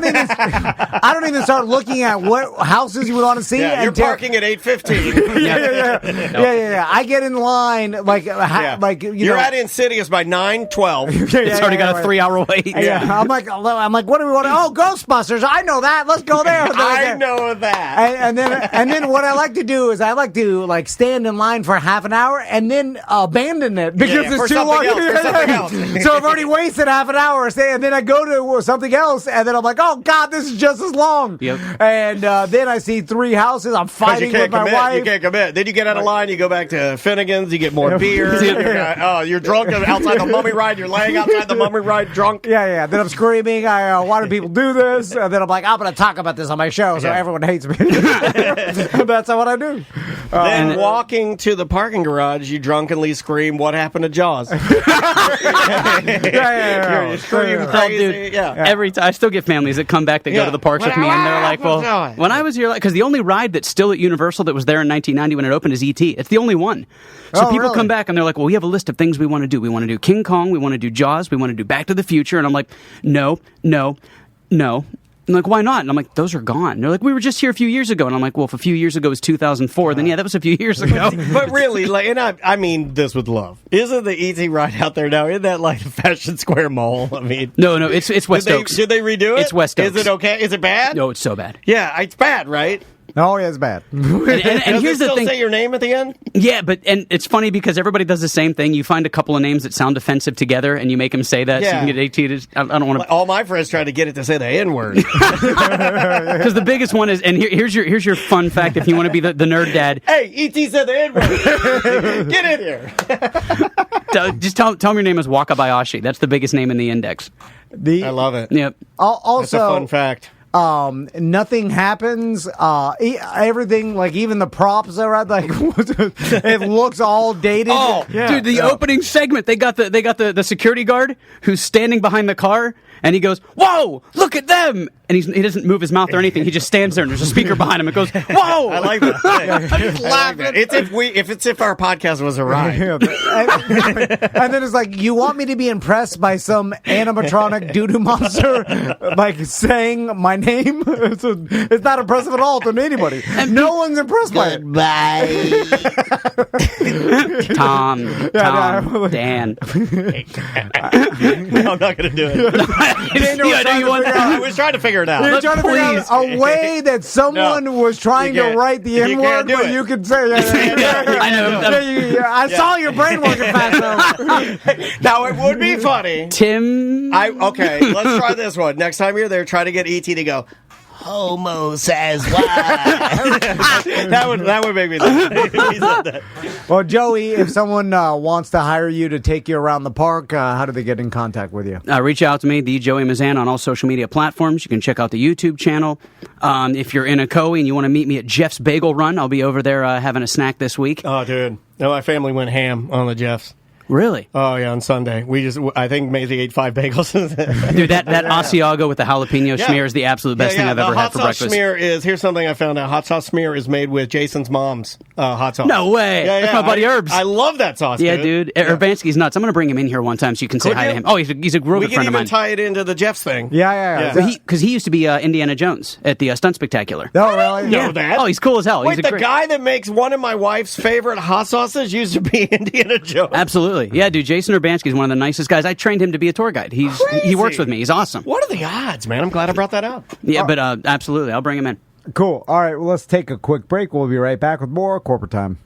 don't even start looking at what houses you would want to see. Yeah, you're parking at 8:15. Yeah. I get in line you're at Insidious by 9:12. already got a 3-hour wait. Yeah. I'm like, what do we want? Oh, Ghostbusters! I know that. Let's go there. I know that. And then what I like to do is I like to stand in line for half an hour and then abandon it because it's too long. So I've already wasted half an hour, and then I go to something else, and then I'm like, oh God, this is just as long. Yep. And then I see 3 houses. I'm fighting with my wife. You can't commit. Then you get out of line. You go back to Finnegan's. You get more beer. You're drunk outside the mummy ride. You're laying outside the mummy ride drunk. Yeah. Then I'm screaming. Why do people do this? And then I'm like, I'm going to talk about this on my show, so everyone hates me. That's what I do. Then walking to the parking garage, you drunkenly scream, "What happened to Jaws?" You scream crazy. Every time I still get families that come back that go to the parks with me, and they're like, "Well, when I was here, because the only ride that's still at Universal that was there in 1990 when it opened is E.T. It's the only one." So people come back and they're like, "Well, we have a list of things we want to do. We want to do King Kong. We want to do Jaws. We want to do Back to the Future." And I'm like, "No." I'm like, why not? And I'm like, those are gone. And they're like, we were just here a few years ago. And I'm like, well, if a few years ago was 2004, then that was a few years ago. But really, and I mean this with love. Isn't the E.T. ride out there now? Isn't that like the Fashion Square Mall? I mean, no, it's West Oaks. Did they redo it? It's West Oaks. Is it okay? Is it bad? No, it's so bad. Yeah, it's bad, right? Oh, yeah, it's bad. And Does here's it still the thing. Say your name at the end? Yeah, and it's funny because everybody does the same thing. You find a couple of names that sound offensive together, and you make them say that. So you can get AT. I don't want to. All my friends try to get it to say the N-word. Because the biggest one is, and here's your fun fact. If you want to be the nerd dad, hey, E.T. said the N-word. Get in here. Just tell him your name is Wakabayashi. That's the biggest name in the index. I love it. Yep. Also, that's a fun fact. Nothing happens. Everything, like even the props are like it looks all dated. Oh, dude, the opening segment, they got the security guard who's standing behind the car, and he goes, "Whoa, look at them!" And he doesn't move his mouth or anything. He just stands there, and there's a speaker behind him. It goes, "Whoa!" I like that. I just laugh. It's if our podcast was a ride. And then it's like, you want me to be impressed by some animatronic doo-doo monster like saying my name? It's not impressive at all to anybody. And no one's impressed by it. Bye. Tom, Dan. No, I'm not going to do it. I was trying to figure it out. You're trying to figure out a way that someone was trying to write the N-word, but you could say, I know. I saw your brain working fast, though. Now, it would be funny. Tim. Okay, let's try this one. Next time you're there, try to get E.T. to go, "Homo says why." that would make me laugh. Well, Joey, if someone wants to hire you to take you around the park, how do they get in contact with you? Reach out to me, the Joey Mazan, on all social media platforms. You can check out the YouTube channel. If you're in Ocoee and you want to meet me at Jeff's Bagel Run, I'll be over there having a snack this week. Oh, dude. No, my family went ham on the Jeff's. Really? Oh, yeah, on Sunday. I think Maisie ate 5 bagels. Dude, that Asiago with the jalapeno schmear is the absolute best thing I've ever had for breakfast. Here's something I found out. Hot sauce smear is made with Jason's mom's hot sauce. No way. That's my buddy Herbs. I love that sauce, dude. Urbanski's nuts. I'm going to bring him in here one time so you can say hi to him. Oh, he's a real good friend of mine. We can even tie it into the Jeff's thing. Yeah. Because he used to be Indiana Jones at the Stunt Spectacular. Oh, really? Know that? Oh, he's cool as hell. Wait, the guy that makes one of my wife's favorite hot sauces used to be Indiana Jones? Absolutely. Yeah, dude, Jason Urbanski is one of the nicest guys. I trained him to be a tour guide. He works with me. He's awesome. What are the odds, man? I'm glad I brought that up. Yeah, but absolutely. I'll bring him in. Cool. All right, well, let's take a quick break. We'll be right back with more Corporate Time.